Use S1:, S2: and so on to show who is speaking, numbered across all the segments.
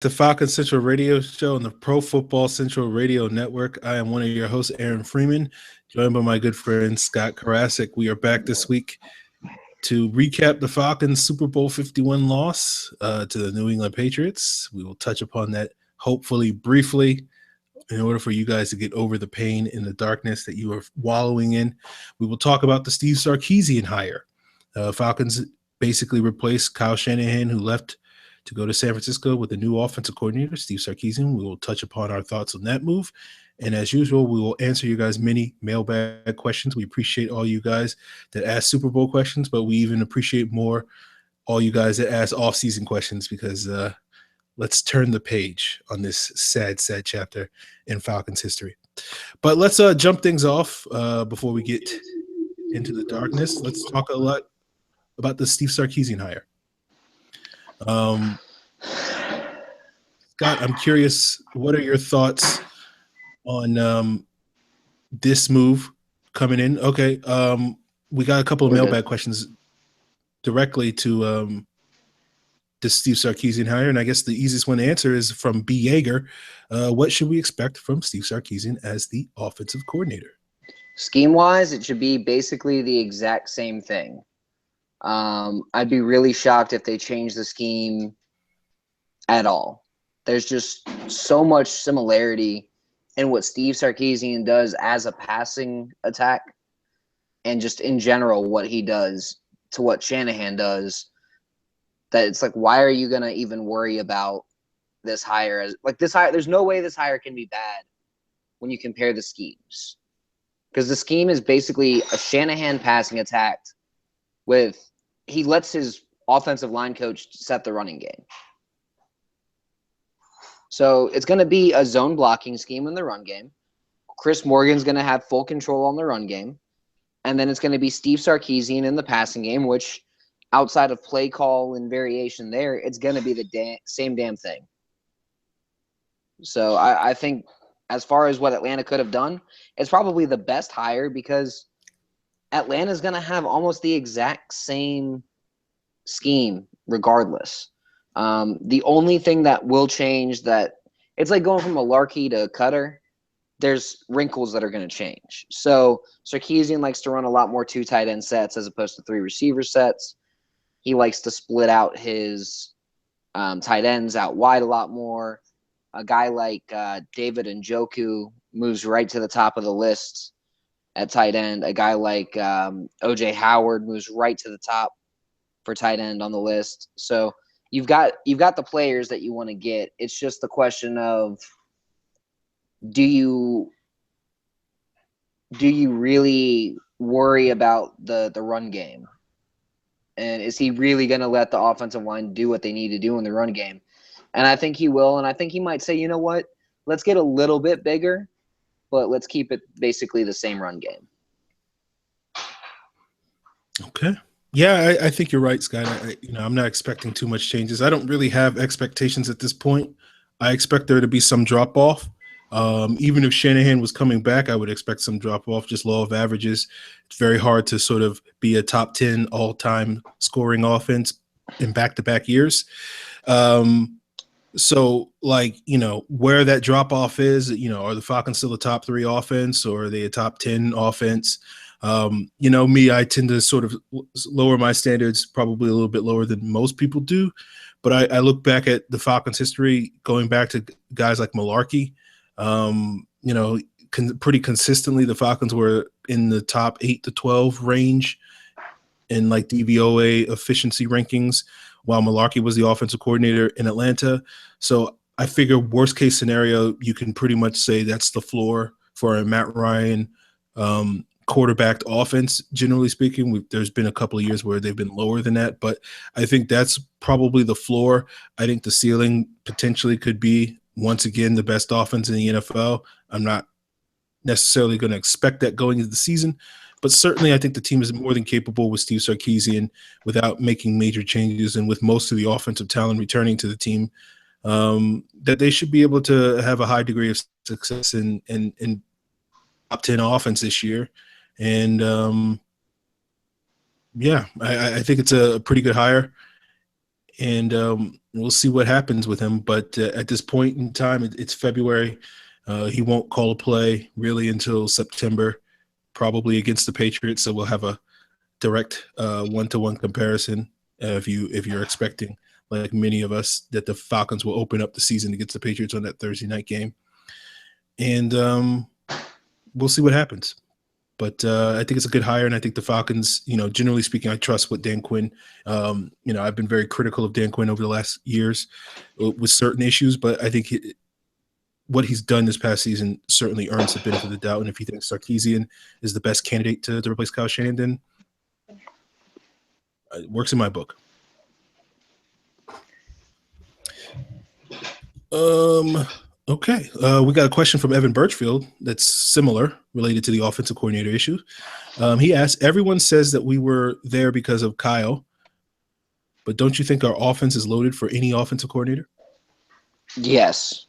S1: The Falcons Central Radio Show on the Pro Football Central Radio Network. I am one of your hosts, Aaron Freeman, joined by my good friend Scott Karasik. We are back this week to recap the Falcons' Super Bowl 51 loss to the New England Patriots. We will touch upon that hopefully briefly in order for you guys to get over the pain and the darkness that you are wallowing in. We will talk about the Steve Sarkisian hire. Falcons basically replaced Kyle Shanahan, who left to go to San Francisco with a new offensive coordinator, Steve Sarkisian. We will touch upon our thoughts on that move. And as usual, we will answer you guys' many mailbag questions. We appreciate all you guys that ask Super Bowl questions, but we even appreciate more all you guys that ask off-season questions because let's turn the page on this sad, sad chapter in Falcons history. But let's jump things off before we get into the darkness. Let's talk a lot about the Steve Sarkisian hire. Scott, I'm curious, what are your thoughts on this move coming in? Okay, we got a couple of mailbag questions directly to Steve Sarkisian hire, and I guess the easiest one to answer is from B. Yeager. What should we expect from Steve Sarkisian as the offensive coordinator?
S2: Scheme-wise, it should be basically the exact same thing. I'd be really shocked if they change the scheme at all. There's just so much similarity in what Steve Sarkisian does as a passing attack and just in general what he does to what Shanahan does that it's like, why are you going to even worry about this hire? There's no way this hire can be bad when you compare the schemes. Because the scheme is basically a Shanahan passing attack with he lets his offensive line coach set the running game. So it's going to be a zone blocking scheme in the run game. Chris Morgan's going to have full control on the run game. And then it's going to be Steve Sarkisian in the passing game, which outside of play call and variation there, it's going to be the same damn thing. So I think as far as what Atlanta could have done, it's probably the best hire because Atlanta's going to have almost the exact same scheme regardless. The only thing that will change that it's like going from a Larkey to a Cutter. There's wrinkles that are going to change. So Sarkisian likes to run a lot more 2 tight end sets as opposed to 3 receiver sets. He likes to split out his tight ends out wide a lot more. A guy like David Njoku moves right to the top of the list at tight end. A guy like O.J. Howard moves right to the top for tight end on the list. So you've got the players that you want to get. It's just the question of do you really worry about the run game? And is he really going to let the offensive line do what they need to do in the run game? And I think he will. And I think he might say, you know what, let's get a little bit bigger, but let's keep it basically the same run game.
S1: Okay. Yeah, I think you're right, Scott. I'm not expecting too much changes. I don't really have expectations at this point. I expect there to be some drop off. Even if Shanahan was coming back, I would expect some drop off, just law of averages. It's very hard to sort of be a top 10 all-time scoring offense in back-to-back years. So, where that drop off is, are the Falcons still a top 3 offense or are they a top 10 offense? Me, I tend to sort of lower my standards probably a little bit lower than most people do. But I look back at the Falcons' history, going back to guys like Malarkey. Pretty consistently, the Falcons were in the top 8 to 12 range in like DVOA efficiency rankings, while Malarkey was the offensive coordinator in Atlanta. So I figure worst case scenario, you can pretty much say that's the floor for a Matt Ryan quarterbacked offense. Generally speaking, there's been a couple of years where they've been lower than that, but I think that's probably the floor. I think the ceiling potentially could be once again the best offense in the NFL. I'm not necessarily going to expect that going into the season, but certainly I think the team is more than capable with Steve Sarkisian without making major changes and with most of the offensive talent returning to the team, that they should be able to have a high degree of success in top 10 offense this year. And I think it's a pretty good hire. and we'll see what happens with him. But at this point in time, it's February. He won't call a play really until September, probably against the Patriots. So we'll have a direct one-to-one comparison if you're expecting, like many of us, that the Falcons will open up the season against the Patriots on that Thursday night game. And we'll see what happens. But I think it's a good hire, and I think the Falcons, generally speaking, I trust what Dan Quinn. I've been very critical of Dan Quinn over the last years with certain issues, but I think what he's done this past season certainly earns the benefit of the doubt. And if he thinks Sarkisian is the best candidate to replace Kyle Shanahan, then it works in my book. Okay. We got a question from Evan Birchfield that's similar, related to the offensive coordinator issue. He asked, everyone says that we were there because of Kyle, but don't you think our offense is loaded for any offensive coordinator?
S2: Yes,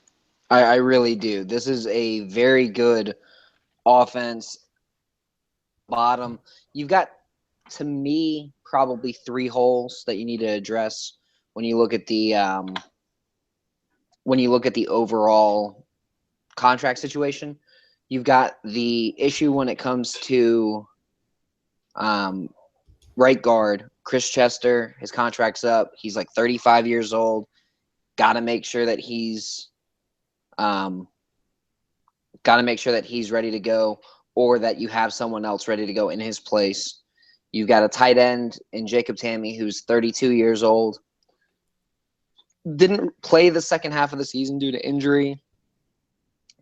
S2: I really do. This is a very good offense. Bottom. You've got, to me, probably 3 holes that you need to address when you look at the overall contract situation. You've got the issue when it comes to right guard, Chris Chester. His contract's up. He's like 35 years old. Got to make sure that he's ready to go, or that you have someone else ready to go in his place. You've got a tight end in Jacob Tamme, who's 32 years old. Didn't play the second half of the season due to injury.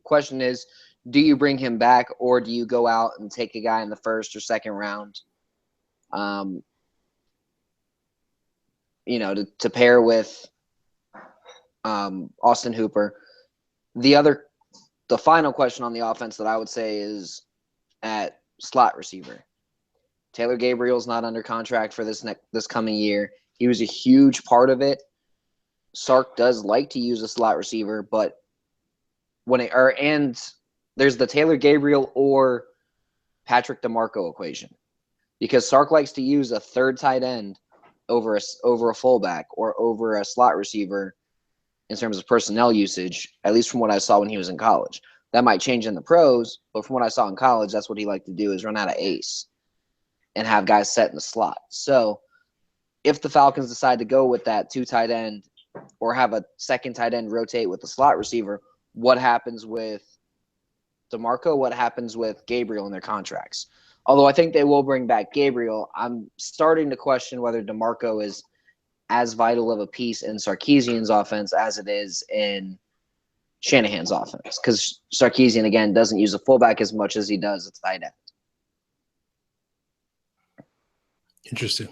S2: Question is, do you bring him back, or do you go out and take a guy in the first or second round, to pair with Austin Hooper? The final question on the offense that I would say is at slot receiver. Taylor Gabriel's not under contract for this coming year. He was a huge part of it. Sark does like to use a slot receiver, but there's the Taylor Gabriel or Patrick DeMarco equation, because Sark likes to use a third tight end over a fullback or over a slot receiver in terms of personnel usage, at least from what I saw when he was in college. That might change in the pros, but from what I saw in college, that's what he liked to do, is run out of ace and have guys set in the slot. So if the Falcons decide to go with that 2 tight end, or have a second tight end rotate with the slot receiver, what happens with DeMarco? What happens with Gabriel in their contracts? Although I think they will bring back Gabriel, I'm starting to question whether DeMarco is as vital of a piece in Sarkisian's offense as it is in Shanahan's offense, because Sarkisian, again, doesn't use a fullback as much as he does a tight end.
S1: Interesting.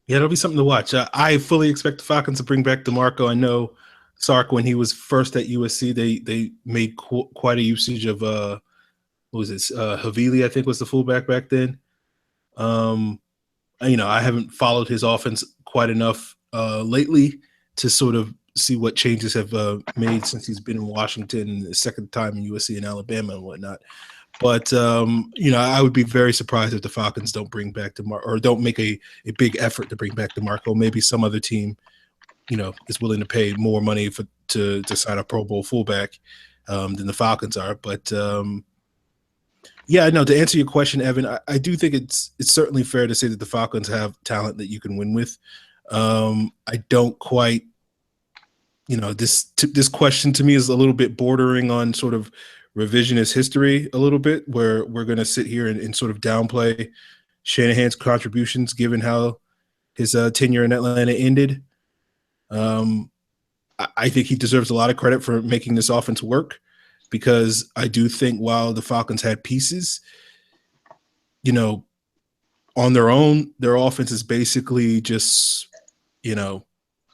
S1: Yeah, it'll be something to watch. I fully expect the Falcons to bring back DeMarco. I know Sark, when he was first at USC, they made quite a usage of Havili, I think, was the fullback back then. I haven't followed his offense quite enough lately to sort of see what changes have made since he's been in Washington, the second time in USC and Alabama and whatnot. But, I would be very surprised if the Falcons don't bring back DeMarco, or don't make a big effort to bring back DeMarco. Maybe some other team, is willing to pay more money to sign a Pro Bowl fullback than the Falcons are. But, to answer your question, Evan, I do think it's certainly fair to say that the Falcons have talent that you can win with. I don't quite, this question to me is a little bit bordering on sort of revisionist history a little bit, where we're going to sit here and sort of downplay Shanahan's contributions given how his tenure in Atlanta ended. I think he deserves a lot of credit for making this offense work, because I do think while the Falcons had pieces, on their own, their offense is basically just,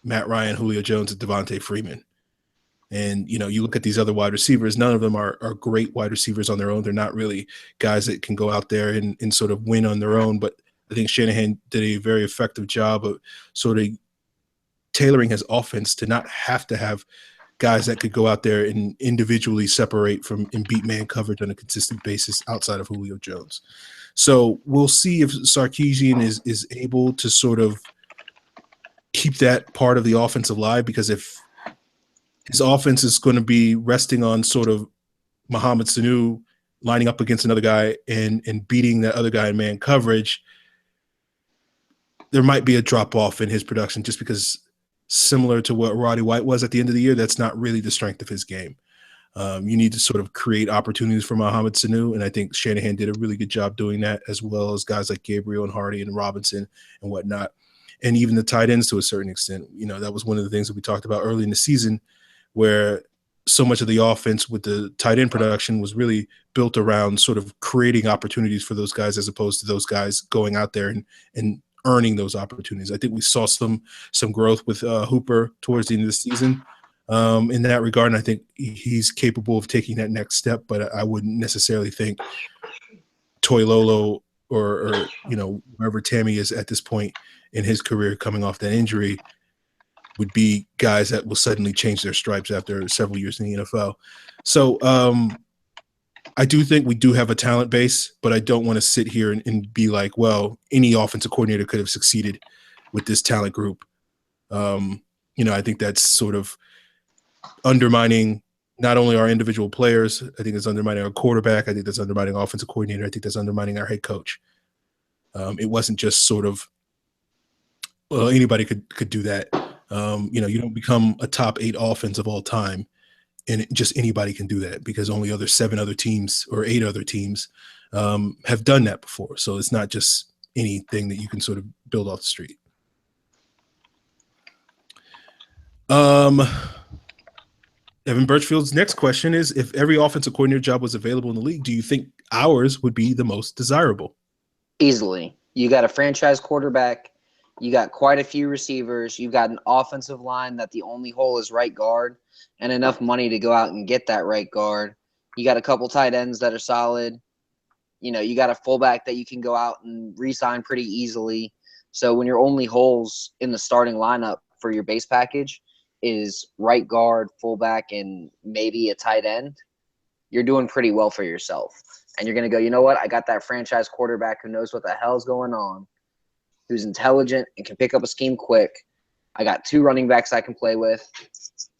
S1: Matt Ryan, Julio Jones, and Devontae Freeman. And, you look at these other wide receivers, none of them are great wide receivers on their own. They're not really guys that can go out there and sort of win on their own. But I think Shanahan did a very effective job of sort of tailoring his offense to not have to have guys that could go out there and individually separate from and beat man coverage on a consistent basis outside of Julio Jones. So we'll see if Sarkisian is able to sort of keep that part of the offense alive, because if his offense is going to be resting on sort of Mohamed Sanu lining up against another guy and beating that other guy in man coverage, there might be a drop-off in his production, just because, similar to what Roddy White was at the end of the year, that's not really the strength of his game. You need to sort of create opportunities for Mohamed Sanu, and I think Shanahan did a really good job doing that, as well as guys like Gabriel and Hardy and Robinson and whatnot, and even the tight ends to a certain extent. You know, that was one of the things that we talked about early in the season, where so much of the offense with the tight end production was really built around sort of creating opportunities for those guys, as opposed to those guys going out there and earning those opportunities. I think we saw some growth with Hooper towards the end of the season in that regard, and I think he's capable of taking that next step, but I wouldn't necessarily think Toilolo or you know, wherever Tammy is at this point in his career coming off that injury would be guys that will suddenly change their stripes after several years in the NFL. So I do think we do have a talent base, but I don't want to sit here and be like, well, any offensive coordinator could have succeeded with this talent group. You know, I think that's sort of undermining not only our individual players. I think it's undermining our quarterback. I think that's undermining our offensive coordinator. I think that's undermining our head coach. It wasn't just sort of, well, anybody could do that. You know, you don't become a top 8 offense of all time, and just anybody can do that, because only 7 other teams or 8 other teams have done that before. So it's not just anything that you can sort of build off the street. Evan Birchfield's next question is, if every offensive coordinator job was available in the league, do you think ours would be the most desirable?
S2: Easily. You got a franchise quarterback. You got quite a few receivers. You've got an offensive line that the only hole is right guard, and enough money to go out and get that right guard. You got a couple tight ends that are solid. You know, you got a fullback that you can go out and re-sign pretty easily. So when your only holes in the starting lineup for your base package is right guard, fullback, and maybe a tight end, you're doing pretty well for yourself. And you're going to go, you know what? I got that franchise quarterback who knows what the hell's going on, who's intelligent and can pick up a scheme quick. I got 2 running backs I can play with.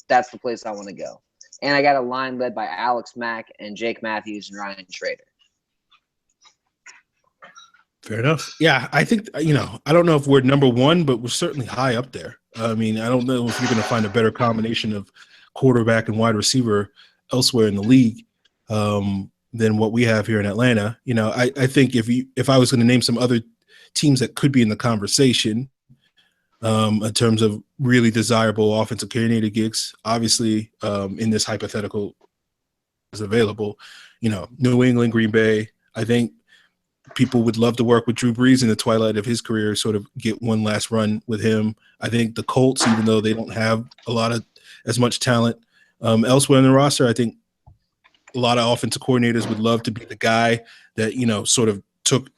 S2: That's the place I want to go. And I got a line led by Alex Mack and Jake Matthews and Ryan Schrader.
S1: Fair enough. Yeah, I think, you know, I don't know if we're number 1, but we're certainly high up there. I mean, I don't know if you're going to find a better combination of quarterback and wide receiver elsewhere in the league than what we have here in Atlanta. You know, I think if I was going to name some other teams that could be in the conversation in terms of really desirable offensive coordinator gigs, obviously in this hypothetical is available, you know, New England, Green Bay. I think people would love to work with Drew Brees in the twilight of his career, sort of get one last run with him. I think the Colts, even though they don't have as much talent elsewhere in the roster, I think a lot of offensive coordinators would love to be the guy that, you know, sort of took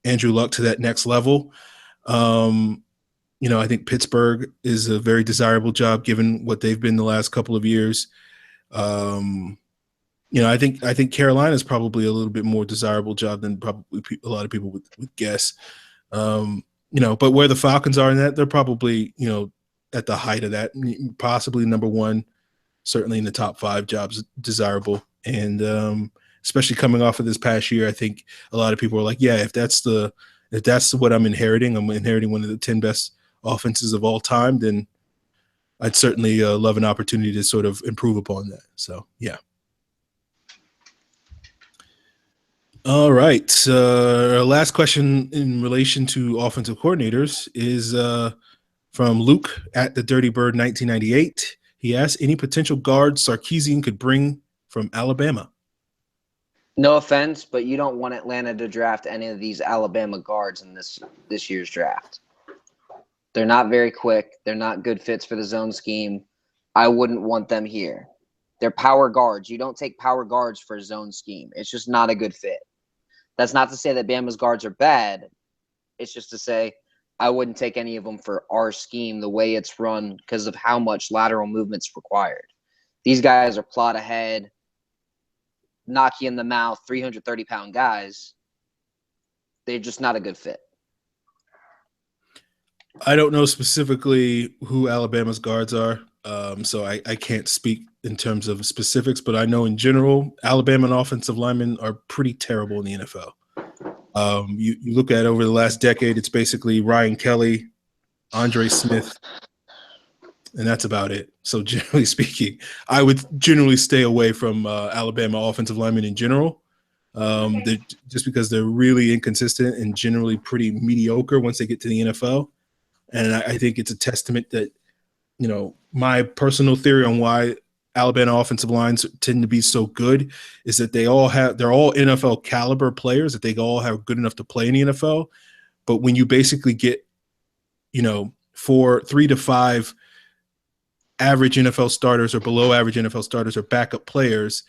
S1: Andrew Luck to that next level. You know, I think Pittsburgh is a very desirable job given what they've been the last couple of years. You know, I think Carolina is probably a little bit more desirable job than probably a lot of people would guess. You know, but where the Falcons are in that, they're probably, you know, at the height of that, possibly number 1, certainly in the top 5 jobs desirable. And especially coming off of this past year, I think a lot of people are like, yeah, if that's what I'm inheriting one of the 10 best offenses of all time, then I'd certainly love an opportunity to sort of improve upon that. So, yeah. All right. Our last question in relation to offensive coordinators is from Luke at the Dirty Bird 1998. He asked, any potential guards Sarkisian could bring from Alabama?
S2: No offense, but you don't want Atlanta to draft any of these Alabama guards in this year's draft. They're not very quick. They're not good fits for the zone scheme. I wouldn't want them here. They're power guards. You don't take power guards for a zone scheme. It's just not a good fit. That's not to say that Bama's guards are bad. It's just to say I wouldn't take any of them for our scheme, the way it's run, because of how much lateral movement's required. These guys are plot ahead, knock you in the mouth, 330-pound guys. They're just not a good fit.
S1: I don't know specifically who Alabama's guards are, so I can't speak in terms of specifics, but I know in general, Alabama offensive linemen are pretty terrible in the NFL. You look at over the last decade, it's basically Ryan Kelly, Andre Smith, and that's about it. So generally speaking, I would generally stay away from Alabama offensive linemen in general, just because they're really inconsistent and generally pretty mediocre once they get to the NFL. And I think it's a testament that, my personal theory on why Alabama offensive lines tend to be so good is that they're all NFL caliber players, that they all have good enough to play in the NFL. But when you basically get, 3 to 5 average NFL starters or below average NFL starters or backup players,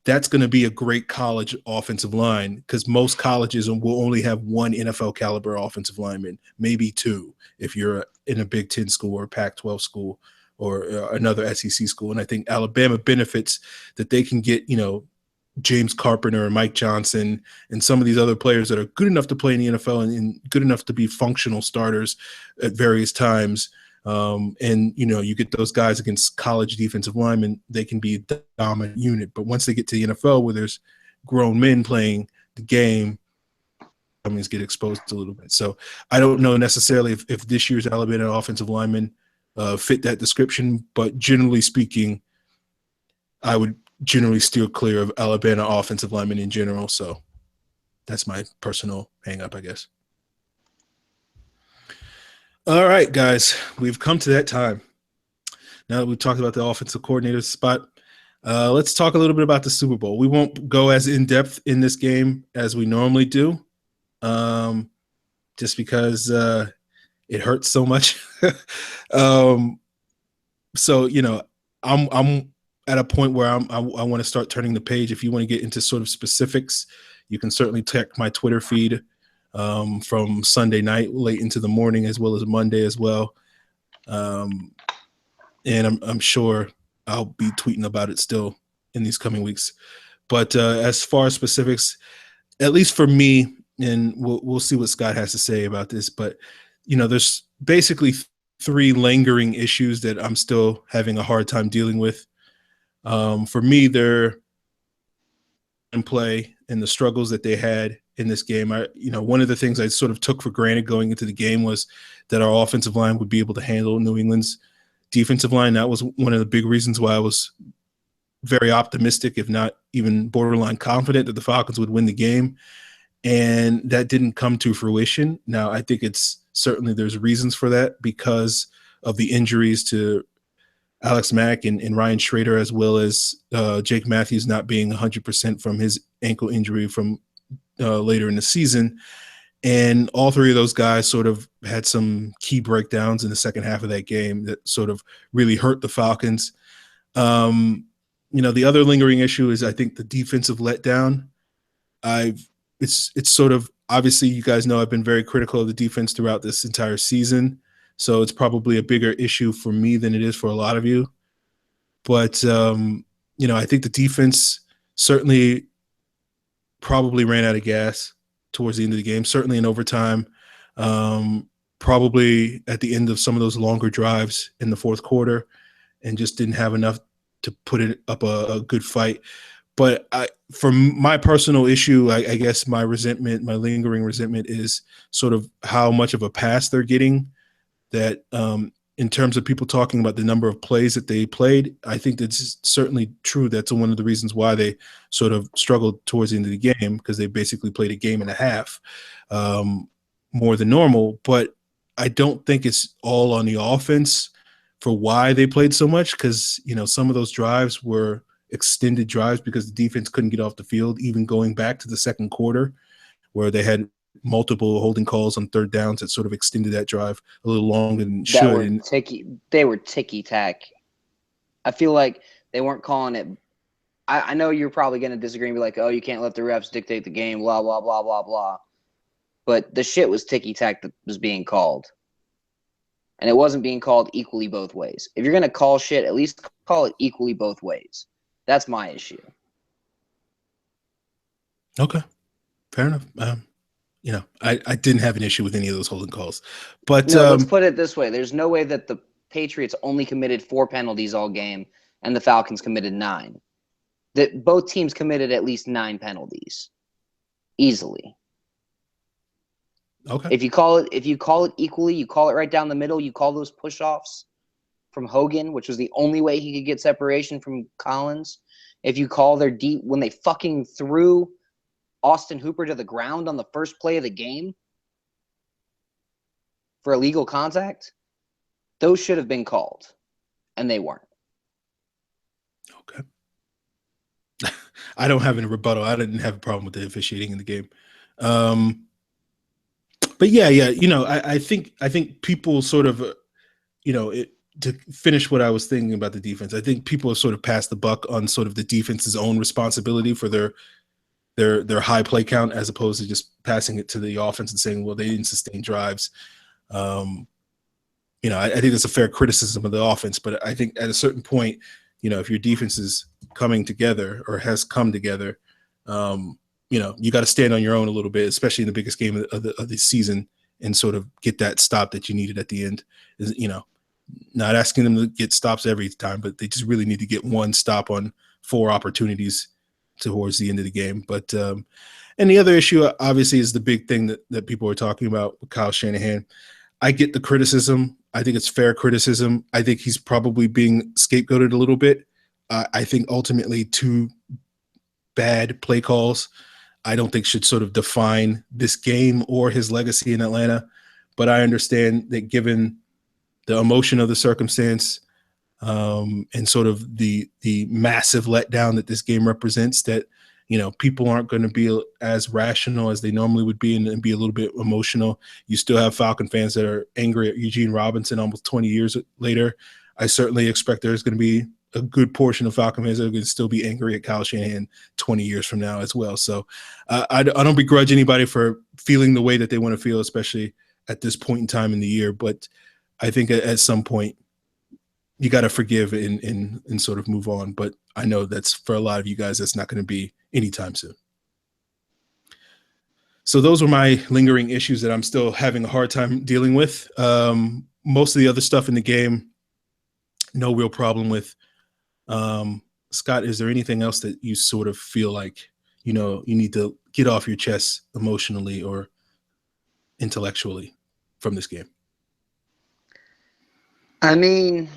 S1: that's going to be a great college offensive line, because most colleges will only have one NFL caliber offensive lineman, maybe two, if you're in a Big Ten school or a Pac-12 school or another SEC school. And I think Alabama benefits that they can get, James Carpenter and Mike Johnson and some of these other players that are good enough to play in the NFL and good enough to be functional starters at various times. And you get those guys against college defensive linemen, they can be a dominant unit. But once they get to the NFL, where there's grown men playing the game, I get exposed a little bit. So I don't know necessarily if this year's Alabama offensive linemen fit that description, but generally speaking, I would generally steer clear of Alabama offensive linemen in general. So that's my personal hang up, I guess. All right, guys, we've come to that time. Now that we've talked about the offensive coordinator spot, let's talk a little bit about the Super Bowl. We won't go as in-depth in this game as we normally do, just because it hurts so much. So, I'm at a point where I want to start turning the page. If you want to get into sort of specifics, you can certainly check my Twitter feed from Sunday night late into the morning, as well as Monday as well. And I'm sure I'll be tweeting about it still in these coming weeks. But as far as specifics, at least for me, and we'll see what Scott has to say about this, but there's basically 3 lingering issues that I'm still having a hard time dealing with. For me, they're in play and the struggles that they had in this game. One of the things I sort of took for granted going into the game was that our offensive line would be able to handle New England's defensive line. That was one of the big reasons why I was very optimistic, if not even borderline confident, that the Falcons would win the game. And that didn't come to fruition. Now, I think there's reasons for that because of the injuries to Alex Mack and Ryan Schrader, as well as Jake Matthews not being 100% from his ankle injury from later in the season. And all 3 of those guys sort of had some key breakdowns in the second half of that game that sort of really hurt the Falcons. The other lingering issue is, I think, the defensive letdown. It's sort of, obviously, you guys know I've been very critical of the defense throughout this entire season. So it's probably a bigger issue for me than it is for a lot of you. But, I think the defense certainly probably ran out of gas towards the end of the game, certainly in overtime, probably at the end of some of those longer drives in the fourth quarter, and just didn't have enough to put it up a good fight. But for my personal issue, I guess my lingering resentment is sort of how much of a pass they're getting. That in terms of people talking about the number of plays that they played, I think that's certainly true. That's one of the reasons why they sort of struggled towards the end of the game, because they basically played a game and a half more than normal. But I don't think it's all on the offense for why they played so much, because, some of those drives were extended drives because the defense couldn't get off the field, even going back to the second quarter where they had multiple holding calls on third downs that sort of extended that drive a little longer than it should.
S2: They were ticky-tack. I feel like they weren't calling it. I know you're probably going to disagree and be like, oh, you can't let the refs dictate the game, blah, blah, blah, blah, blah. But the shit was ticky-tack that was being called. And it wasn't being called equally both ways. If you're going to call shit, at least call it equally both ways. That's my issue.
S1: Okay. Fair enough. I didn't have an issue with any of those holding calls. But
S2: No, let's put it this way. There's no way that the Patriots only committed 4 penalties all game and the Falcons committed 9. That both teams committed at least 9 penalties easily.
S1: okay.
S2: If you call it equally, you call it right down the middle, you call those push-offs from Hogan, which was the only way he could get separation from Collins. If you call their deep when they fucking threw Austin Hooper to the ground on the first play of the game for illegal contact, those should have been called, and they weren't.
S1: Okay. I don't have any rebuttal. I didn't have a problem with the officiating in the game. But yeah. I think people sort of, to finish what I was thinking about the defense, I think people have sort of passed the buck on sort of the defense's own responsibility for their high play count, as opposed to just passing it to the offense and saying, well, they didn't sustain drives. I think that's a fair criticism of the offense, but I think at a certain point, if your defense is coming together or has come together, you got to stand on your own a little bit, especially in the biggest game of the season, and sort of get that stop that you needed at the end. Not asking them to get stops every time, but they just really need to get one stop on 4 opportunities towards the end of the game. But and the other issue, obviously, is the big thing that people are talking about with Kyle Shanahan. I get the criticism. I think it's fair criticism. I think he's probably being scapegoated a little bit. I think ultimately 2 bad play calls, I don't think should sort of define this game or his legacy in Atlanta. But I understand that given the emotion of the circumstance, and sort of the massive letdown that this game represents, that people aren't going to be as rational as they normally would be, and be a little bit emotional. You still have Falcon fans that are angry at Eugene Robinson almost 20 years later. I certainly expect there's going to be a good portion of Falcon fans that are going to still be angry at Kyle Shanahan 20 years from now as well. So I don't begrudge anybody for feeling the way that they want to feel, especially at this point in time in the year. But I think at some point you got to forgive and sort of move on. But I know that's, for a lot of you guys, that's not going to be anytime soon. So those were my lingering issues that I'm still having a hard time dealing with. Most of the other stuff in the game, no real problem with. Scott, is there anything else that you sort of feel like, you need to get off your chest emotionally or intellectually from this game?
S2: I mean,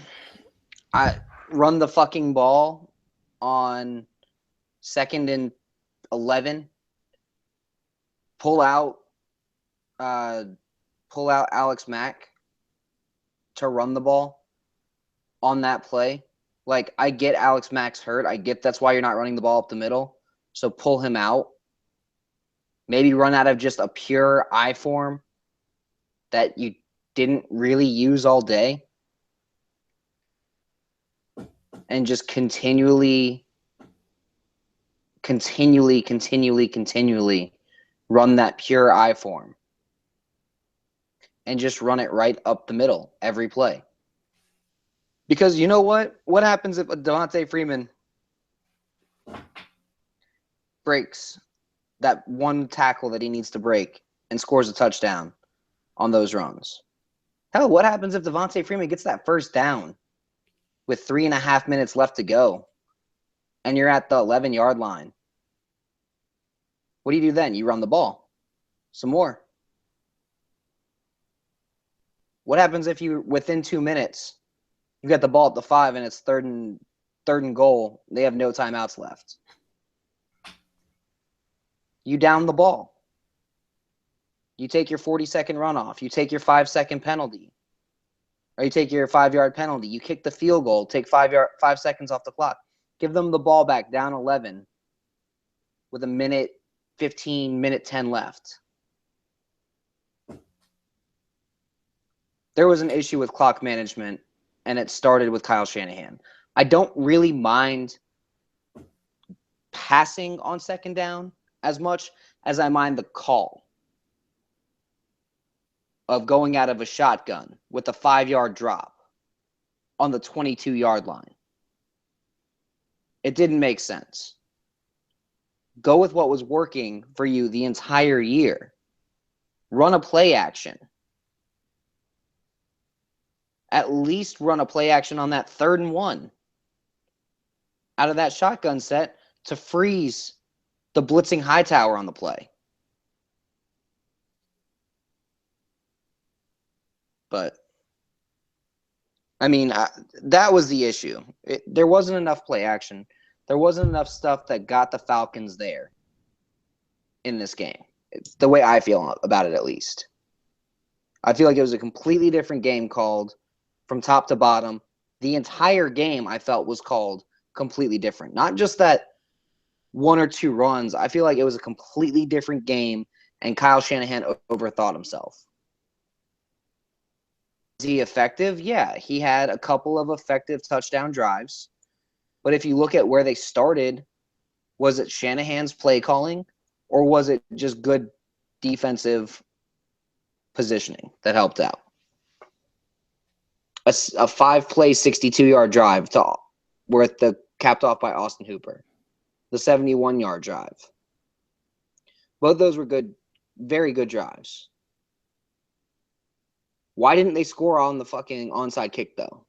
S2: I run the fucking ball on 2nd and 11. Pull out Alex Mack to run the ball on that play. Like, I get Alex Mack's hurt. I get that's why you're not running the ball up the middle. So pull him out. Maybe run out of just a pure I form that you didn't really use all day. And just continually run that pure I form. And just run it right up the middle every play. Because you know what? What happens if Devontae Freeman breaks that one tackle that he needs to break and scores a touchdown on those runs? Hell, what happens if Devontae Freeman gets that first down with 3.5 minutes left to go and you're at the 11-yard line? What do you do then? You run the ball some more. What happens if you, within 2 minutes, you got the ball at the 5 and it's third and goal? They have no timeouts left. You down the ball. You take your 40-second runoff. You take your 5-second penalty. Or you take your 5-yard penalty. You kick the field goal. Take 5 seconds off the clock. Give them the ball back down 11 with 1:10 left. There was an issue with clock management, and it started with Kyle Shanahan. I don't really mind passing on 2nd down as much as I mind the call of going out of a shotgun with a 5-yard drop on the 22-yard line. It didn't make sense. Go with what was working for you the entire year. Run a play action. At least run a play action on that 3rd and 1 out of that shotgun set to freeze the blitzing Hightower on the play. But, I mean, that was the issue. There wasn't enough play action. There wasn't enough stuff that got the Falcons there in this game. It's the way I feel about it, at least. I feel like it was a completely different game called from top to bottom. The entire game, I felt, was called completely different. Not just that 1 or 2 runs. I feel like it was a completely different game, and Kyle Shanahan overthought himself. Is he effective? Yeah, he had a couple of effective touchdown drives. But if you look at where they started, was it Shanahan's play calling, or was it just good defensive positioning that helped out? A 5-play, 62-yard drive capped off by Austin Hooper. The 71-yard drive. Both those were good, very good drives. Why didn't they score on the fucking onside kick, though?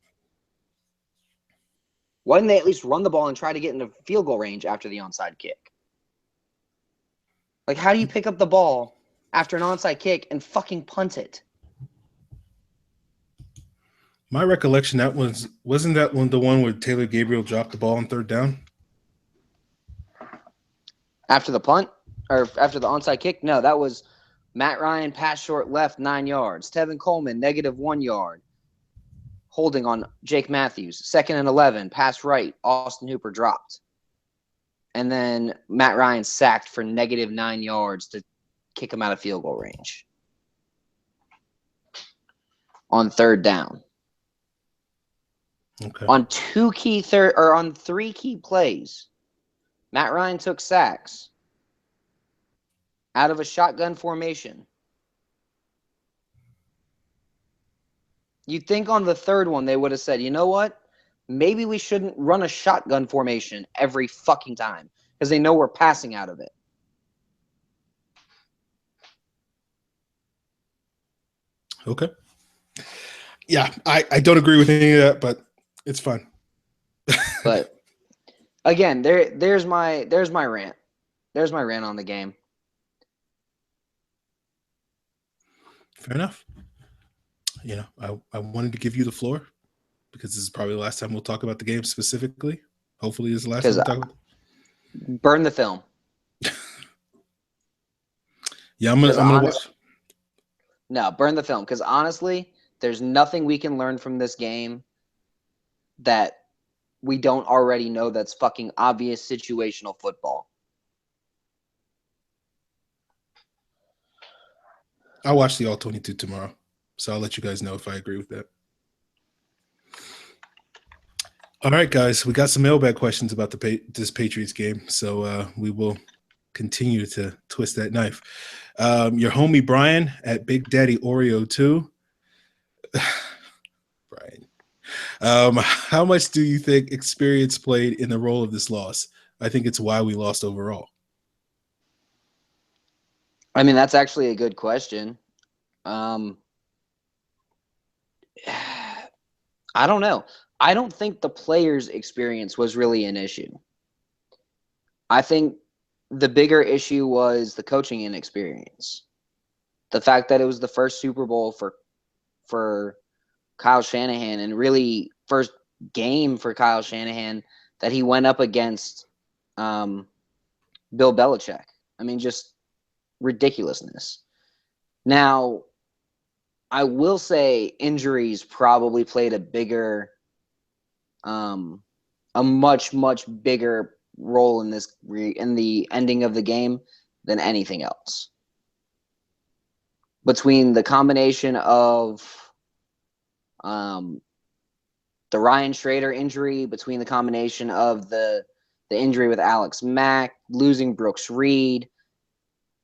S2: Why didn't they at least run the ball and try to get into field goal range after the onside kick? Like, how do you pick up the ball after an onside kick and fucking punt it?
S1: My recollection, wasn't that the one where Taylor Gabriel dropped the ball on 3rd down?
S2: After the punt? Or after the onside kick? No, that was Matt Ryan, pass short left, 9 yards. Tevin Coleman, -1 yard. Holding on Jake Matthews. 2nd and 11, pass right. Austin Hooper dropped. And then Matt Ryan sacked for -9 yards to kick him out of field goal range. On 3rd down.
S1: Okay.
S2: On 3 key plays, Matt Ryan took sacks out of a shotgun formation. You'd think on the 3rd one they would have said, you know what? Maybe we shouldn't run a shotgun formation every fucking time because they know we're passing out of it.
S1: Okay. Yeah, I don't agree with any of that, but it's fine.
S2: But again, there's my rant. There's my rant on the game.
S1: Fair enough. You know, I wanted to give you the floor because this is probably the last time we'll talk about the game specifically. Hopefully this is the last time we'll talk about it.
S2: Burn the film.
S1: Yeah, I'm gonna watch.
S2: No, burn the film. Because honestly, there's nothing we can learn from this game that we don't already know that's fucking obvious situational football.
S1: I'll watch the All-22 tomorrow, so I'll let you guys know if I agree with that. All right, guys, we got some mailbag questions about this Patriots game, so we will continue to twist that knife. Your homie Brian at Big Daddy Oreo 2. Brian, how much do you think experience played in the role of this loss? I think it's why we lost overall.
S2: I mean, that's actually a good question. I don't know. I don't think the players' experience was really an issue. I think the bigger issue was the coaching inexperience. The fact that it was the first Super Bowl for Kyle Shanahan and really first game for Kyle Shanahan that he went up against Bill Belichick. I mean, just ridiculousness. Now, I will say injuries probably played a bigger, a much, much bigger role in the ending of the game than anything else. Between the combination of the Ryan Schrader injury, between the combination of the injury with Alex Mack, losing Brooks Reed,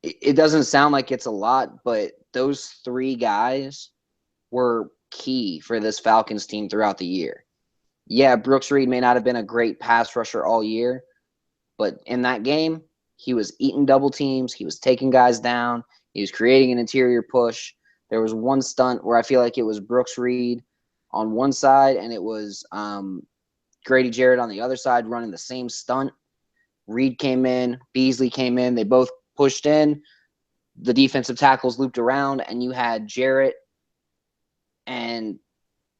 S2: it doesn't sound like it's a lot, but those 3 guys were key for this Falcons team throughout the year. Yeah, Brooks Reed may not have been a great pass rusher all year, but in that game, he was eating double teams. He was taking guys down. He was creating an interior push. There was one stunt where I feel like it was Brooks Reed on one side, and it was Grady Jarrett on the other side running the same stunt. Reed came in, Beasley came in. They both pushed in. The defensive tackles looped around, and you had Jarrett and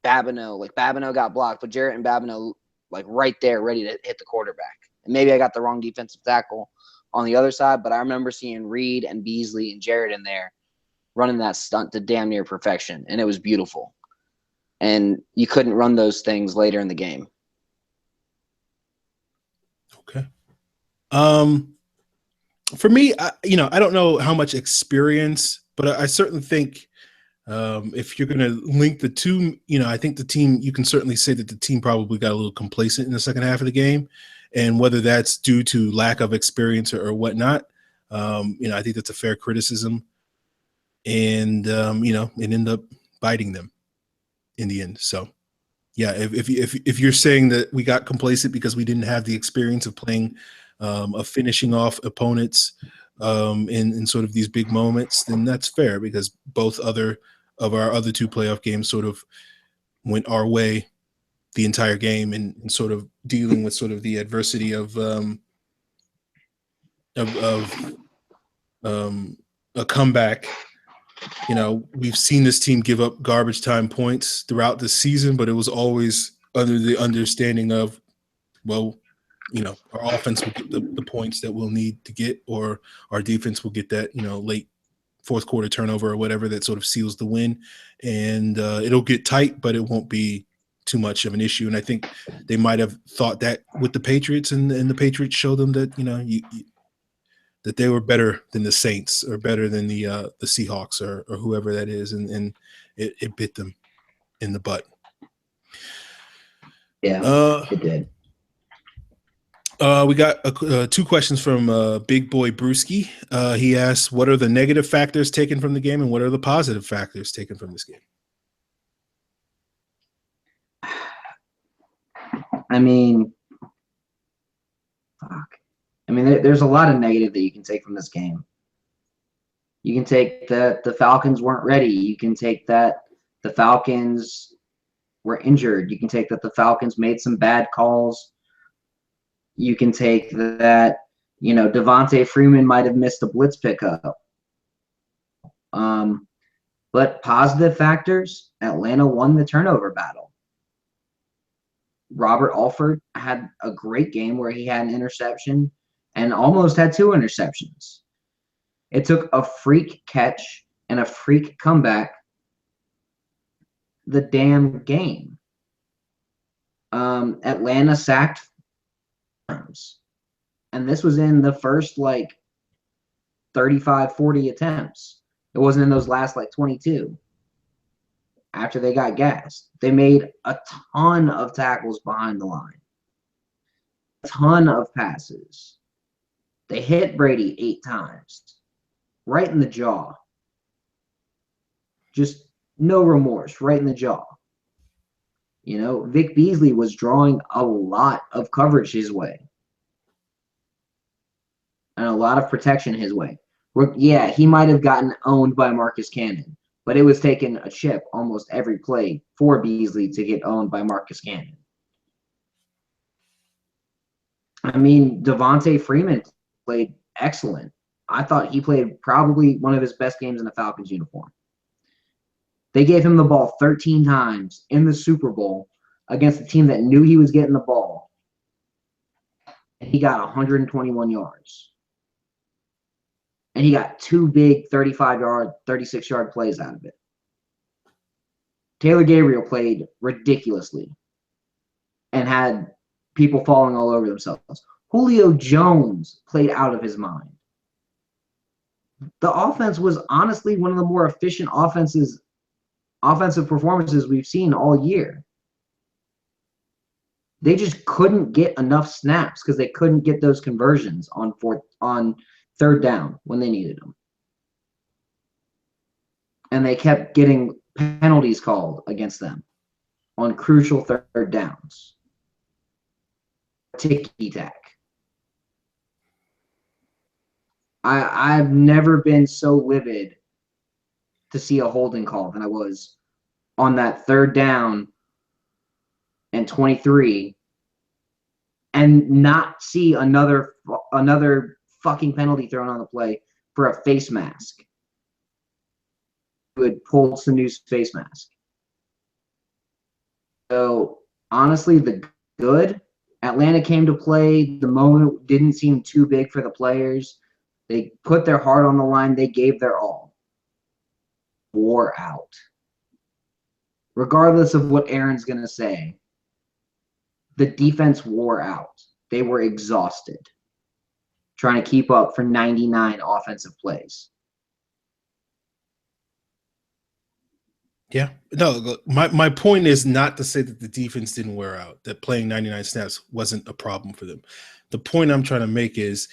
S2: Babineau. Like, Babineau got blocked, but Jarrett and Babineau, like, right there ready to hit the quarterback. And maybe I got the wrong defensive tackle on the other side, but I remember seeing Reed and Beasley and Jarrett in there running that stunt to damn near perfection, and it was beautiful. And you couldn't run those things later in the game.
S1: Okay. For me, I don't know how much experience, but I certainly think if you're going to link the two, I think the team, you can certainly say that the team probably got a little complacent in the second half of the game. And whether that's due to lack of experience or whatnot, I think that's a fair criticism. And, it ended up biting them in the end. So, yeah, if you're saying that we got complacent because we didn't have the experience of playing, of finishing off opponents in sort of these big moments, then that's fair, because both our other two playoff games sort of went our way the entire game, and sort of dealing with sort of the adversity of a comeback. We've seen this team give up garbage time points throughout the season, but it was always under the understanding of, well, our offense will get the points that we'll need to get, or our defense will get that, late fourth quarter turnover or whatever that sort of seals the win. And it'll get tight, but it won't be too much of an issue. And I think they might have thought that with the Patriots, and the Patriots showed them that, that they were better than the Saints, or better than the Seahawks, or whoever that is. And it bit them in the butt.
S2: Yeah, it did.
S1: We got two questions from Big Boy Brewski. He asks, what are the negative factors taken from the game, and what are the positive factors taken from this game?
S2: There's a lot of negative that you can take from this game. You can take that the Falcons weren't ready. You can take that the Falcons were injured. You can take that the Falcons made some bad calls. You can take that, Devontae Freeman might have missed a blitz pickup. But positive factors, Atlanta won the turnover battle. Robert Alford had a great game where he had an interception and almost had two interceptions. It took a freak catch and a freak comeback the damn game. Atlanta sacked, and this was in the first 35, 40 attempts. It wasn't in those last 22. After they got gassed, they made a ton of tackles behind the line, a ton of passes. They hit Brady 8 times, right in the jaw. Just no remorse, right in the jaw. Vic Beasley was drawing a lot of coverage his way, and a lot of protection his way. Yeah, he might have gotten owned by Marcus Cannon, but it was taking a chip almost every play for Beasley to get owned by Marcus Cannon. Devontae Freeman played excellent. I thought he played probably one of his best games in the Falcons uniform. They gave him the ball 13 times in the Super Bowl against a team that knew he was getting the ball, and he got 121 yards. And he got 2 big 35-yard, 36-yard plays out of it. Taylor Gabriel played ridiculously and had people falling all over themselves. Julio Jones played out of his mind. The offense was honestly one of the more efficient offensive performances we've seen all year. They just couldn't get enough snaps because they couldn't get those conversions on third down when they needed them. And they kept getting penalties called against them on crucial third downs. Ticky-tack.
S3: I've never been so livid to see a holding call than I was on that 3rd down and 23 and not see another fucking penalty thrown on the play for a face mask. Would pull Sanu's face mask. So honestly, the good Atlanta came to play. The moment didn't seem too big for the players. They put their heart on the line. They gave their all. Wore out. Regardless of what Aaron's going to say, the defense wore out. They were exhausted trying to keep up for 99 offensive plays.
S1: Yeah. No, look, my point is not to say that the defense didn't wear out, that playing 99 snaps wasn't a problem for them. The point I'm trying to make is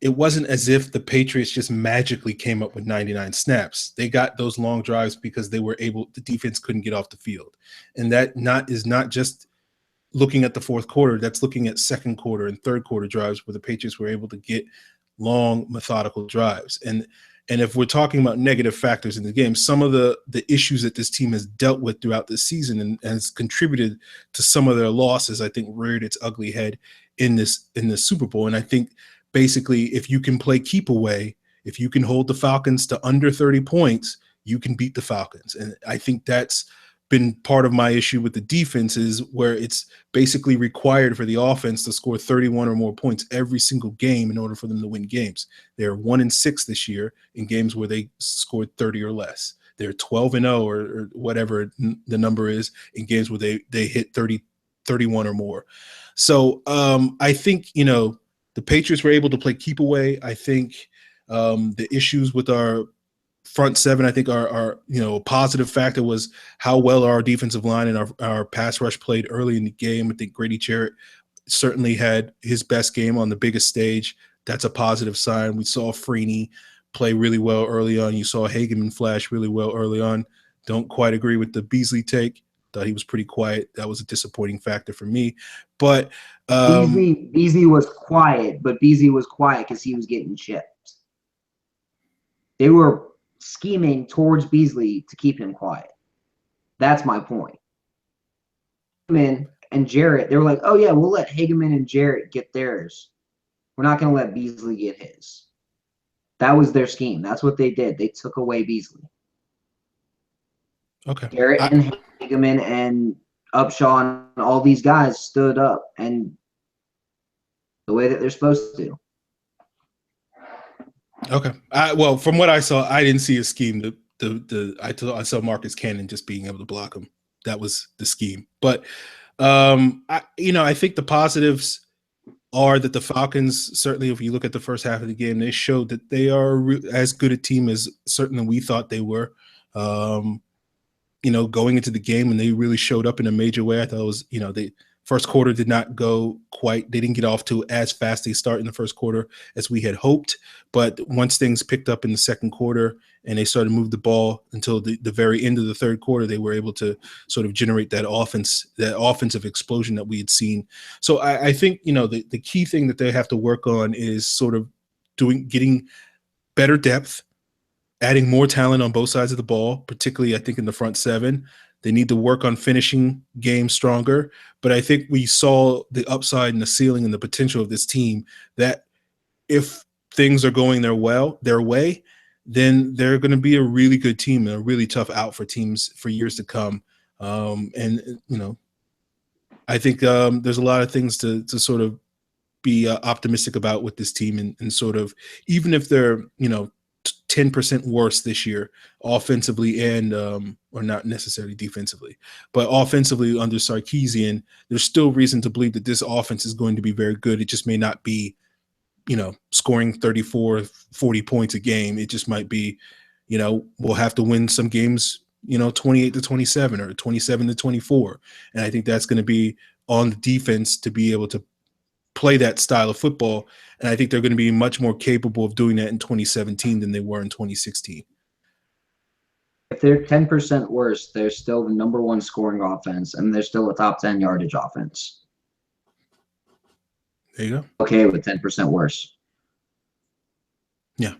S1: it wasn't as if the Patriots just magically came up with 99 snaps. They got those long drives because the defense couldn't get off the field. And that is not just looking at the fourth quarter, that's looking at second quarter and third quarter drives where the Patriots were able to get long, methodical drives. And if we're talking about negative factors in the game, some of the issues that this team has dealt with throughout this season and has contributed to some of their losses, I think reared its ugly head in this Super Bowl. And I think basically if you can play keep away, if you can hold the Falcons to under 30 points, you can beat the Falcons. And I think that's been part of my issue with the defense, is where it's basically required for the offense to score 31 or more points every single game in order for them to win games. They're 1-6 this year in games where they scored 30 or less. They're 12-0 or whatever the number is in games where they hit 30, 31 or more. So I think, the Patriots were able to play keep away. I think the issues with our front seven, I think our a positive factor was how well our defensive line and our pass rush played early in the game. I think Grady Jarrett certainly had his best game on the biggest stage. That's a positive sign. We saw Freeney play really well early on. You saw Hageman flash really well early on. Don't quite agree with the Beasley take. Thought he was pretty quiet. That was a disappointing factor for me. But
S3: Beasley was quiet, but Beasley was quiet because he was getting chipped. They were scheming towards Beasley to keep him quiet. That's my point. Hageman and Jarrett, they were like, oh yeah, we'll let Hageman and Jarrett get theirs. We're not going to let Beasley get his. That was their scheme. That's what they did. They took away Beasley.
S1: Okay.
S3: Jarrett and Hageman and Upshaw and all these guys stood up and the way that they're supposed to.
S1: Okay. Well, from what I saw, I didn't see a scheme. I saw Marcus Cannon just being able to block him. That was the scheme. But I think the positives are that the Falcons, certainly if you look at the first half of the game, they showed that they are as good a team as certainly we thought they were. Going into the game, and they really showed up in a major way. I thought it was, the first quarter did not go quite, they didn't get off to as fast a start in the first quarter as we had hoped. But once things picked up in the second quarter and they started to move the ball until the very end of the third quarter, they were able to sort of generate that offensive explosion that we had seen. So I think, the key thing that they have to work on is sort of getting better depth, adding more talent on both sides of the ball, particularly I think in the front seven. They need to work on finishing games stronger. But I think we saw the upside and the ceiling and the potential of this team, that if things are going their way, then they're going to be a really good team and a really tough out for teams for years to come. I think there's a lot of things to sort of be optimistic about with this team, and sort of, even if they're, 10% worse this year offensively and or not necessarily defensively, but offensively under Sarkisian, there's still reason to believe that this offense is going to be very good. It just may not be, scoring 34, 40 points a game. It just might be, we'll have to win some games, 28-27 or 27-24. And I think that's going to be on the defense to be able to play that style of football. And I think they're going to be much more capable of doing that in 2017 than they were in 2016.
S3: If they're 10% worse, they're still the number one scoring offense, and they're still a top 10 yardage offense.
S1: There you go.
S3: Okay with 10% worse.
S1: Yeah,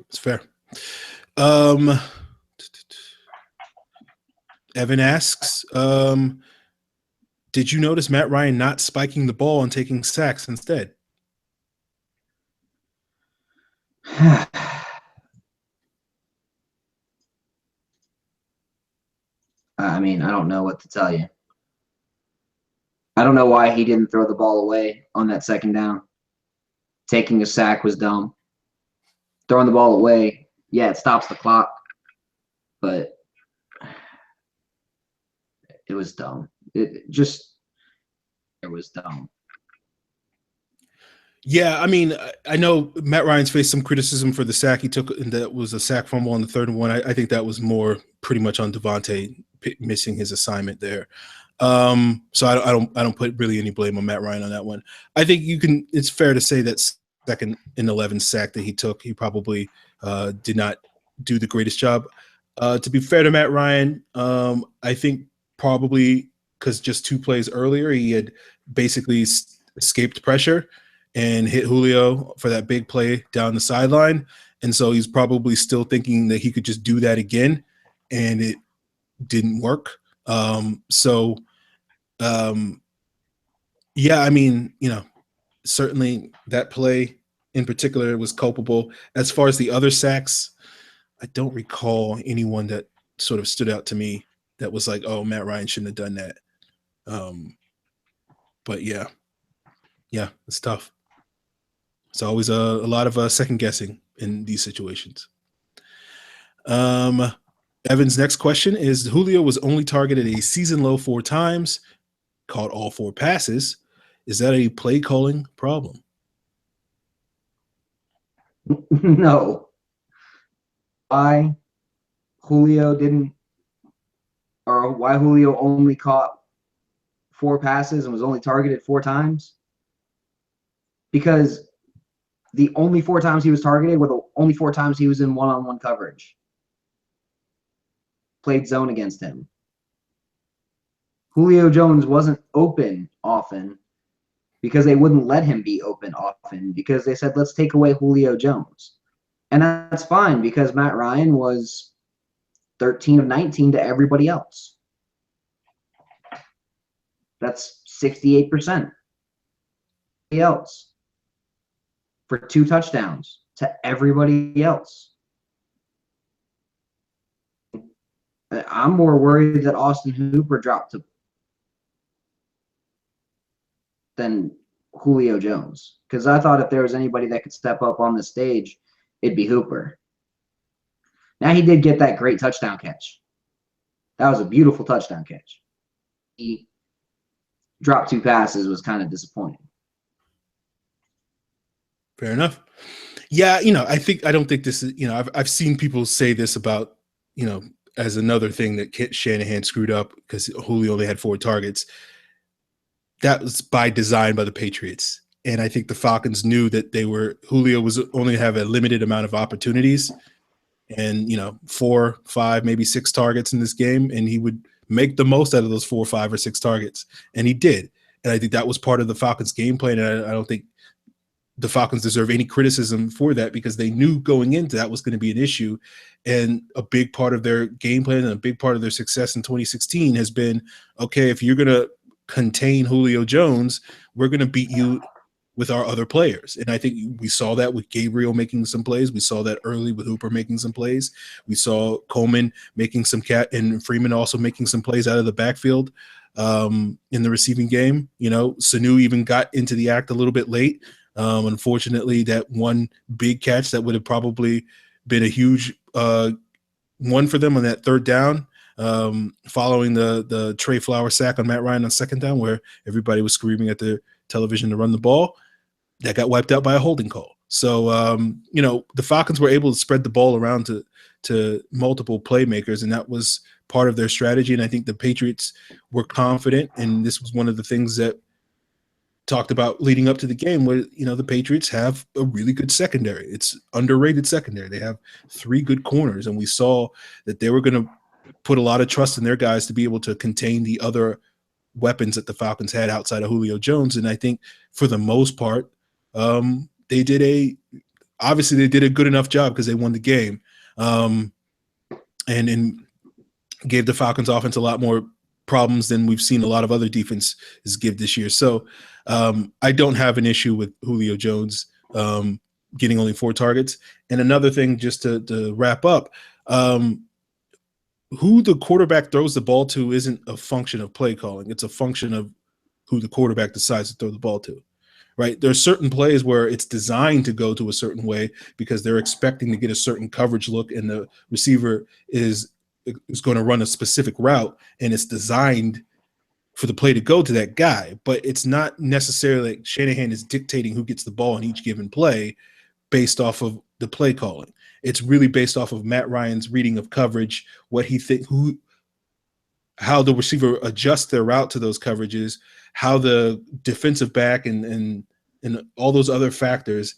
S1: it's fair. Evan asks, did you notice Matt Ryan not spiking the ball and taking sacks instead?
S3: I mean, I don't know what to tell you. I don't know why he didn't throw the ball away on that second down. Taking a sack was dumb. Throwing the ball away, yeah, it stops the clock, but it was dumb. It was dumb.
S1: Yeah, I mean, I know Matt Ryan's faced some criticism for the sack he took, and that was a sack fumble on the third one. I think that was more pretty much on Devontae missing his assignment there. So I don't put really any blame on Matt Ryan on that one. I think it's fair to say that second and 11 sack that he took, he probably did not do the greatest job. To be fair to Matt Ryan, I think probably because just 2 plays earlier, he had basically escaped pressure and hit Julio for that big play down the sideline. And so he's probably still thinking that he could just do that again, and it didn't work. Yeah, I mean, certainly that play in particular was culpable. As far as the other sacks, I don't recall anyone that sort of stood out to me that was like, oh, Matt Ryan shouldn't have done that. But yeah, it's tough. It's always a lot of second guessing in these situations. Evan's next question is, Julio was only targeted a season low 4 times, caught all 4 passes. Is that a play calling problem?
S3: No. Why Julio only caught 4 passes and was only targeted 4 times? Because the only 4 times he was targeted were the only 4 times he was in one-on-one coverage. Played zone against him. Julio Jones wasn't open often because they wouldn't let him be open often because they said, let's take away Julio Jones. And that's fine because Matt Ryan was 13 of 19 to everybody else. That's 68%. Else for 2 touchdowns to everybody else. I'm more worried that Austin Hooper dropped than Julio Jones, because I thought if there was anybody that could step up on the stage, it'd be Hooper. Now, he did get that great touchdown catch. That was a beautiful touchdown catch. He dropped 2 passes, was kind of disappointing.
S1: Fair enough. Yeah, I don't think this is, I've seen people say this about, as another thing that Shanahan screwed up because Julio only had 4 targets. That was by design by the Patriots. And I think the Falcons knew that Julio was only have a limited amount of opportunities and, 4, 5, maybe 6 targets in this game. And he would make the most out of those 4, 5, or 6 targets. And he did. And I think that was part of the Falcons game plan. And I don't think the Falcons deserve any criticism for that because they knew going into that was going to be an issue. And a big part of their game plan and a big part of their success in 2016 has been, okay, if you're going to contain Julio Jones, we're going to beat you with our other players. And I think we saw that with Gabriel making some plays. We saw that early with Hooper making some plays. We saw Coleman making some and Freeman also making some plays out of the backfield in the receiving game. Sanu even got into the act a little bit late. Unfortunately, that one big catch that would have probably been a huge one for them on that third down, following the Trey Flowers sack on Matt Ryan on second down, where everybody was screaming at the television to run the ball, that got wiped out by a holding call. So, the Falcons were able to spread the ball around to multiple playmakers, and that was part of their strategy. And I think the Patriots were confident, and this was one of the things that talked about leading up to the game where, the Patriots have a really good secondary. It's underrated secondary. They have 3 good corners, and we saw that they were going to put a lot of trust in their guys to be able to contain the other weapons that the Falcons had outside of Julio Jones. And I think for the most part, they did a obviously they did a good enough job because they won the game, and gave the Falcons offense a lot more problems than we've seen a lot of other defenses give this year. So I don't have an issue with Julio Jones getting only 4 targets. And another thing, just to wrap up, who the quarterback throws the ball to isn't a function of play calling. It's a function of who the quarterback decides to throw the ball to, right? There's certain plays where it's designed to go to a certain way because they're expecting to get a certain coverage look, and the receiver is going to run a specific route, and it's designed for the play to go to that guy. But it's not necessarily like Shanahan is dictating who gets the ball in each given play based off of the play calling. It's really based off of Matt Ryan's reading of coverage, what he how the receiver adjusts their route to those coverages, how the defensive back and all those other factors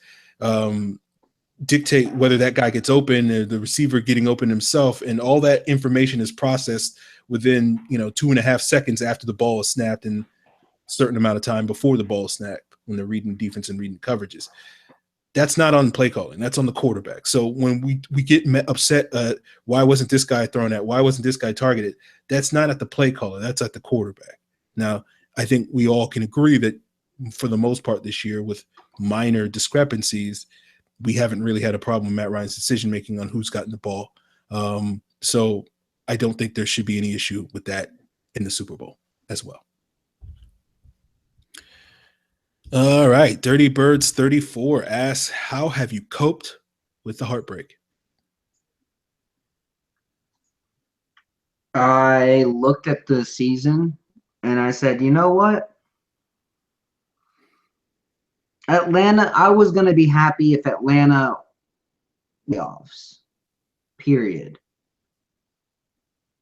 S1: dictate whether that guy gets open, or the receiver getting open himself, and all that information is processed within 2.5 seconds after the ball is snapped, and a certain amount of time before the ball is snapped when they're reading defense and reading coverages. That's not on play calling. That's on the quarterback. So when we get upset at why wasn't this guy thrown at, why wasn't this guy targeted, that's not at the play caller. That's at the quarterback. Now, I think we all can agree that for the most part this year, with minor discrepancies, we haven't really had a problem with Matt Ryan's decision-making on who's gotten the ball. So I don't think there should be any issue with that in the Super Bowl as well. All right. Dirty Birds 34 asks, how have you coped with the heartbreak?
S3: I looked at the season and I said, you know what? Atlanta, I was going to be happy if Atlanta playoffs, period.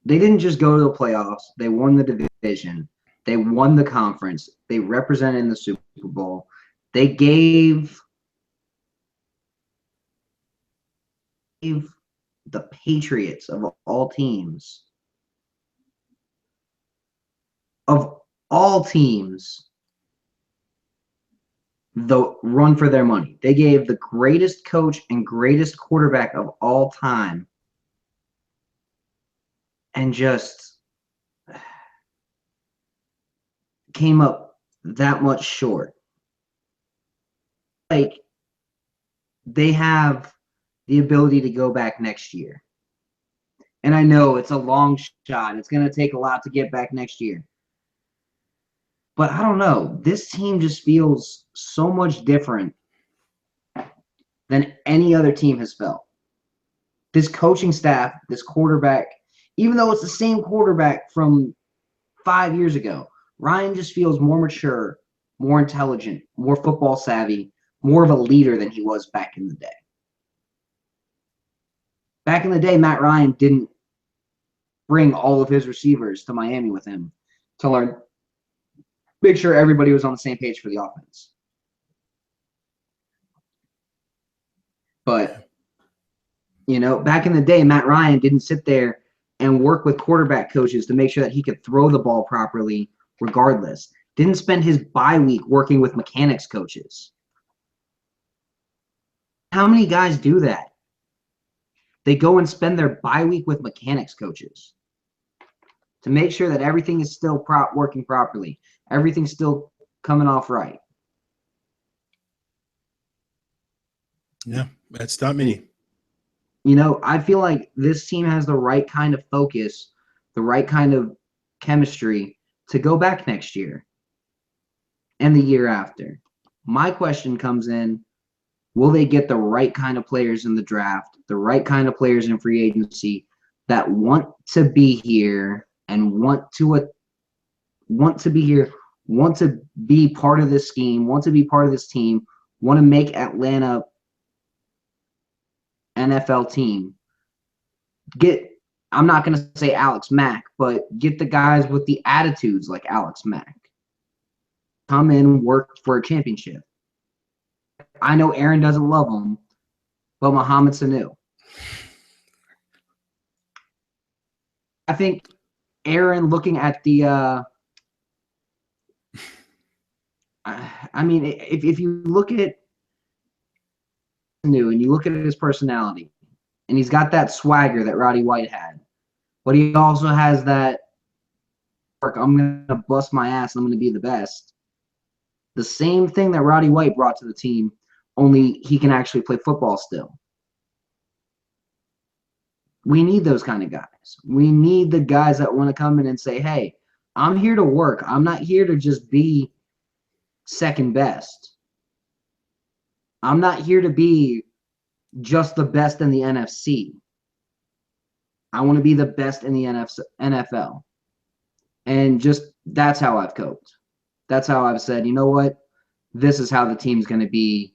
S3: They didn't just go to the playoffs. They won the division. They won the conference. They represented in the Super Bowl. They gave the Patriots of all teams, the run for their money. They gave the greatest coach and greatest quarterback of all time, and just came up that much short. Like, they have the ability to go back next year. And I know it's a long shot. It's going to take a lot to get back next year. But I don't know. This team just feels so much different than any other team has felt. This coaching staff, this quarterback, even though it's the same quarterback from 5 years ago, Ryan just feels more mature, more intelligent, more football savvy, more of a leader than he was back in the day. Back in the day, Matt Ryan didn't bring all of his receivers to Miami with him to make sure everybody was on the same page for the offense. But, back in the day, Matt Ryan didn't sit there and work with quarterback coaches to make sure that he could throw the ball properly regardless. Didn't spend his bye week working with mechanics coaches. How many guys do that? They go and spend their bye week with mechanics coaches to make sure that everything is still working properly. Everything's still coming off right.
S1: Yeah, that's not many.
S3: I feel like this team has the right kind of focus, the right kind of chemistry to go back next year and the year after. My question comes in, will they get the right kind of players in the draft, the right kind of players in free agency that want to be here and want to be here, want to be part of this scheme, want to be part of this team, want to make Atlanta NFL team. I'm not going to say Alex Mack, but get the guys with the attitudes like Alex Mack. Come in, work for a championship. I know Aaron doesn't love him, but Mohamed Sanu. I think Aaron, looking at the if you look at to and you look at his personality, and he's got that swagger that Roddy White had, but he also has that, I'm going to bust my ass and I'm going to be the best. The same thing that Roddy White brought to the team, only he can actually play football still. We need those kind of guys. We need the guys that want to come in and say, hey, I'm here to work. I'm not here to just be second best. I'm not here to be just the best in the NFC. I want to be the best in the NFL. And just that's how I've coped. That's how I've said, you know what? This is how the team's going to be.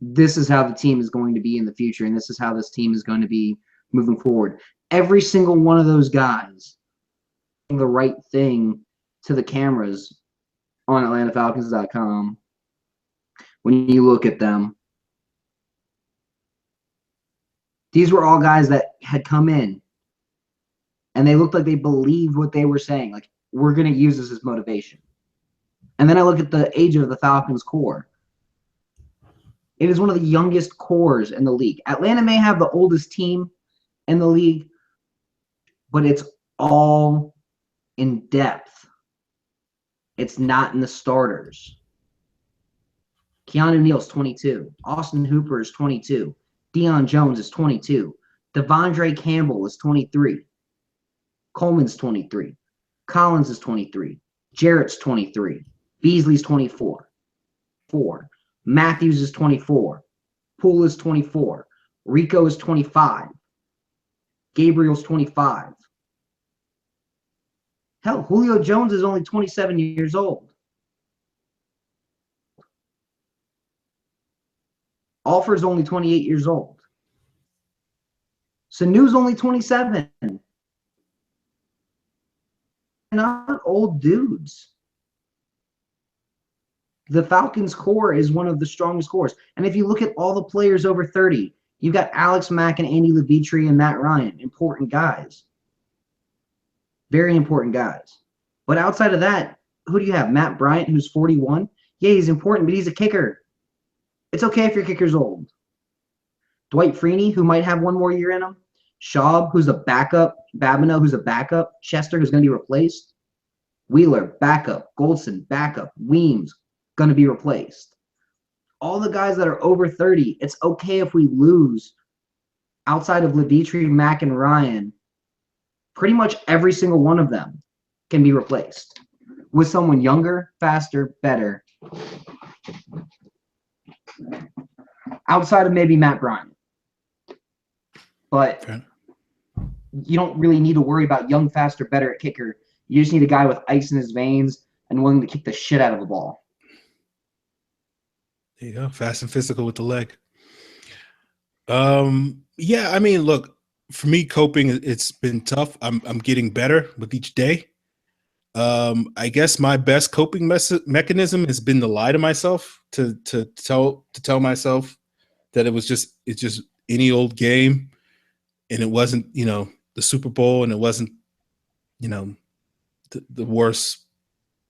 S3: This is how the team is going to be in the future, and this is how this team is going to be moving forward. Every single one of those guys the right thing to the cameras on AtlantaFalcons.com. When you look at them, these were all guys that had come in, and they looked like they believed what they were saying. Like, we're going to use this as motivation. And then I look at the age of the Falcons core. It is one of the youngest cores in the league. Atlanta may have the oldest team in the league, but it's all in depth. It's not in the starters. Keanu Neal's 22. Austin Hooper is 22. Deion Jones is 22. Devondre Campbell is 23. Coleman's 23. Collins is 23. Jarrett's 23. Beasley's 24. Matthews is 24. Poole is 24. Rico is 25. Gabriel's 25. Hell, Julio Jones is only 27 years old. Alford's only 28 years old. Sanu's only 27. Not old dudes. The Falcons core is one of the strongest cores. And if you look at all the players over 30, you've got Alex Mack and Andy Levitre and Matt Ryan, important guys. Very important guys. But outside of that, who do you have? Matt Bryant, who's 41. Yeah, he's important, but he's a kicker. It's okay if your kicker's old. Dwight Freeney, who might have one more year in him. Schaub, who's a backup. Babineau, who's a backup. Chester, who's going to be replaced. Wheeler, backup. Goldson, backup. Weems, going to be replaced. All the guys that are over 30, it's okay if we lose outside of Levitre, Mack, and Ryan. Pretty much every single one of them can be replaced with someone younger, faster, better. Outside of maybe Matt Bryant. But you don't really need to worry about young, faster, better at kicker. You just need a guy with ice in his veins and willing to kick the shit out of the ball.
S1: There you go. Fast and physical with the leg. Yeah, I mean, look, for me, coping, it's been tough. I'm getting better with each day. I guess my best coping mechanism has been to lie to myself, to tell myself that it's just any old game, and it wasn't, the Super Bowl, and it wasn't, the worst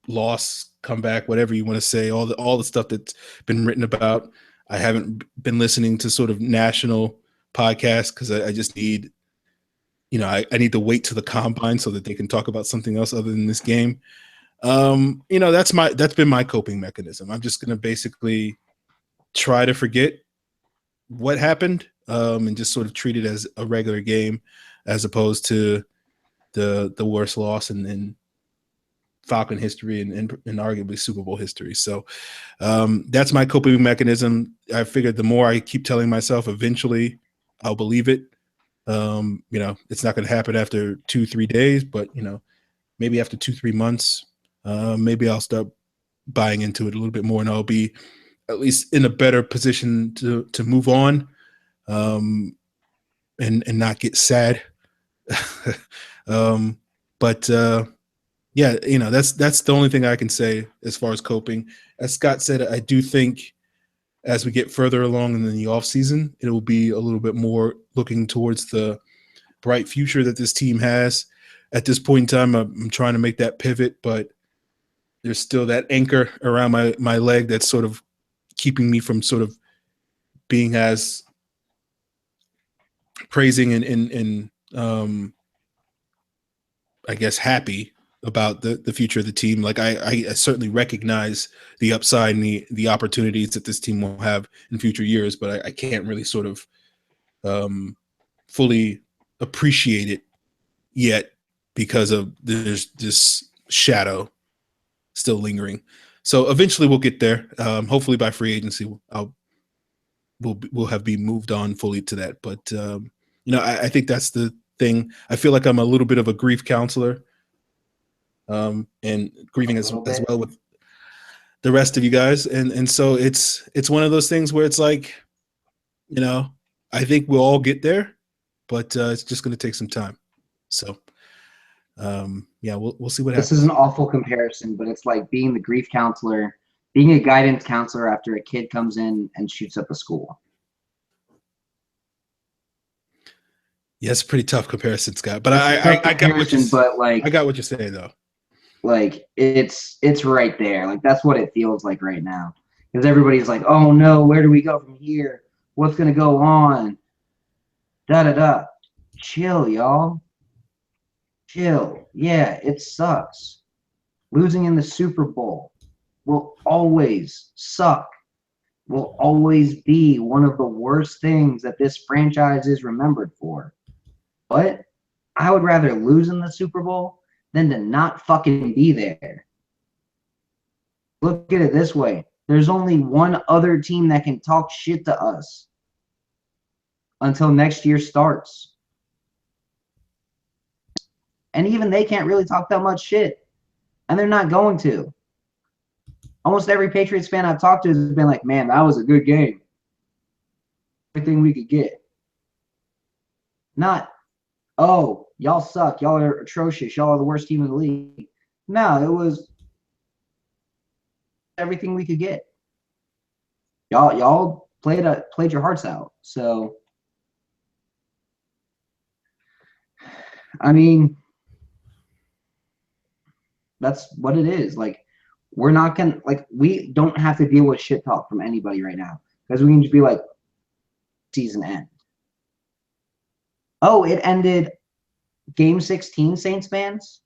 S1: loss, comeback, whatever you want to say, all the stuff that's been written about. I haven't been listening to sort of national podcasts because I just need, I need to wait to the combine so that they can talk about something else other than this game. That's been my coping mechanism. I'm just going to basically try to forget what happened and just sort of treat it as a regular game as opposed to the worst loss in Falcon history and arguably Super Bowl history. So that's my coping mechanism. I figured the more I keep telling myself, eventually I'll believe it. It's not going to happen after 2-3 days, but maybe after 2-3 months, maybe I'll start buying into it a little bit more, and I'll be at least in a better position to move on, and not get sad. Yeah, that's the only thing I can say as far as coping. As Scott said, I do think as we get further along in the off season, it will be a little bit more looking towards the bright future that this team has. At this point in time, I'm trying to make that pivot, but there's still that anchor around my leg that's sort of keeping me from sort of being as praising and I guess happy about the future of the team. Like I certainly recognize the upside and the opportunities that this team will have in future years, but I can't really sort of fully appreciate it yet because of there's this shadow still lingering. So eventually we'll get there. Hopefully by free agency, we'll have been moved on fully to that. But I think that's the thing. I feel like I'm a little bit of a grief counselor, and grieving as well with the rest of you guys. And so it's one of those things where it's like, I think we'll all get there, but it's just going to take some time. So we'll see what happens.
S3: This is an awful comparison, but it's like being the grief counselor, being a guidance counselor after a kid comes in and shoots up a school.
S1: Yeah, it's a pretty tough comparison, Scott. But I got what you're saying. I got what you're saying, though.
S3: Like it's right there. Like that's what it feels like right now. Because everybody's like, oh no, where do we go from here? What's gonna go on? Da da da. Chill, y'all. Chill. Yeah, it sucks. Losing in the Super Bowl will always suck. Will always be one of the worst things that this franchise is remembered for. But I would rather lose in the Super Bowl than to not fucking be there. Look at it this way. There's only one other team that can talk shit to us until next year starts. And even they can't really talk that much shit. And they're not going to. Almost every Patriots fan I've talked to has been like, man, that was a good game. Everything we could get. Not, oh, y'all suck. Y'all are atrocious. Y'all are the worst team in the league. No, it was everything we could get. Y'all played your hearts out. So, I mean, that's what it is. Like, we're not gonna we don't have to deal with shit talk from anybody right now because we can just be like, season end. Oh, it ended. Game 16, Saints fans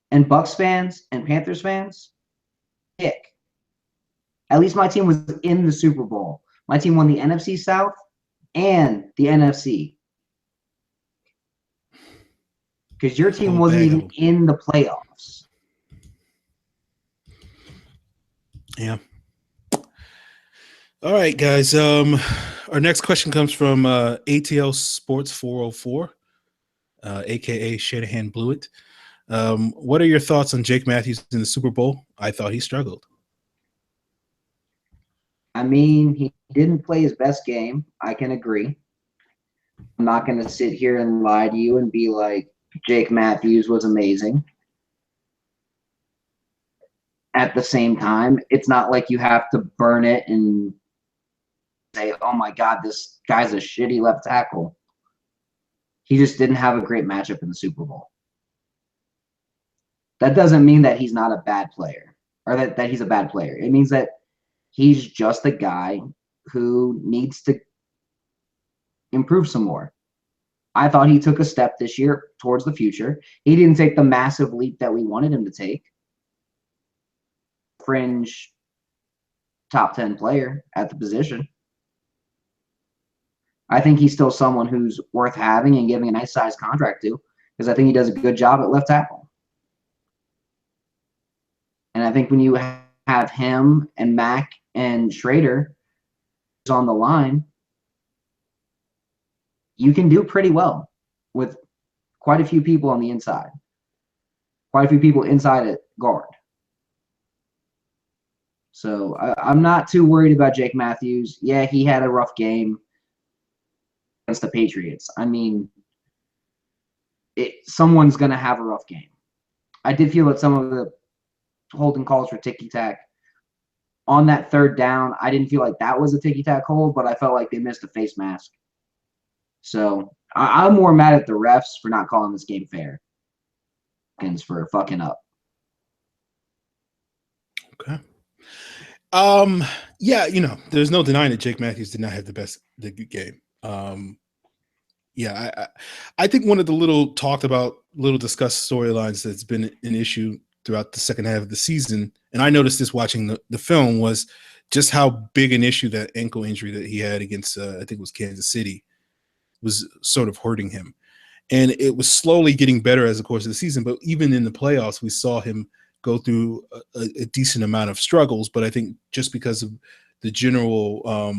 S3: and Bucks fans and Panthers fans. Kick. At least my team was in the Super Bowl. My team won the NFC South and the NFC. Because your team wasn't even in the playoffs.
S1: Yeah. All right, guys. Our next question comes from ATL Sports 404, aka Shanahan Blewett. What are your thoughts on Jake Matthews in the Super Bowl? I thought he struggled.
S3: I mean, he didn't play his best game. I can agree. I'm not going to sit here and lie to you and be like, Jake Matthews was amazing. At the same time, it's not like you have to burn it and say, oh my God, this guy's a shitty left tackle. He just didn't have a great matchup in the Super Bowl. That doesn't mean that he's not a bad player or that he's a bad player. It means that he's just a guy who needs to improve some more. I thought he took a step this year towards the future. He didn't take the massive leap that we wanted him to take. Fringe top 10 player at the position. I think he's still someone who's worth having and giving a nice size contract to because I think he does a good job at left tackle. And I think when you have him and Mack and Schrader on the line, you can do pretty well with quite a few people on the inside. Quite a few people inside at guard. So I'm not too worried about Jake Matthews. Yeah, he had a rough game against the Patriots. I mean, someone's going to have a rough game. I did feel that some of the holding calls for ticky-tack on that third down, I didn't feel like that was a ticky-tack hold, but I felt like they missed a face mask. So I'm more mad at the refs for not calling this game fair. For fucking up.
S1: Okay. Yeah, there's no denying that Jake Matthews did not have the good game. Yeah, I think one of the little discussed storylines that's been an issue throughout the second half of the season, and I noticed this watching the film, was just how big an issue that ankle injury that he had against, I think it was Kansas City, was sort of hurting him. And it was slowly getting better as the course of the season, but even in the playoffs, we saw him go through a decent amount of struggles. But I think just because of the general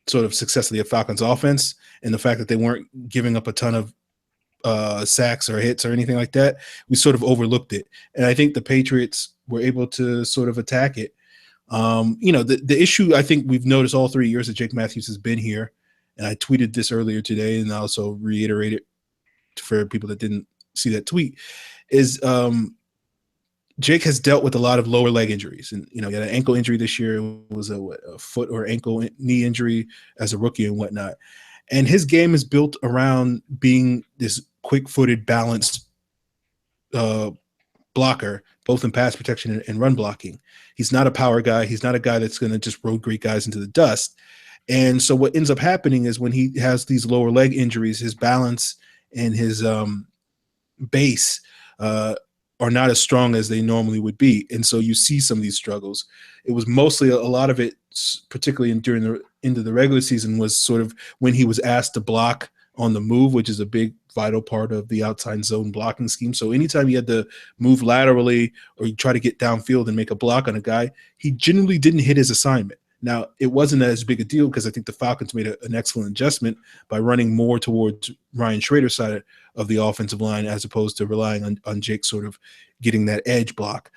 S1: sort of success of the Falcons offense and the fact that they weren't giving up a ton of sacks or hits or anything like that, we sort of overlooked it. And I think the Patriots were able to sort of attack it. The issue I think we've noticed all 3 years that Jake Matthews has been here, and I tweeted this earlier today and I also reiterated it for people that didn't see that tweet, is Jake has dealt with a lot of lower leg injuries. And, he had an ankle injury this year. It was a foot or ankle knee injury as a rookie and whatnot. And his game is built around being this quick-footed, balanced blocker, both in pass protection and run blocking. He's not a power guy. He's not a guy that's going to just road great guys into the dust. And so what ends up happening is when he has these lower leg injuries, his balance and his base are not as strong as they normally would be. And so you see some of these struggles. It was mostly a lot of it, particularly during the end of the regular season, was sort of when he was asked to block on the move, which is a big vital part of the outside zone blocking scheme. So anytime he had to move laterally or you try to get downfield and make a block on a guy, he generally didn't hit his assignment. Now, it wasn't as big a deal because I think the Falcons made an excellent adjustment by running more towards Ryan Schrader's side of the offensive line as opposed to relying on Jake sort of getting that edge block.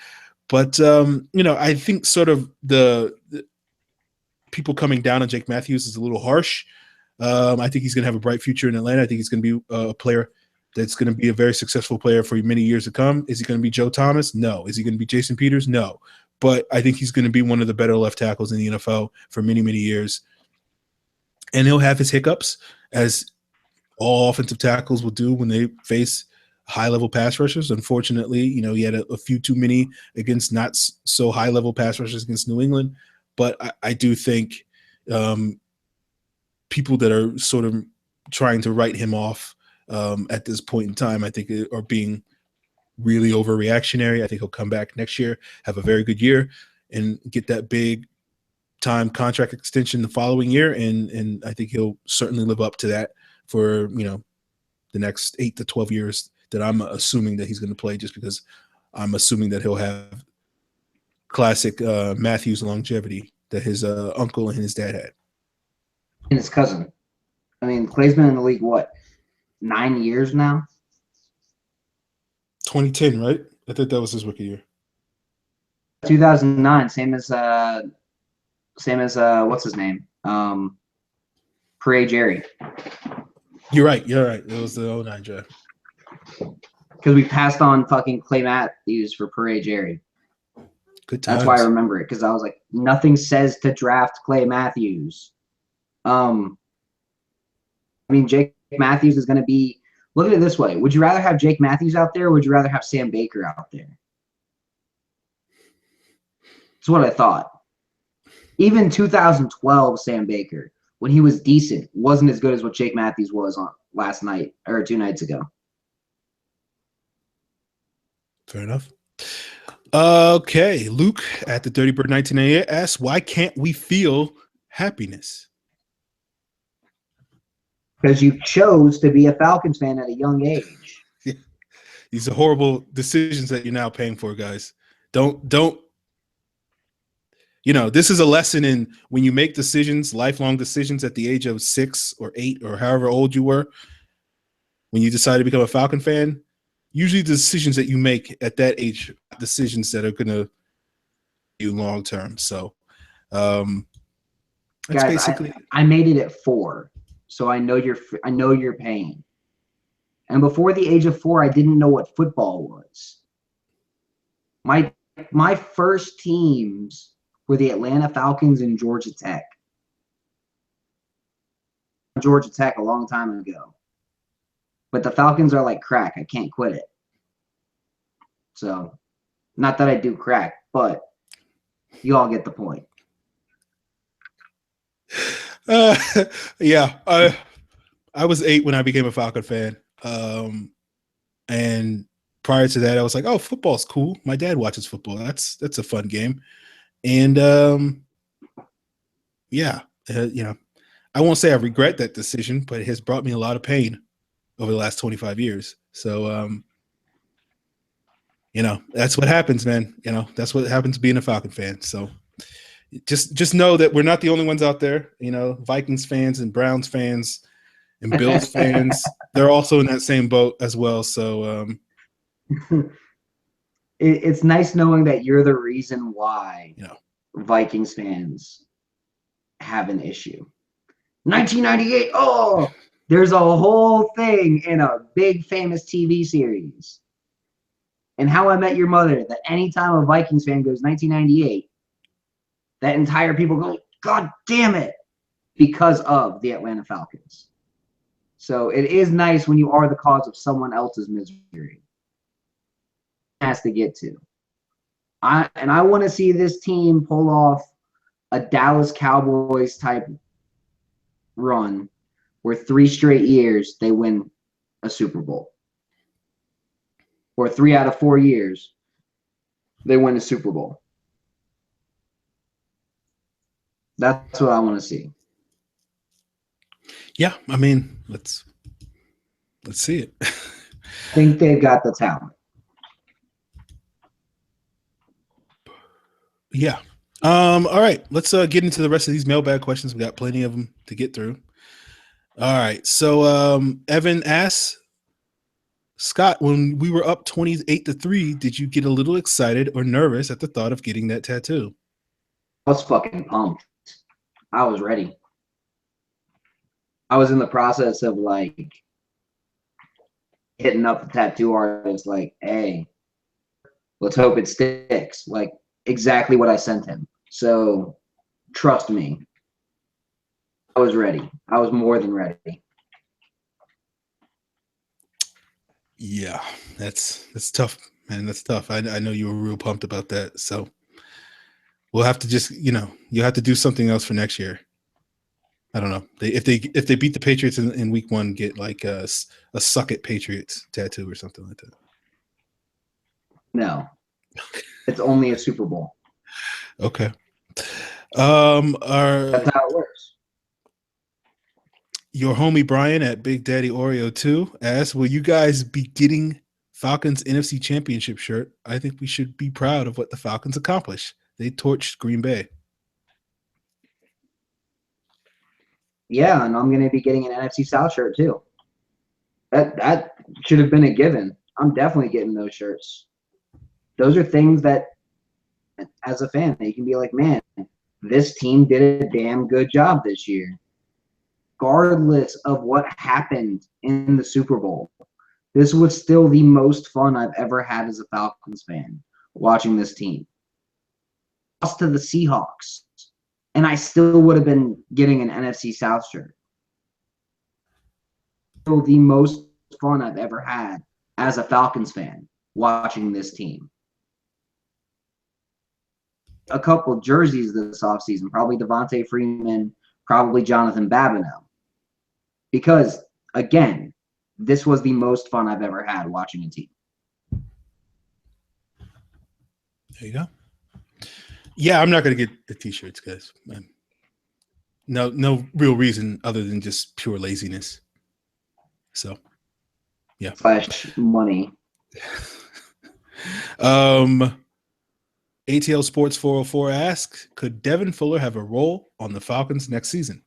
S1: But, I think sort of the people coming down on Jake Matthews is a little harsh. I think he's going to have a bright future in Atlanta. I think he's going to be a player that's going to be a very successful player for many years to come. Is he going to be Joe Thomas? No. Is he going to be Jason Peters? No. But I think he's going to be one of the better left tackles in the NFL for many, many years. And he'll have his hiccups, as all offensive tackles will do when they face high-level pass rushers. Unfortunately, he had a few too many against not so high-level pass rushers against New England. But I do think people that are sort of trying to write him off at this point in time, I think are being really overreactionary. I think he'll come back next year, have a very good year, and get that big time contract extension the following year. And I think he'll certainly live up to that for, the next 8 to 12 years that I'm assuming that he's going to play, just because I'm assuming that he'll have classic Matthews longevity that his uncle and his dad had.
S3: And his cousin. I mean, Clay's been in the league, 9 years now?
S1: 2010, right? I think that was his rookie year.
S3: 2009, same as what's his name? Pere Jerry.
S1: You're right. It was the 09 draft.
S3: Because we passed on fucking Clay Matthews for Pere Jerry.
S1: Good times.
S3: That's why I remember it, because I was like, nothing says to draft Clay Matthews. Jake Matthews is going to be. Look at it this way. Would you rather have Jake Matthews out there, or would you rather have Sam Baker out there? That's what I thought. Even 2012 Sam Baker, when he was decent, wasn't as good as what Jake Matthews was on last night or 2 nights ago.
S1: Fair enough. Okay. Luke at the Dirty Bird 1988 asks, why can't we feel happiness?
S3: Because you chose to be a Falcons fan at a young age.
S1: Yeah. These are horrible decisions that you're now paying for, guys. Don't. This is a lesson in when you make decisions, lifelong decisions at the age of 6 or 8 or however old you were, when you decide to become a Falcon fan, usually the decisions that you make at that age are decisions that are going to be long term. So that's
S3: guys,
S1: basically.
S3: I made it at 4. So I know your pain. And before the age of 4, I didn't know what football was. My first teams were the Atlanta Falcons and Georgia Tech. Georgia Tech a long time ago. But the Falcons are like crack. I can't quit it. So, not that I do crack, but You all get the point.
S1: Yeah, I was 8 when I became a Falcon fan. And prior to that, I was like, "Oh, football's cool. My dad watches football. That's a fun game." And yeah, I won't say I regret that decision, but it has brought me a lot of pain over the last 25 years. So, that's what happens, man. That's what happens being a Falcon fan. So just know that we're not the only ones out there. Vikings fans and Browns fans and Bills fans, they're also in that same boat as well. So
S3: it's nice knowing that you're the reason why Vikings fans have an issue. 1998. Oh, there's a whole thing in a big famous TV series. And How I Met Your Mother, that anytime a Vikings fan goes 1998, that entire people go, God damn it, because of the Atlanta Falcons. So it is nice when you are the cause of someone else's misery. Has to get to. I want to see this team pull off a Dallas Cowboys type run where 3 straight years they win a Super Bowl. Or 3 out of 4 years they win a Super Bowl. That's what I want to see.
S1: Yeah, I mean, let's see it.
S3: I think they've got the talent.
S1: Yeah. All right. Let's get into the rest of these mailbag questions. We got plenty of them to get through. All right. So Evan asks, Scott, when we were up 28-3, did you get a little excited or nervous at the thought of getting that tattoo?
S3: I was fucking pumped. I was ready. I was in the process of hitting up the tattoo artist, hey, let's hope it sticks. Exactly what I sent him. So trust me. I was ready. I was more than ready.
S1: Yeah, that's tough, man. That's tough. I know you were real pumped about that. So we'll have to just, you have to do something else for next year. I don't know. If they beat the Patriots in week 1, get a suck it Patriots tattoo or something like that.
S3: No. It's only a Super Bowl.
S1: Okay.
S3: That's how it works.
S1: Your homie Brian at Big Daddy Oreo 2 asks, will you guys be getting Falcons NFC Championship shirt? I think we should be proud of what the Falcons accomplished. They torched Green Bay.
S3: Yeah, and I'm going to be getting an NFC South shirt too. That should have been a given. I'm definitely getting those shirts. Those are things that, as a fan, you can be like, man, this team did a damn good job this year. Regardless of what happened in the Super Bowl, this was still the most fun I've ever had as a Falcons fan watching this team. Lost to the Seahawks, and I still would have been getting an NFC South shirt. Still the most fun I've ever had as a Falcons fan watching this team. A couple jerseys this offseason, probably Devontae Freeman, probably Jonathan Babineau. Because, again, this was the most fun I've ever had watching a team.
S1: There you go. Yeah, I'm not going to get the T-shirts, guys. No real reason other than just pure laziness. So, yeah.
S3: / money.
S1: ATL Sports 404 asks, could Devin Fuller have a role on the Falcons next season?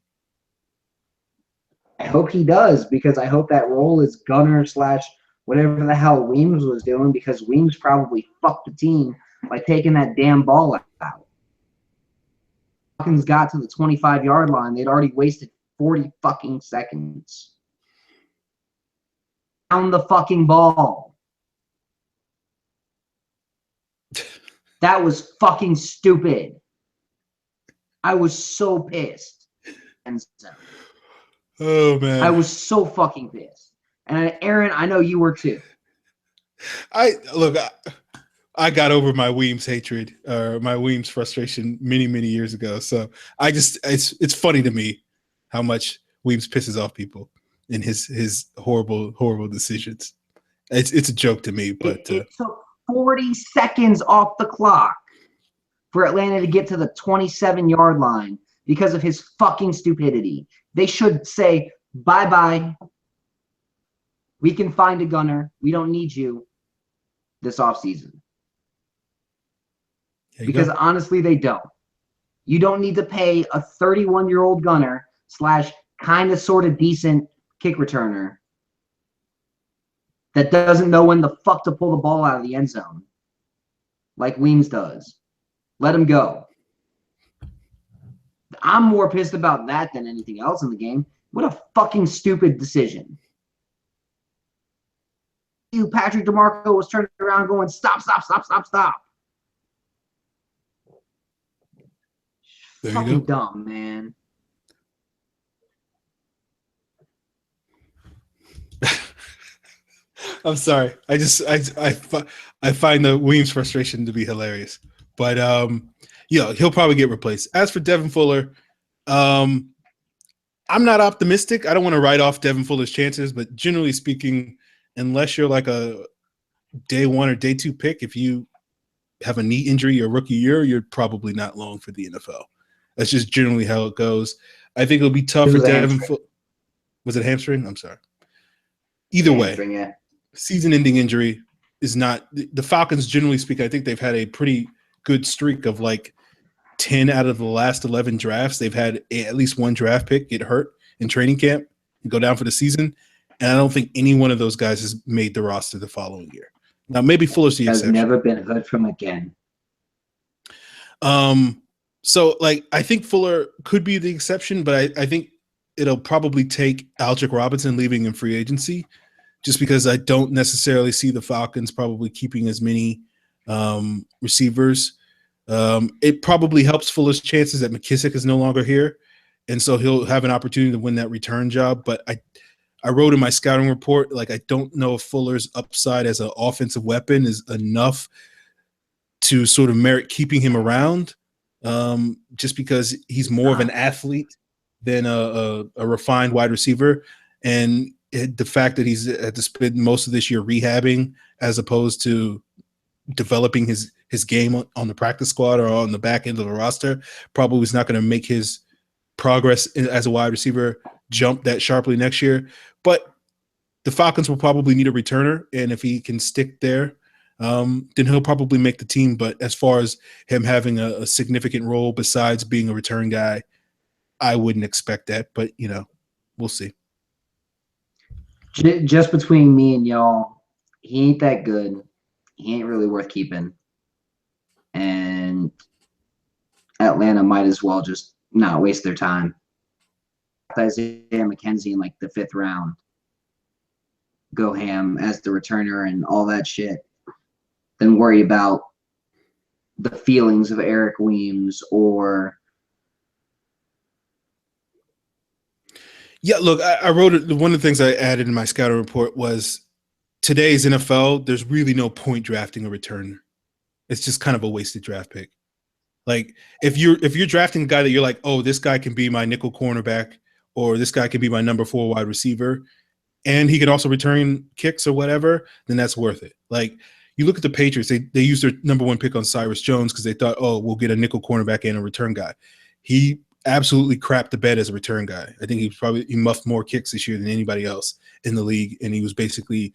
S3: I hope he does, because I hope that role is gunner / whatever the hell Weems was doing, because Weems probably fucked the team by taking that damn ball out. Falcons got to the 25-yard line. They'd already wasted 40 fucking seconds. Down the fucking ball. That was fucking stupid. I was so pissed. And so,
S1: oh, man.
S3: I was so fucking pissed. And Aaron, I know you were too.
S1: I I got over my Weems hatred or my Weems frustration many years ago. So it's funny to me how much Weems pisses off people in his horrible decisions. It's a joke to me, but
S3: it took 40 seconds off the clock for Atlanta to get to the 27-yard line because of his fucking stupidity. They should say, bye-bye. We can find a gunner. We don't need you this offseason. Because honestly, they don't. You don't need to pay a 31-year-old gunner / kind of sort of decent kick returner that doesn't know when the fuck to pull the ball out of the end zone like Weems does. Let him go. I'm more pissed about that than anything else in the game. What a fucking stupid decision. Patrick DeMarco was turning around going, stop.
S1: There
S3: fucking
S1: you go.
S3: dumb, man.
S1: I'm sorry. I find the Weems frustration to be hilarious. But he'll probably get replaced. As for Devin Fuller, I'm not optimistic. I don't want to write off Devin Fuller's chances, but generally speaking, unless you're like a day 1 or day 2 pick, if you have a knee injury your rookie year, you're probably not long for the NFL. That's just generally how it goes. I think it'll be tough for Devin Fuller. Was it hamstring? I'm sorry. Either way, season-ending injury is not – the Falcons, generally speaking, I think they've had a pretty good streak of like 10 out of the last 11 drafts. They've had at least one draft pick get hurt in training camp and go down for the season. And I don't think any one of those guys has made the roster the following year. Now, maybe Fuller's the exception.
S3: Has never been heard from again.
S1: So, I think Fuller could be the exception, but I think it'll probably take Aldrick Robinson leaving in free agency, just because I don't necessarily see the Falcons probably keeping as many receivers. It probably helps Fuller's chances that McKissick is no longer here, and so he'll have an opportunity to win that return job. But I wrote in my scouting report, I don't know if Fuller's upside as an offensive weapon is enough to sort of merit keeping him around, just because he's more of an athlete than a refined wide receiver. And the fact that he's had to spend most of this year rehabbing as opposed to developing his game on the practice squad or on the back end of the roster probably is not going to make his progress as a wide receiver jump that sharply next year. But the Falcons will probably need a returner, and if he can stick there, then he'll probably make the team. But as far as him having a significant role besides being a return guy, I wouldn't expect that. But, we'll see.
S3: Just between me and y'all, he ain't that good. He ain't really worth keeping. And Atlanta might as well just not waste their time. Isaiah McKenzie in the 5th round. Go ham as the returner and all that shit. Then worry about the feelings of Eric Weems or.
S1: Yeah, look, I wrote it. One of the things I added in my scouting report was today's NFL, there's really no point drafting a returner. It's just kind of a wasted draft pick. If you're drafting a guy that you're like, oh, this guy can be my nickel cornerback, or this guy can be my number 4 wide receiver, and he can also return kicks or whatever, then that's worth it. You look at the Patriots, they used their number 1 pick on Cyrus Jones because they thought, oh, we'll get a nickel cornerback and a return guy. He absolutely crapped the bed as a return guy. I think he muffed more kicks this year than anybody else in the league, and he was basically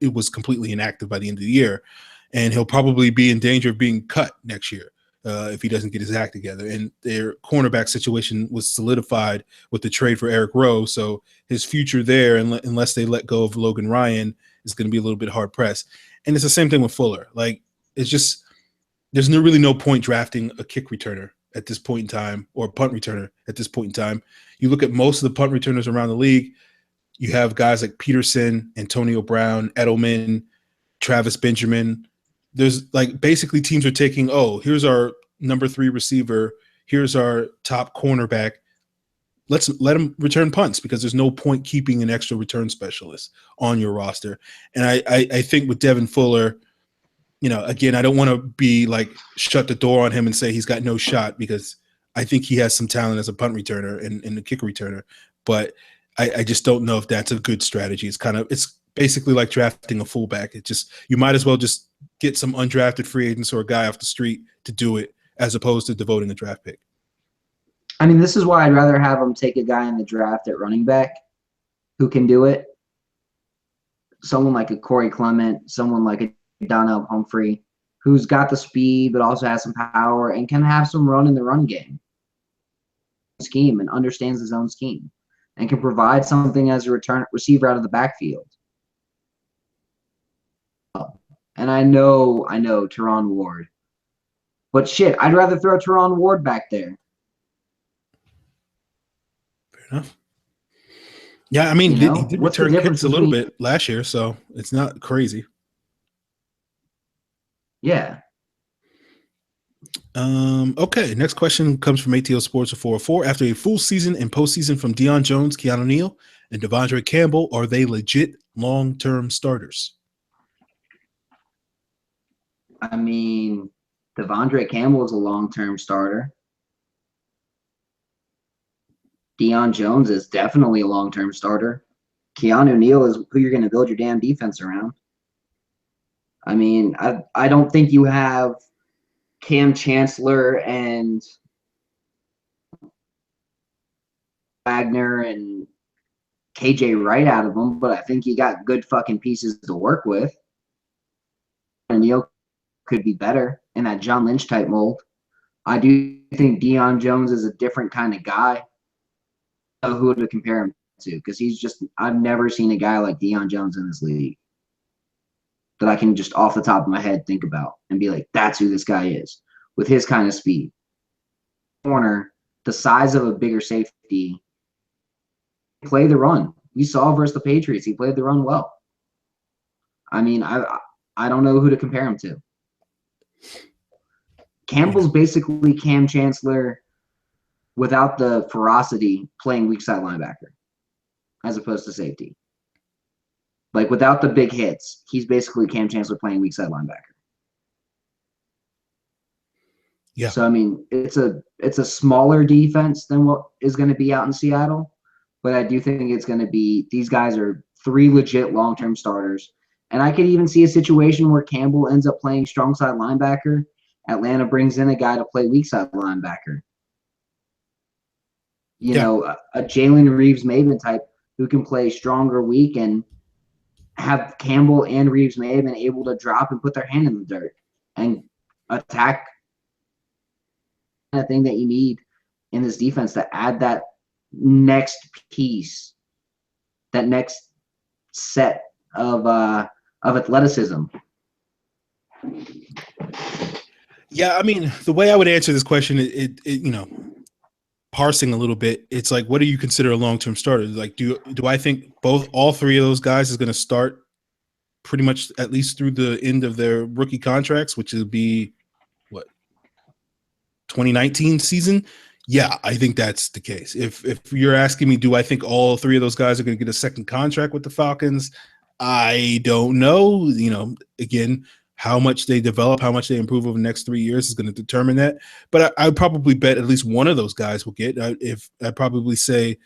S1: it was completely inactive by the end of the year, and he'll probably be in danger of being cut next year. If he doesn't get his act together. And their cornerback situation was solidified with the trade for Eric Rowe. So his future there, unless they let go of Logan Ryan, is going to be a little bit hard pressed. And it's the same thing with Fuller. It's just there's really no point drafting a kick returner at this point in time, or a punt returner at this point in time. You look at most of the punt returners around the league, you have guys like Peterson, Antonio Brown, Edelman, Travis Benjamin. There's basically teams are taking, here's our number 3 receiver, here's our top cornerback. Let's let him return punts because there's no point keeping an extra return specialist on your roster. And I think with Devin Fuller, again, I don't want to be like shut the door on him and say he's got no shot, because I think he has some talent as a punt returner and a kick returner, but I just don't know if that's a good strategy. It's basically like drafting a fullback. You might as well just get some undrafted free agents or a guy off the street to do it, as opposed to devoting a draft pick.
S3: I mean, this is why I'd rather have them take a guy in the draft at running back who can do it. Someone like a Corey Clement, someone like a Donnell Humphrey, who's got the speed but also has some power and can have some run in the run game scheme and understands his own scheme and can provide something as a receiver out of the backfield. And I know Teron Ward. But shit, I'd rather throw Teron Ward back there.
S1: Fair enough. Yeah, I mean, he did
S3: what's the
S1: return
S3: difference
S1: kicks a little bit last year, so it's not crazy.
S3: Yeah.
S1: Okay, next question comes from ATL Sports 404. After a full season and postseason from Deion Jones, Keanu Neal, and Devondre Campbell, are they legit long-term starters?
S3: I mean, Devondre Campbell is a long-term starter. Deion Jones is definitely a long-term starter. Keanu Neal is who you're going to build your damn defense around. I mean, I don't think you have Cam Chancellor and Wagner and KJ Wright out of them, but I think you got good fucking pieces to work with. And Neal could be better in that John Lynch type mold. I do think Deion Jones is a different kind of guy. I don't know who to compare him to, because I've never seen a guy like Deion Jones in this league that I can just off the top of my head think about and be like, that's who this guy is with his kind of speed. Corner, the size of a bigger safety, play the run. We saw versus the Patriots, he played the run well. I mean, I don't know who to compare him to. Campbell's basically Cam Chancellor without the ferocity playing weak side linebacker as opposed to safety. Like, without the big hits, he's basically Cam Chancellor playing weak side linebacker.
S1: Yeah.
S3: So, I mean, it's a smaller defense than what is going to be out in Seattle, but I do think it's going to be – these guys are three legit long-term starters. And I could even see a situation where Campbell ends up playing strong side linebacker. Atlanta brings in a guy to play weak side linebacker. You know, a Jalen Reeves-Maben type who can play stronger weak and have Campbell and Reeves-Maben able to drop and put their hand in the dirt and attack the thing that you need in this defense to add that next piece, that next set of athleticism.
S1: Yeah, I mean, the way I would answer this question, it parsing a little bit, it's like, what do you consider a long-term starter? Like, do I think all three of those guys is going to start pretty much at least through the end of their rookie contracts, which would be what, 2019 season? Yeah, I think that's the case. If you're asking me, do I think all three of those guys are going to get a second contract with the Falcons? I don't know. Again, how much they develop, how much they improve over the next 3 years is going to determine that. But I would probably bet at least one of those guys will get. I'd probably say,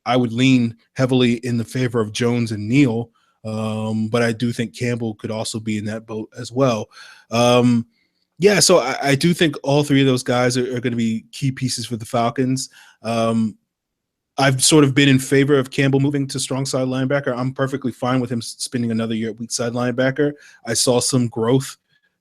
S1: I would lean heavily in the favor of Jones and Neal, but I do think Campbell could also be in that boat as well. Yeah, so I do think all three of those guys are going to be key pieces for the Falcons. I've sort of been in favor of Campbell moving to strong side linebacker. I'm perfectly fine with him spending another year at weak side linebacker. I saw some growth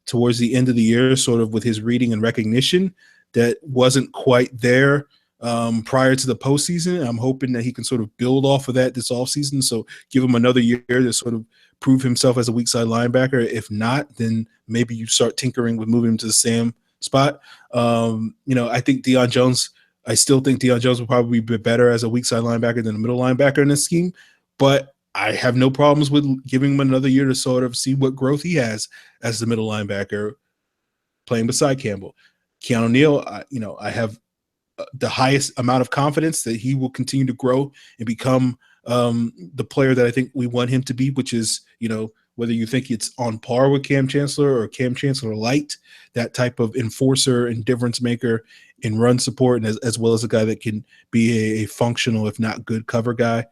S1: towards the end of the year, sort of with his reading and recognition that wasn't quite there prior to the postseason. I'm hoping that he can sort of build off of that this offseason. So give him another year to sort of prove himself as a weak side linebacker. If not, then maybe you start tinkering with moving him to the Sam spot. I think Deion Jones – I still think Deion Jones will probably be better as a weak side linebacker than a middle linebacker in this scheme, but I have no problems with giving him another year to sort of see what growth he has as the middle linebacker playing beside Campbell. Keanu Neal, I have the highest amount of confidence that he will continue to grow and become the player that I think we want him to be, which is, whether you think it's on par with Cam Chancellor or Cam Chancellor light, that type of enforcer and difference maker in run support, and as well as a guy that can be a functional, if not good, cover guy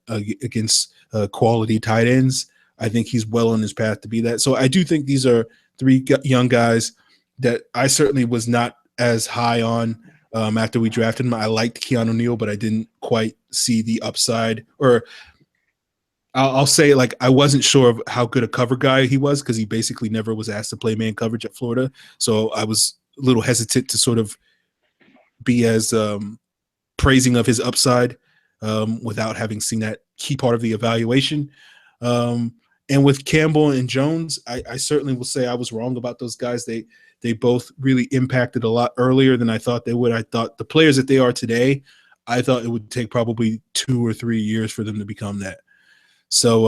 S1: against quality tight ends. I think he's well on his path to be that. So I do think these are three young guys that I certainly was not as high on after we drafted him. I liked Keanu Neal, but I didn't quite see the upside, or I'll say, like, I wasn't sure of how good a cover guy he was because he basically never was asked to play man coverage at Florida. So I was a little hesitant to sort of be as praising of his upside without having seen that key part of the evaluation. And with Campbell and Jones, I certainly will say I was wrong about those guys. They both really impacted a lot earlier than I thought they would. I thought the players that they are today, I thought it would take probably 2 or 3 years for them to become that. So,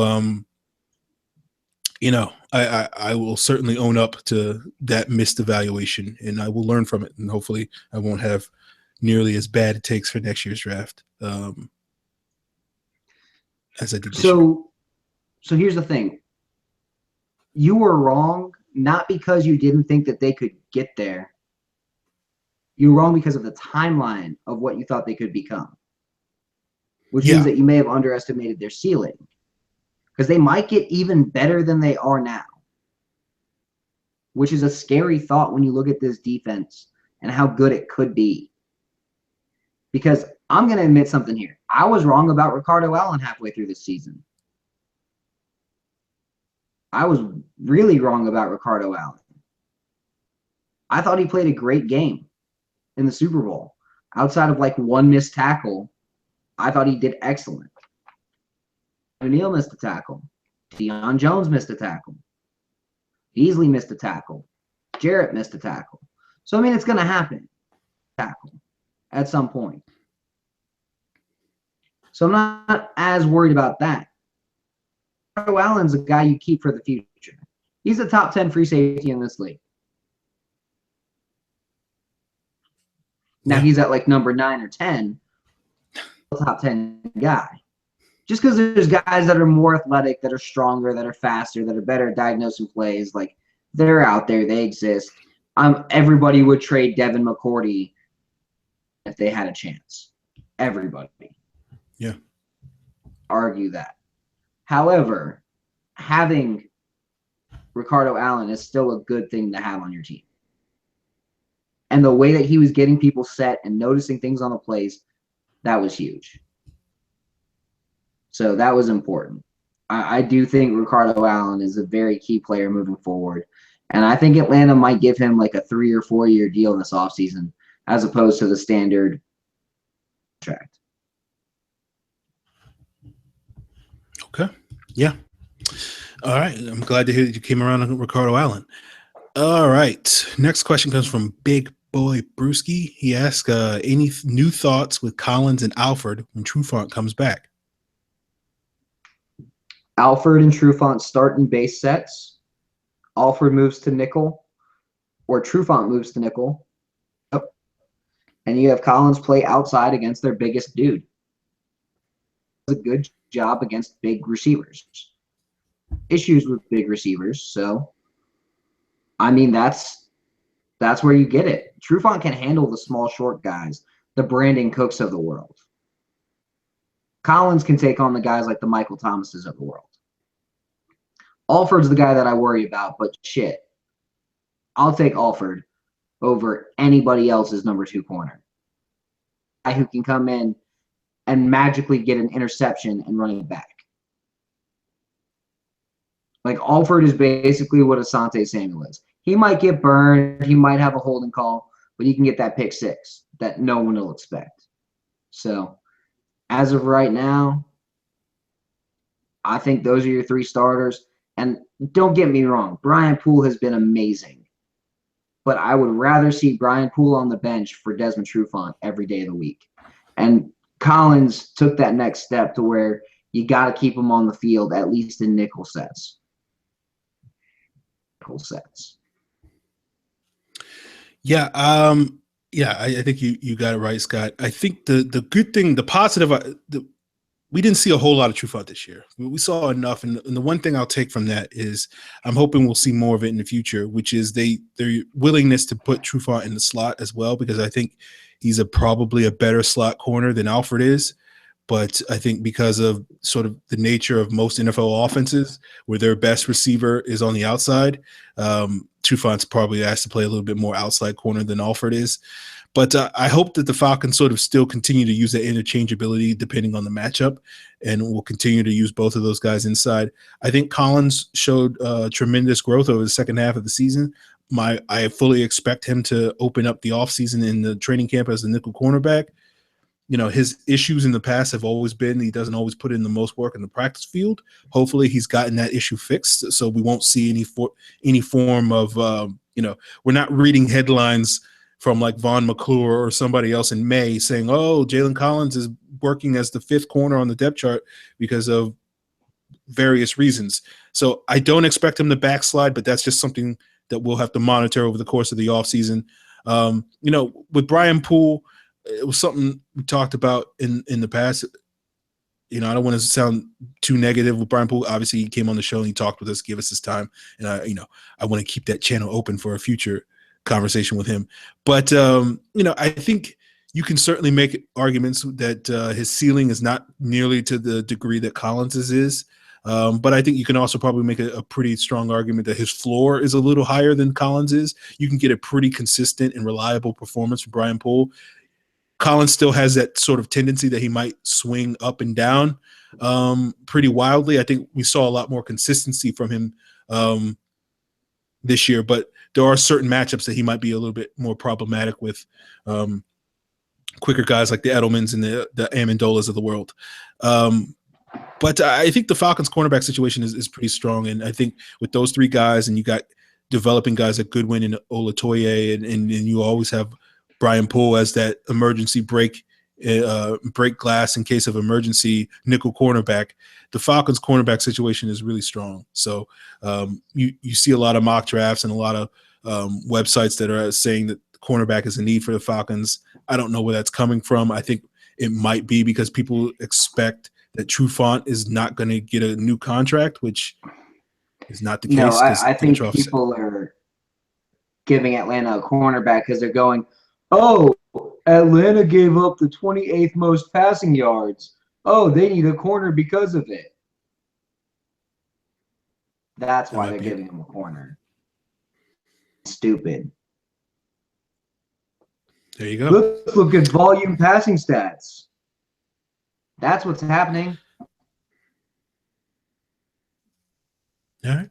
S1: I will certainly own up to that missed evaluation, and I will learn from it, and hopefully I won't have nearly as bad takes for next year's draft as I did this year.
S3: So here's the thing. You were wrong, not because you didn't think that they could get there. You were wrong because of the timeline of what you thought they could become, which means that you may have underestimated their ceiling, because they might get even better than they are now, which is a scary thought when you look at this defense and how good it could be. Because I'm going to admit something here. I was wrong about Ricardo Allen halfway through this season. I was really wrong about Ricardo Allen. I thought he played a great game in the Super Bowl. Outside of like one missed tackle, I thought he did excellent. O'Neal missed a tackle. Deion Jones missed a tackle. Beasley missed a tackle. Jarrett missed a tackle. So, I mean, it's going to happen. Tackle at some point. So I'm not as worried about that. Ricardo Allen's a guy you keep for the future. He's a top 10 free safety in this league. Now he's at like number 9 or 10, top 10 guy. Just because there's guys that are more athletic, that are stronger, that are faster, that are better at diagnosing plays, like they're out there, they exist. Everybody would trade Devin McCourty if they had a chance. Everybody.
S1: Yeah.
S3: Argue that. However, having Ricardo Allen is still a good thing to have on your team. And the way that he was getting people set and noticing things on the plays, that was huge. So that was important. I do think Ricardo Allen is a very key player moving forward. And I think Atlanta might give him like a 3 or 4 year deal this offseason as opposed to the standard contract.
S1: Okay. Yeah. All right. I'm glad to hear that you came around on Ricardo Allen. All right. Next question comes from Big Boy Brewski. He asks, any new thoughts with Collins and Alford when Trufant comes back?
S3: Alford and Trufant start in base sets. Alford moves to nickel, or Trufant moves to nickel. Oh. And you have Collins play outside against their biggest dude. Does a good job against big receivers. Issues with big receivers, so I mean that's where you get it. Trufant can handle the small, short guys, the Brandon Cooks of the world. Collins can take on the guys like the Michael Thomases of the world. Alford's the guy that I worry about, but shit, I'll take Alford over anybody else's number 2 corner. Guy who can come in and magically get an interception and run it back. Like, Alford is basically what Asante Samuel is. He might get burned, he might have a holding call, but he can get that pick 6 that no one will expect. So, as of right now, I think those are your 3 starters. And don't get me wrong, Brian Poole has been amazing. But I would rather see Brian Poole on the bench for Desmond Trufant every day of the week. And Collins took that next step to where you got to keep him on the field, at least in nickel sets.
S1: Yeah, I think you got it right, Scott. I think the good thing, the positive, we didn't see a whole lot of Trufant this year. We saw enough, and the one thing I'll take from that is I'm hoping we'll see more of it in the future, which is their willingness to put Trufant in the slot as well, because I think he's probably a better slot corner than Alfred is. But I think because of sort of the nature of most NFL offenses, where their best receiver is on the outside, Trufant's probably asked to play a little bit more outside corner than Alfred is. But I hope that the Falcons sort of still continue to use that interchangeability depending on the matchup, and will continue to use both of those guys inside. I think Collins showed tremendous growth over the second half of the season. I fully expect him to open up the offseason in the training camp as a nickel cornerback. You know, his issues in the past have always been he doesn't always put in the most work in the practice field. Hopefully he's gotten that issue fixed, so we won't see any form of, we're not reading headlines from like Vaughn McClure or somebody else in May saying, oh, Jalen Collins is working as the fifth corner on the depth chart because of various reasons. So I don't expect him to backslide, but that's just something that we'll have to monitor over the course of the offseason. With Brian Poole, it was something we talked about in the past. I don't want to sound too negative with Brian Poole. Obviously, he came on the show and he talked with us, gave us his time. And I want to keep that channel open for a future conversation with him. But, I think you can certainly make arguments that his ceiling is not nearly to the degree that Collins's is. But I think you can also probably make a pretty strong argument that his floor is a little higher than Collins is. You can get a pretty consistent and reliable performance from Brian Poole. Collins still has that sort of tendency that he might swing up and down pretty wildly. I think we saw a lot more consistency from him this year, but there are certain matchups that he might be a little bit more problematic with quicker guys like the Edelmans and the Amendolas of the world. But I think the Falcons cornerback situation is pretty strong. And I think with those three guys, and you got developing guys like Goodwin and Olatoye, and you always have Brian Poole as that emergency break glass in case of emergency nickel cornerback. The Falcons cornerback situation is really strong. So you see a lot of mock drafts and a lot of websites that are saying that cornerback is a need for the Falcons. I don't know where that's coming from. I think it might be because people expect that Trufant is not going to get a new contract, which is not the case.
S3: No, I think people are giving Atlanta a cornerback because they're going, oh, Atlanta gave up the 28th most passing yards. Oh, they need a corner because of it. That's why they're giving him a corner. Stupid.
S1: There you go.
S3: Let's look at volume passing stats. That's what's happening.
S1: All right.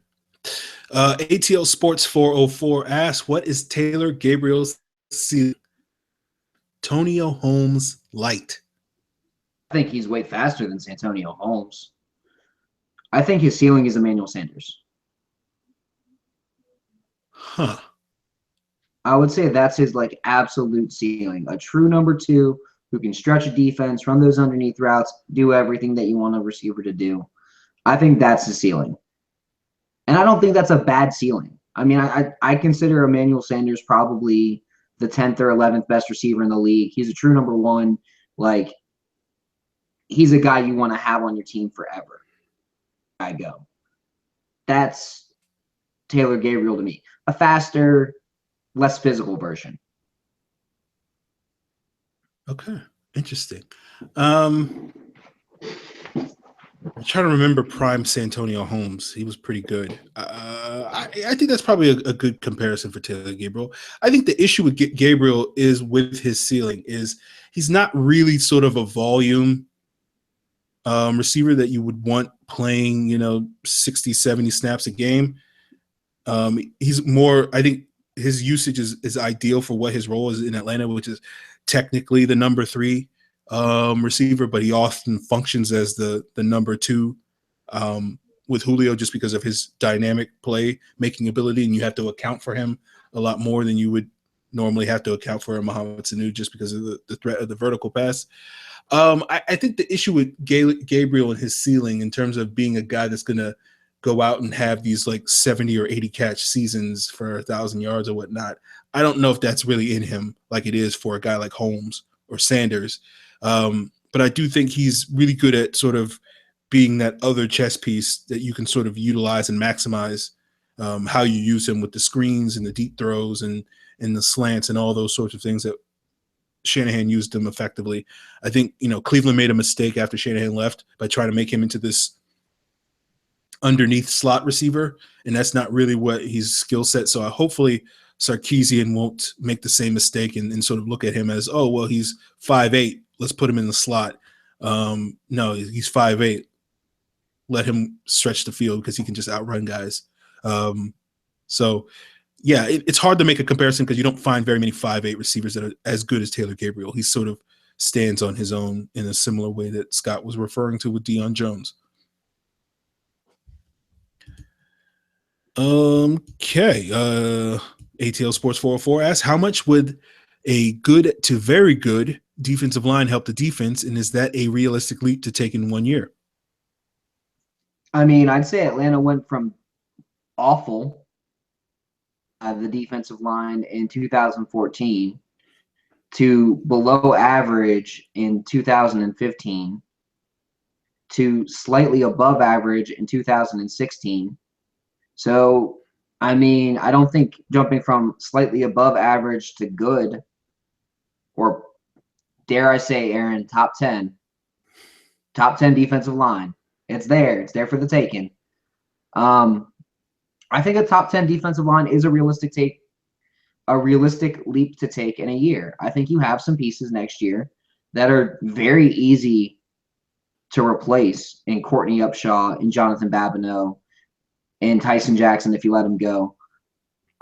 S1: ATL Sports 404 asks, what is Taylor Gabriel's ceiling? Antonio Holmes light.
S3: I think he's way faster than Santonio Holmes. I think his ceiling is Emmanuel Sanders.
S1: Huh.
S3: I would say that's his absolute ceiling. A true number two who can stretch a defense, run those underneath routes, do everything that you want a receiver to do. I think that's the ceiling. And I don't think that's a bad ceiling. I mean, I consider Emmanuel Sanders probably the 10th or 11th best receiver in the league. He's a true number one. He's a guy you want to have on your team forever. I go. That's Taylor Gabriel to me. A faster, less physical version.
S1: Okay. Interesting. I'm trying to remember prime Santonio Holmes. He was pretty good. I think that's probably a good comparison for Taylor Gabriel. I think the issue with Gabriel is with his ceiling is he's not really sort of a volume receiver that you would want playing, 60, 70 snaps a game. He's more, I think his usage is ideal for what his role is in Atlanta, which is technically the number three receiver, but he often functions as the number two with Julio just because of his dynamic play making ability, and you have to account for him a lot more than you would normally have to account for Mohamed Sanu just because of the threat of the vertical pass. I think the issue with Gabriel and his ceiling in terms of being a guy that's going to go out and have these 70 or 80 catch seasons for 1,000 yards or whatnot, I don't know if that's really in him like it is for a guy like Holmes or Sanders. but I do think he's really good at sort of being that other chess piece that you can sort of utilize and maximize how you use him with the screens and the deep throws and the slants and all those sorts of things that Shanahan used him effectively. I think, Cleveland made a mistake after Shanahan left by trying to make him into this underneath slot receiver, and that's not really what his skill set. So hopefully Sarkisian won't make the same mistake and sort of look at him as, oh, well, he's 5'8". Let's put him in the slot. No, he's 5'8". Let him stretch the field because he can just outrun guys. So, yeah, it's hard to make a comparison because you don't find very many 5'8" receivers that are as good as Taylor Gabriel. He sort of stands on his own in a similar way that Scott was referring to with Deion Jones. Okay. ATL Sports 404 asks, how much would a good to very good defensive line help the defense, and is that a realistic leap to take in 1 year?
S3: I mean, I'd say Atlanta went from awful, the defensive line in 2014, to below average in 2015, to slightly above average in 2016. So, I mean, I don't think jumping from slightly above average to good, or dare I say, Aaron, top 10 defensive line. It's there for the taking. I think a top 10 defensive line is a realistic leap to take in a year. I think you have some pieces next year that are very easy to replace in Courtney Upshaw, in Jonathan Babineau, and Tyson Jackson if you let him go.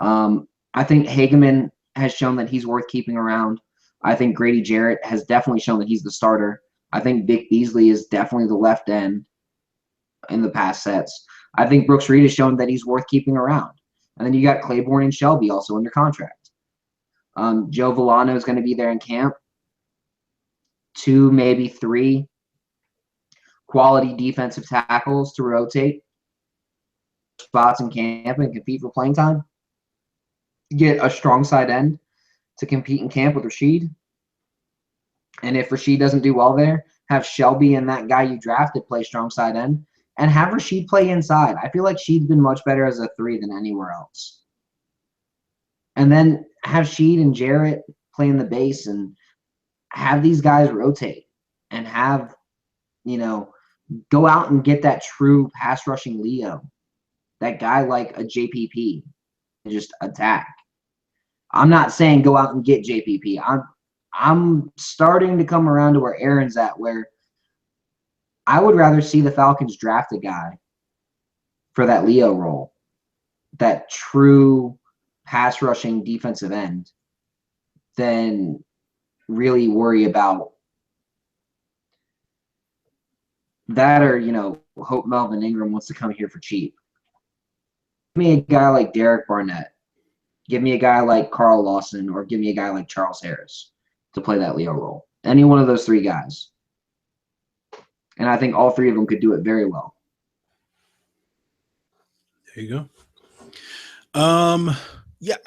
S3: I think Hageman has shown that he's worth keeping around. I think Grady Jarrett has definitely shown that he's the starter. I think Vic Beasley is definitely the left end in the past sets. I think Brooks Reed has shown that he's worth keeping around. And then you got Claiborne and Shelby also under contract. Joe Villano is going to be there in camp. 2, maybe 3 quality defensive tackles to rotate spots in camp and compete for playing time. Get a strong side end to compete in camp with Rashid. And if Rashid doesn't do well there, have Shelby and that guy you drafted play strong side end, and have Rashid play inside. I feel like Sheed's been much better as a 3 than anywhere else. And then have Sheed and Jarrett play in the base and have these guys rotate and have, go out and get that true pass rushing Leo, that guy like a JPP, and just attack. I'm not saying go out and get JPP. I'm starting to come around to where Aaron's at, where I would rather see the Falcons draft a guy for that Leo role, that true pass rushing defensive end, than really worry about that, or hope Melvin Ingram wants to come here for cheap. Give me a guy like Derek Barnett. Give me a guy like Carl Lawson, or give me a guy like Charles Harris to play that Leo role. Any one of those 3 guys. And I think all 3 of them could do it very well.
S1: There you go. Yeah,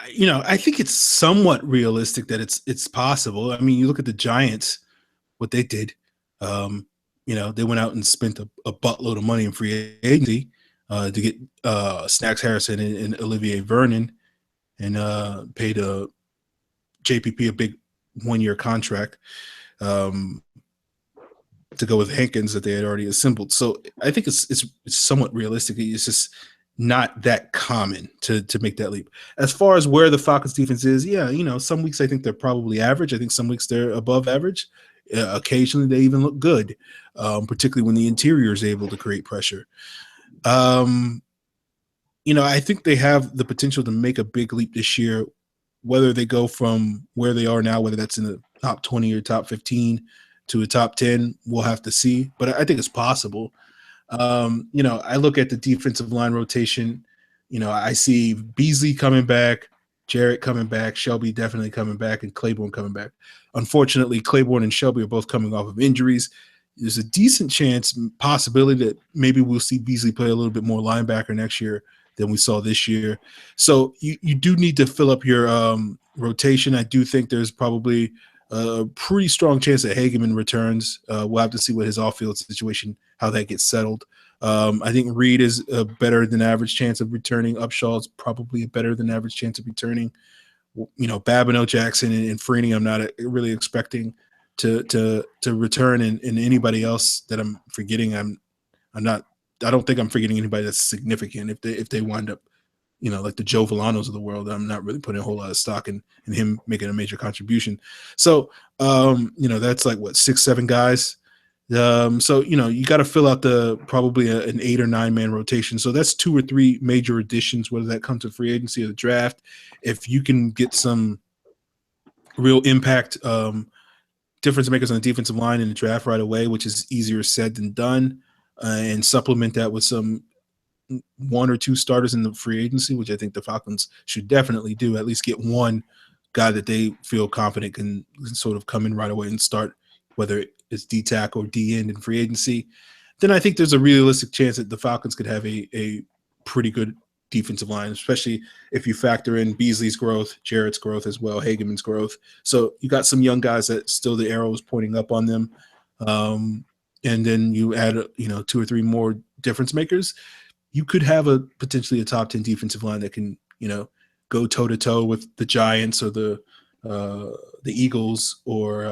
S1: I think it's somewhat realistic that it's possible. I mean, you look at the Giants, what they did. They went out and spent a buttload of money in free agency to get Snacks Harrison and Olivier Vernon, and paid JPP a big 1-year contract to go with Hankins that they had already assembled. So I think it's somewhat realistic. It's just not that common to make that leap. As far as where the Falcons defense is, some weeks I think they're probably average. I think some weeks they're above average. Occasionally they even look good, particularly when the interior is able to create pressure. I think they have the potential to make a big leap this year, whether they go from where they are now, whether that's in the top 20 or top 15 to a top 10, we'll have to see. But I think it's possible. I look at the defensive line rotation. I see Beasley coming back, Jarrett coming back, Shelby definitely coming back, and Claiborne coming back. Unfortunately, Claiborne and Shelby are both coming off of injuries. There's a decent possibility that maybe we'll see Beasley play a little bit more linebacker next year than we saw this year. So you do need to fill up your rotation. I do think there's probably a pretty strong chance that Hageman returns. We'll have to see what his off-field situation, how that gets settled. I think Reed is a better than average chance of returning. Upshaw is probably a better than average chance of returning. Babineau, Jackson, and Freeney, I'm not really expecting to return, and anybody else that I'm forgetting, I don't think I'm forgetting anybody that's significant. If they wind up, like the Joe Volanos of the world, I'm not really putting a whole lot of stock in him making a major contribution. So, that's like what, 6-7 guys. So you got to fill out probably an 8 or 9 man rotation. So that's 2 or 3 major additions, whether that comes to free agency or the draft. If you can get some real impact difference makers on the defensive line in the draft right away, which is easier said than done, and supplement that with some 1 or 2 starters in the free agency, which I think the Falcons should definitely do. At least get one guy that they feel confident can sort of come in right away and start, whether it's D-tack or D-end in free agency. Then I think there's a realistic chance that the Falcons could have a pretty good defensive line, especially if you factor in Beasley's growth, Jarrett's growth as well, Hageman's growth. So you got some young guys that still the arrow is pointing up on them. And then you add 2 or 3 more difference makers. You could have potentially a top 10 defensive line that can, go toe to toe with the Giants or the Eagles, or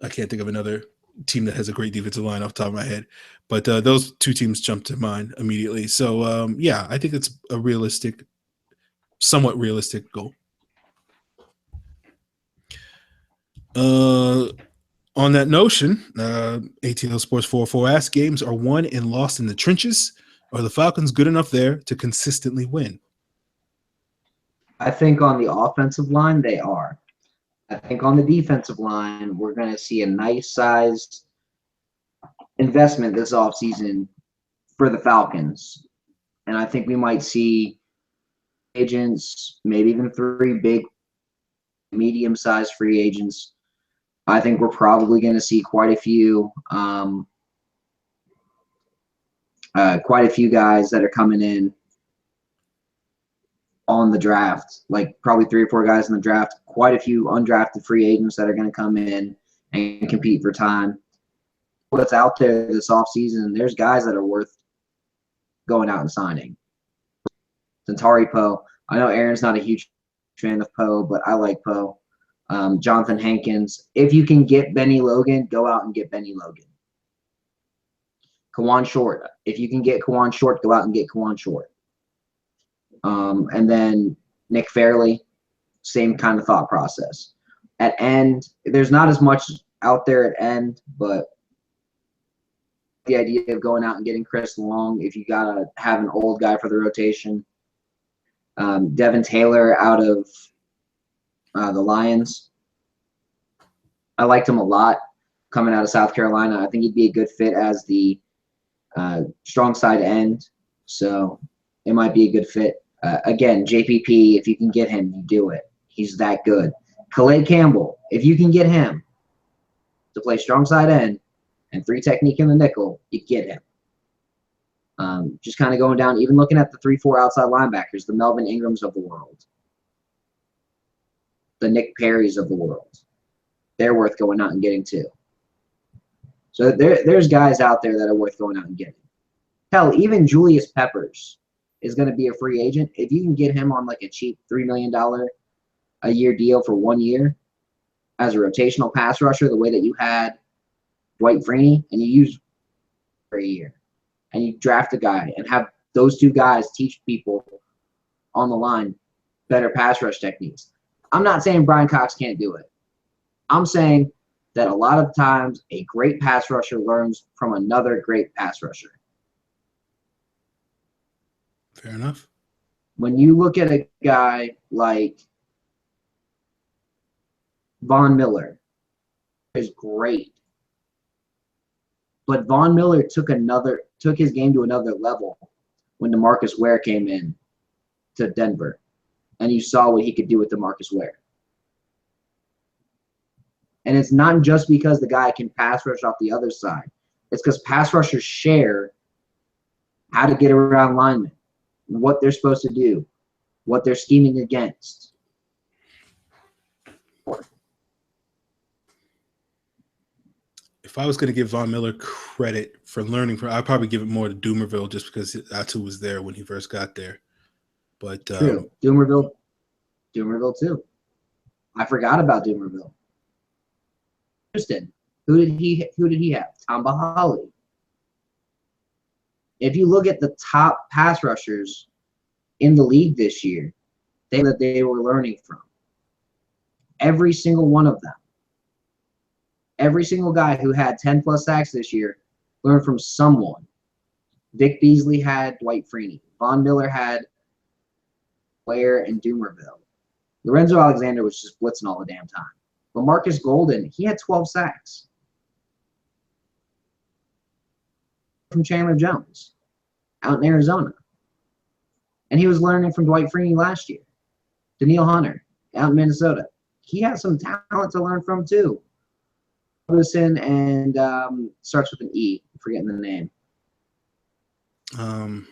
S1: I can't think of another team that has a great defensive line off the top of my head, but those 2 teams jump to mind immediately. So I think it's a somewhat realistic goal. On that notion, ATL Sports 404 asks, games are won and lost in the trenches. Are the Falcons good enough there to consistently win?
S3: I think on the offensive line, they are. I think on the defensive line, we're going to see a nice sized investment this offseason for the Falcons. And I think we might see agents, maybe even 3 big, medium-sized free agents. I think we're probably going to see quite a few guys that are coming in on the draft, like probably 3 or 4 guys in the draft, quite a few undrafted free agents that are going to come in and compete for time. What's out there this offseason, there's guys that are worth going out and signing. Tantari Poe. I know Aaron's not a huge fan of Poe, but I like Poe. Jonathan Hankins. If you can get Benny Logan, go out and get Benny Logan. Kawan Short. If you can get Kawan Short, go out and get Kawan Short. And then Nick Fairley, same kind of thought process. At end, there's not as much out there at end, but the idea of going out and getting Chris Long, if you got to have an old guy for the rotation. Devin Taylor out of the Lions. I liked him a lot coming out of South Carolina. I think he'd be a good fit as the strong side end, so it might be a good fit. Again, JPP, if you can get him, you do it. He's that good. Calais Campbell, if you can get him to play strong side end and 3 technique in the nickel, you get him. Just kind of going down, even looking at the 3-4 outside linebackers, the Melvin Ingrams of the world, the Nick Perrys of the world. They're worth going out and getting too. So there's guys out there that are worth going out and getting. Hell, even Julius Peppers is going to be a free agent. If you can get him on like a cheap $3 million a year deal for 1 year as a rotational pass rusher, the way that you had Dwight Freeney, and you use for a year, and you draft a guy and have those 2 guys teach people on the line better pass rush techniques. I'm not saying Brian Cox can't do it. I'm saying that a lot of times a great pass rusher learns from another great pass rusher.
S1: Fair enough.
S3: When you look at a guy like Von Miller, is great. But Von Miller took his game to another level when DeMarcus Ware came in to Denver. And you saw what he could do with DeMarcus Ware. And it's not just because the guy can pass rush off the other side. It's because pass rushers share how to get around linemen, what they're supposed to do, what they're scheming against.
S1: if I was going to give Von Miller credit for learning from, I'd probably give it more to Doomerville just because that's who was there when he first got there. But
S3: true, Doomerville too. I forgot about Doomerville. Houston. Who did he have? Tom Bahali. If you look at the top pass rushers in the league this year, they were learning from. Every single one of them. Every single guy who had 10+ sacks this year learned from someone. Vic Beasley had Dwight Freeney. Von Miller had Ware and Doomerville. Lorenzo Alexander was just blitzing all the damn time. But Marcus Golden, he had 12 sacks. From Chandler Jones out in Arizona. And he was learning from Dwight Freeney last year. Daniil Hunter out in Minnesota. He has some talent to learn from too. Robinson and starts with an E. I'm forgetting the name.
S1: I'm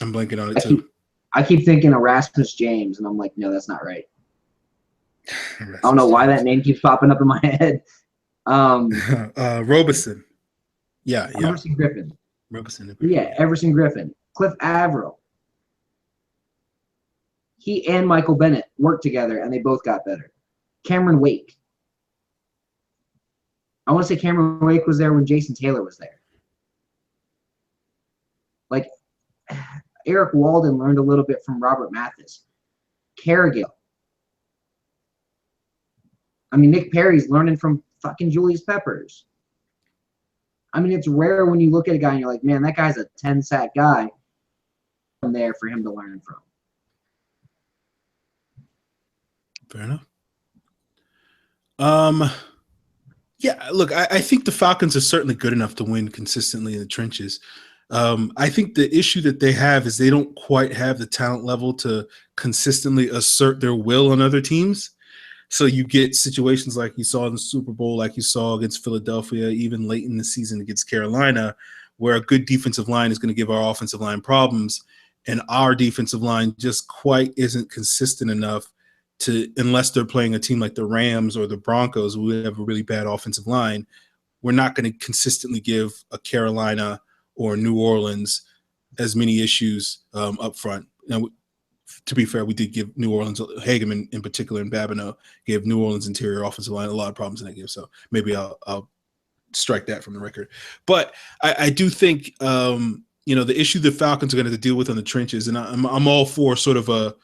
S1: blanking on it too.
S3: I keep thinking Erasmus James, and I'm like, no, that's not right. I don't know why that name keeps popping up in my head.
S1: Robeson. Yeah.
S3: Everson Griffin.
S1: Robeson.
S3: Yeah, Everson Griffin. Cliff Averill. He and Michael Bennett worked together, and they both got better. Cameron Wake. I want to say Cameron Wake was there when Jason Taylor was there. Like, Eric Walden learned a little bit from Robert Mathis. Cargill. I mean, Nick Perry's learning from fucking Julius Peppers. I mean, it's rare when you look at a guy and you're like, man, that guy's a 10-sack guy. I'm there for him to learn from.
S1: Fair enough. Yeah, look, I think the Falcons are certainly good enough to win consistently in the trenches. I think the issue that they have is they don't quite have the talent level to consistently assert their will on other teams. So you get situations like you saw in the Super Bowl, like you saw against Philadelphia, even late in the season against Carolina, where a good defensive line is going to give our offensive line problems, and our defensive line just quite isn't consistent enough to, unless they're playing a team like the Rams or the Broncos, who have a really bad offensive line, we're not going to consistently give a Carolina or New Orleans as many issues up front. Now, to be fair, we did give New Orleans, Hageman in particular, and Babineau gave New Orleans interior offensive line a lot of problems in that game. So maybe I'll strike that from the record. But I do think, the issue the Falcons are going to deal with on the trenches, and I'm all for sort of a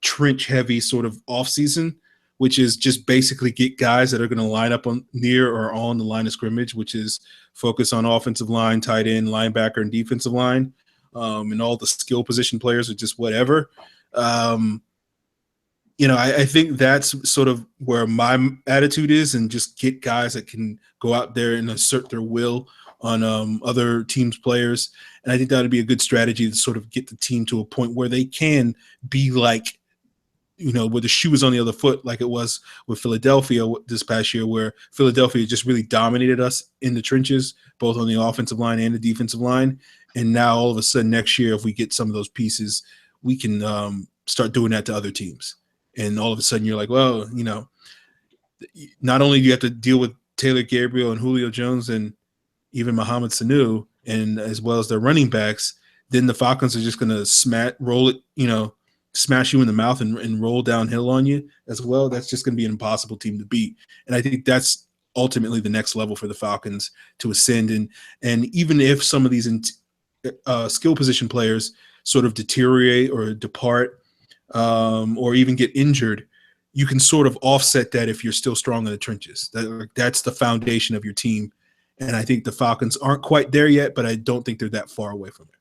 S1: trench-heavy sort of offseason, which is just basically get guys that are going to line up on near or on the line of scrimmage, which is focus on offensive line, tight end, linebacker, and defensive line, and all the skill position players are just whatever. I think that's sort of where my attitude is, and just get guys that can go out there and assert their will on other teams' players. And I think that would be a good strategy to sort of get the team to a point where they can be like, where the shoe is on the other foot, like it was with Philadelphia this past year, where Philadelphia just really dominated us in the trenches, both on the offensive line and the defensive line. And now all of a sudden next year, if we get some of those pieces, we can start doing that to other teams. And all of a sudden you're like, well, not only do you have to deal with Taylor Gabriel and Julio Jones and even Mohamed Sanu, and as well as their running backs, then the Falcons are just going to smash you in the mouth and roll downhill on you as well. That's just going to be an impossible team to beat. And I think that's ultimately the next level for the Falcons to ascend. And even if some of these skill position players sort of deteriorate or depart or even get injured, you can sort of offset that if you're still strong in the trenches. That's the foundation of your team. And I think the Falcons aren't quite there yet, but I don't think they're that far away from it.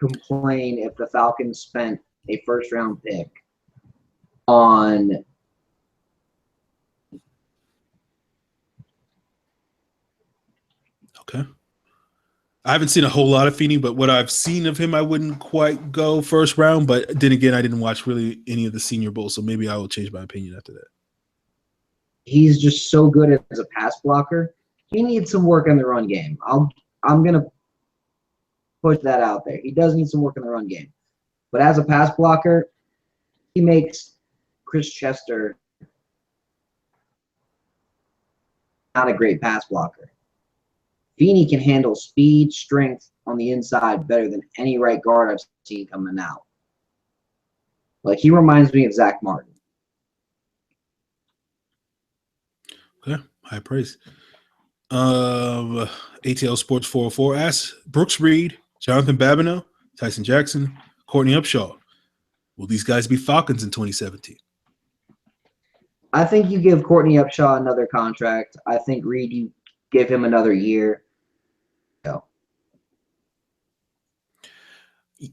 S3: Complain if the Falcons spent a first-round pick on
S1: Okay. I haven't seen a whole lot of Feeney, but what I've seen of him, I wouldn't quite go first round. But then again, I didn't watch really any of the Senior Bowl, so maybe I will change my opinion after that.
S3: He's just so good as a pass blocker. He needs some work in the run game. I'm gonna push that out there. He does need some work in the run game. But as a pass blocker, he makes Chris Chester not a great pass blocker. Feeney can handle speed, strength on the inside better than any right guard I've seen coming out. Like, he reminds me of Zach Martin.
S1: Okay, high praise. ATL Sports 404 asks, Brooks Reed, Jonathan Babineau, Tyson Jackson, Courtney Upshaw. Will these guys be Falcons in 2017?
S3: I think you give Courtney Upshaw another contract. I think Reed, you give him another year. No.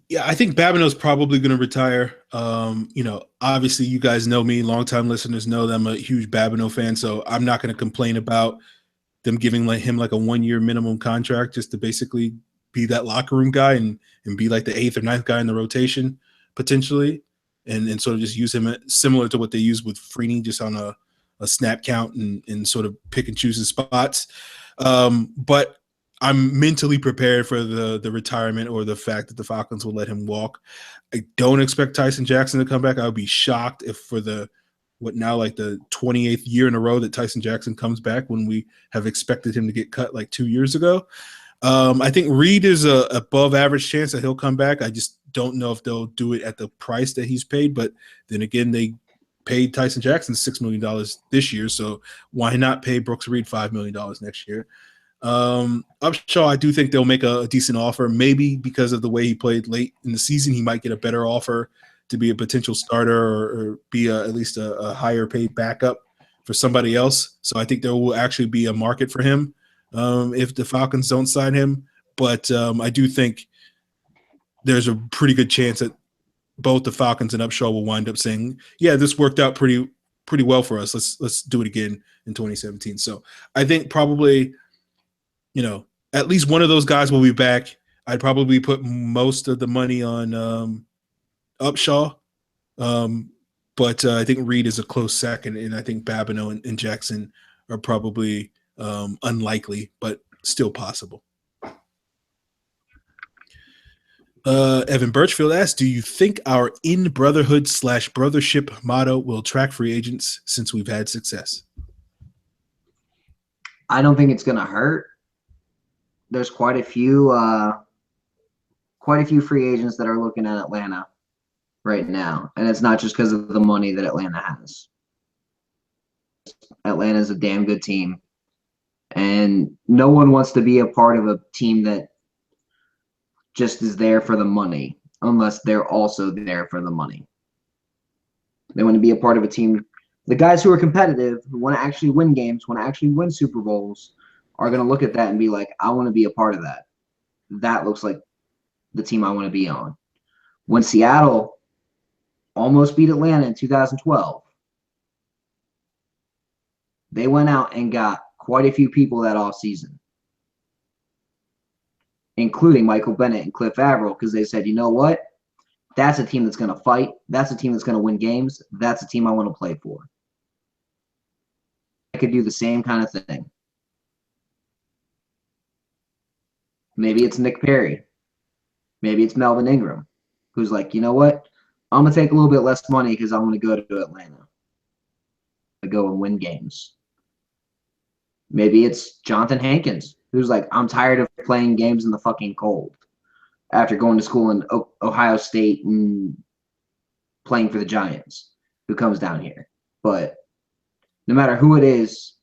S1: Yeah, I think Babineau's probably going to retire. Obviously you guys know me, longtime listeners know that I'm a huge Babineau fan, so I'm not going to complain about them giving him a 1-year minimum contract just to basically be that locker room guy and be like the 8th or 9th guy in the rotation potentially, and sort of just use him similar to what they use with Freeney, just on a snap count and sort of pick and choose his spots. But I'm mentally prepared for the retirement or the fact that the Falcons will let him walk. I don't expect Tyson Jackson to come back. I would be shocked if for the 28th year in a row that Tyson Jackson comes back, when we have expected him to get cut 2 years ago. I think Reed is a above average chance that he'll come back. I just don't know if they'll do it at the price that he's paid. But then again, they paid Tyson Jackson $6 million this year, so why not pay Brooks Reed $5 million next year? Upshaw, I do think they'll make a decent offer. Maybe because of the way he played late in the season, he might get a better offer to be a potential starter or be at least a higher paid backup for somebody else. So I think there will actually be a market for him if the Falcons don't sign him. But I do think there's a pretty good chance that both the Falcons and Upshaw will wind up saying, yeah, this worked out pretty well for us. Let's do it again in 2017. So I think probably, at least one of those guys will be back. I'd probably put most of the money on Upshaw. But I think Reed is a close second, and I think Babineau and Jackson are probably unlikely, but still possible. Evan Birchfield asks, do you think our in brotherhood / brothership motto will attract free agents since we've had success?
S3: I don't think it's going to hurt. There's quite a few free agents that are looking at Atlanta right now, and it's not just because of the money that Atlanta has. Atlanta is a damn good team, and no one wants to be a part of a team that just is there for the money, unless they're also there for the money. They want to be a part of a team. The guys who are competitive, who want to actually win games, want to actually win Super Bowls, are going to look at that and be like, I want to be a part of that. That looks like the team I want to be on. When Seattle almost beat Atlanta in 2012, they went out and got quite a few people that offseason, including Michael Bennett and Cliff Averill, because they said, you know what? That's a team that's going to fight. That's a team that's going to win games. That's a team I want to play for. I could do the same kind of thing. Maybe it's Nick Perry. Maybe it's Melvin Ingram, who's like, you know what? I'm going to take a little bit less money because I want to go to Atlanta. To go and win games. Maybe it's Jonathan Hankins, who's like, I'm tired of playing games in the fucking cold after going to school in Ohio State and playing for the Giants, who comes down here. But no matter who it is,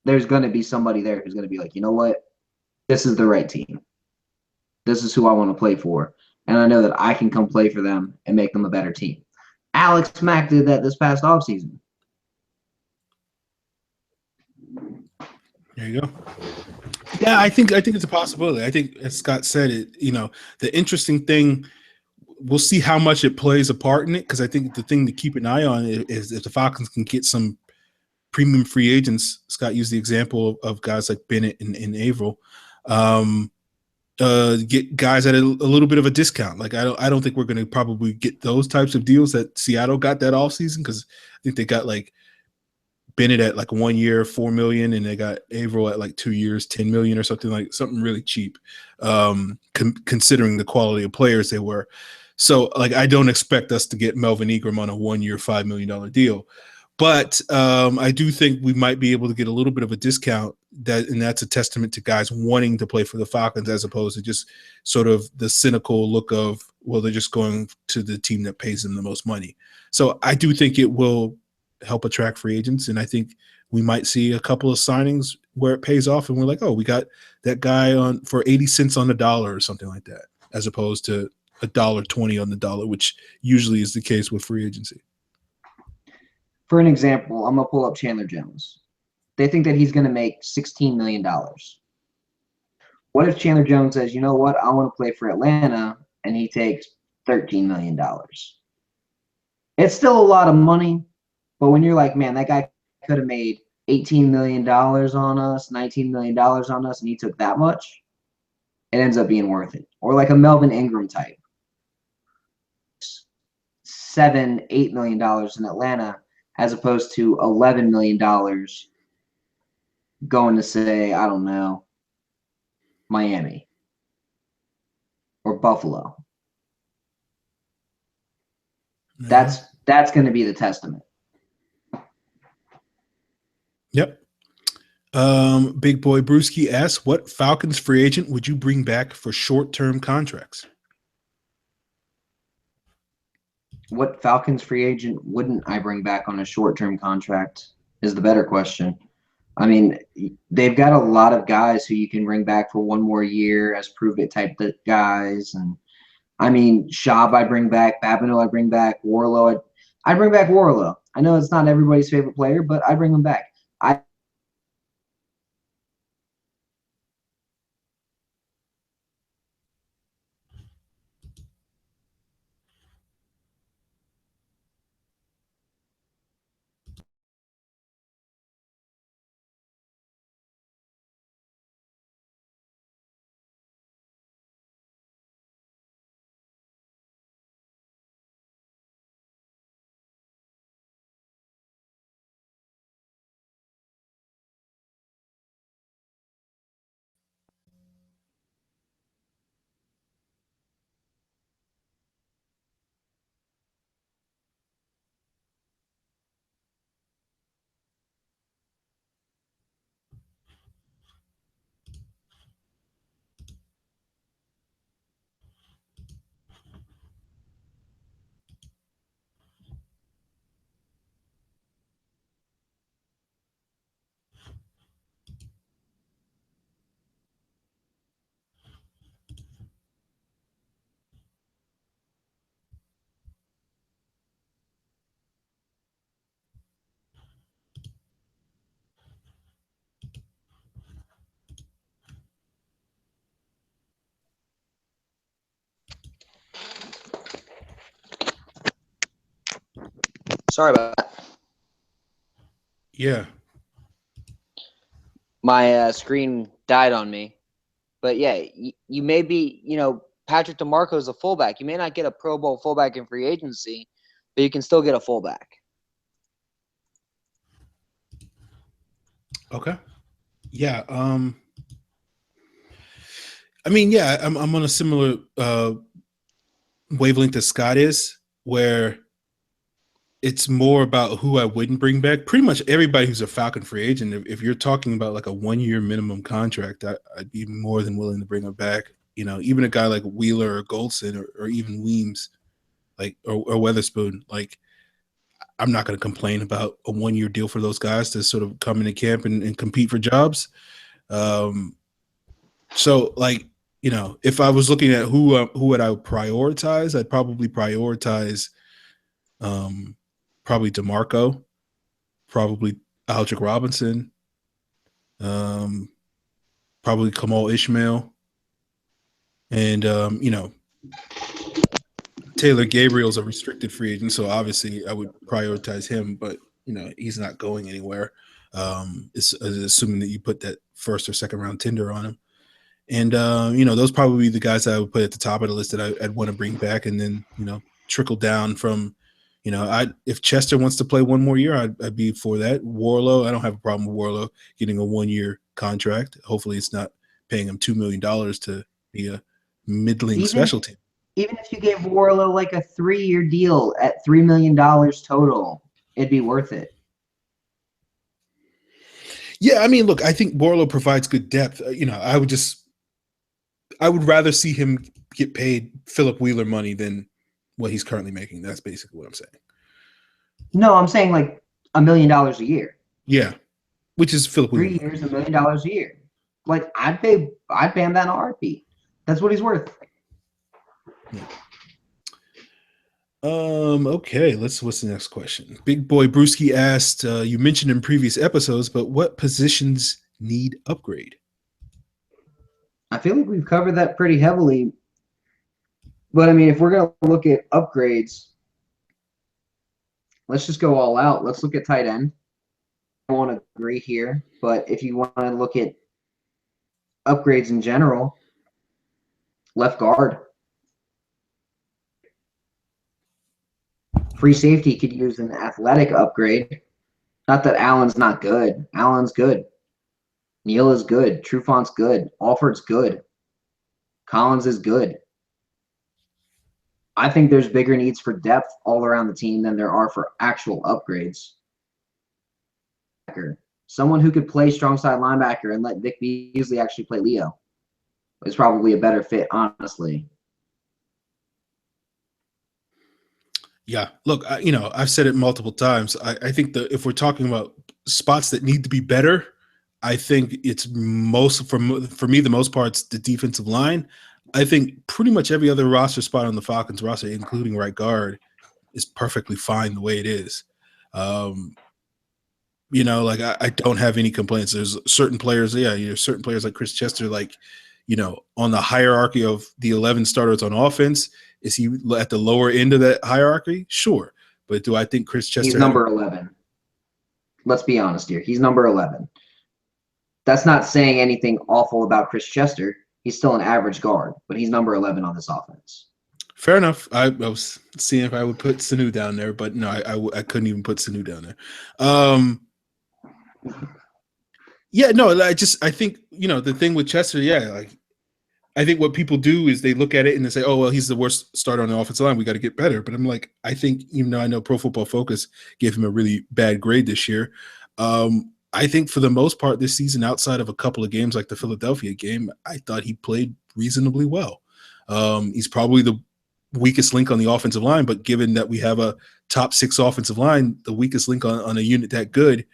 S3: there's going to be somebody there who's going to be like, you know what? This is the right team. This is who I want to play for. And I know that I can come play for them and make them a better team. Alex Mack did that this past offseason.
S1: There you go. Yeah, I think it's a possibility. I think, as Scott said, the interesting thing, we'll see how much it plays a part in it, because I think the thing to keep an eye on is if the Falcons can get some premium free agents. Scott used the example of guys like Bennett and Averill. Get guys at a little bit of a discount. Like I don't think we're going to probably get those types of deals that Seattle got that offseason, because I think they got like Bennett at like 1 year, $4 million, and they got Averill at like 2 years, $10 million or something really cheap, considering the quality of players they were. So like I don't expect us to get Melvin Ingram on a 1 year, $5 million deal. But I do think we might be able to get a little bit of a discount, and that's a testament to guys wanting to play for the Falcons as opposed to just sort of the cynical look of, well, they're just going to the team that pays them the most money. So I do think it will help attract free agents, and I think we might see a couple of signings where it pays off, and we're like, oh, we got that guy on for 80 cents on the dollar or something like that, as opposed to $1.20 on the dollar, which usually is the case with free agency.
S3: For an example, I'm going to pull up Chandler Jones. They think that he's going to make $16 million. What if Chandler Jones says, you know what, I want to play for Atlanta, and he takes $13 million? It's still a lot of money, but when you're like, man, that guy could have made $18 million on us, $19 million on us, and he took that much, it ends up being worth it. Or like a Melvin Ingram type. $7-8 million in Atlanta, as opposed to $11 million going to, say, I don't know, Miami or Buffalo.
S1: Mm-hmm.
S3: That's going to be the testament.
S1: Yep. Big Boy Brewski asks, what Falcons free agent would you bring back for short-term contracts?
S3: What Falcons free agent wouldn't I bring back on a short-term contract is the better question. I mean, they've got a lot of guys who you can bring back for one more year as prove-it type guys. And, I mean, Schaub I bring back, Babineau I bring back, Warlow I bring back Warlow. I know it's not everybody's favorite player, but I bring him back.
S2: Sorry about that.
S1: Yeah.
S2: My screen died on me. But yeah, you may be, Patrick DeMarco is a fullback. You may not get a Pro Bowl fullback in free agency, but you can still get a fullback.
S1: Okay. Yeah. I mean, yeah, I'm on a similar wavelength as Scott is, where it's more about who I wouldn't bring back. Pretty much everybody who's a Falcon free agent, if you're talking about like a 1-year minimum contract, I'd be more than willing to bring them back. Even a guy like Wheeler or Goldson or even Weems, like or Weatherspoon, like I'm not going to complain about a 1-year deal for those guys to sort of come into camp and compete for jobs. So like, if I was looking at who would I prioritize, I'd probably prioritize probably DeMarco, probably Aldrick Robinson, probably Kamal Ishmael, and Taylor Gabriel's a restricted free agent, so obviously I would prioritize him, but he's not going anywhere. It's assuming that you put that first or second round tender on him. And those probably be the guys that I would put at the top of the list that I'd want to bring back, and then trickle down from, if Chester wants to play one more year, I'd be for that. Warlow, I don't have a problem with Warlow getting a 1-year contract. Hopefully, it's not paying him $2 million to be a middling specialty.
S3: Even if you gave Warlow like a 3-year deal at $3 million total, it'd be worth it.
S1: Yeah, I mean, look, I think Borlo provides good depth. I would rather see him get paid Philip Wheeler money than what he's currently making. That's basically what I'm saying.
S3: No, I'm saying like $1 million a year.
S1: Yeah, which is Philip Wheeler.
S3: 3 years, $1 million a year. Like I'd pay him that in a heartbeat. That's what he's worth.
S1: Yeah. Okay, what's the next question? Big Boy Brewski asked, you mentioned in previous episodes, but what positions need upgrade?
S3: I feel like we've covered that pretty heavily. But I mean, if we're going to look at upgrades, let's just go all out. Let's look at tight end. I don't want to agree here, but if you want to look at upgrades in general, left guard. Free safety could use an athletic upgrade. Not that Allen's not good. Allen's good. Neal is good. Trufont's good. Alford's good. Collins is good. I think there's bigger needs for depth all around the team than there are for actual upgrades. Someone who could play strong side linebacker and let Vic Beasley actually play Leo is probably a better fit, honestly.
S1: Yeah, look, I've said it multiple times. I think that if we're talking about spots that need to be better, I think it's for me the most part, it's the defensive line. I think pretty much every other roster spot on the Falcons roster, including right guard, is perfectly fine the way it is. I don't have any complaints. There's certain players, certain players like Chris Chester, on the hierarchy of the 11 starters on offense. Is he at the lower end of that hierarchy? Sure. But do I think Chris Chester?
S3: He's number 11. Let's be honest here. He's number 11. That's not saying anything awful about Chris Chester. He's still an average guard, but he's number 11 on this offense.
S1: Fair enough. I was seeing if I would put Sanu down there, but no, I couldn't even put Sanu down there. Yeah, no, I think, the thing with Chester, I think what people do is they look at it and they say, oh, well, he's the worst starter on the offensive line. We got to get better. But I'm like, I think, even though I know Pro Football Focus gave him a really bad grade this year, I think for the most part this season, outside of a couple of games like the Philadelphia game, I thought he played reasonably well. He's probably the weakest link on the offensive line, but given that we have a top 6 offensive line, the weakest link on a unit that good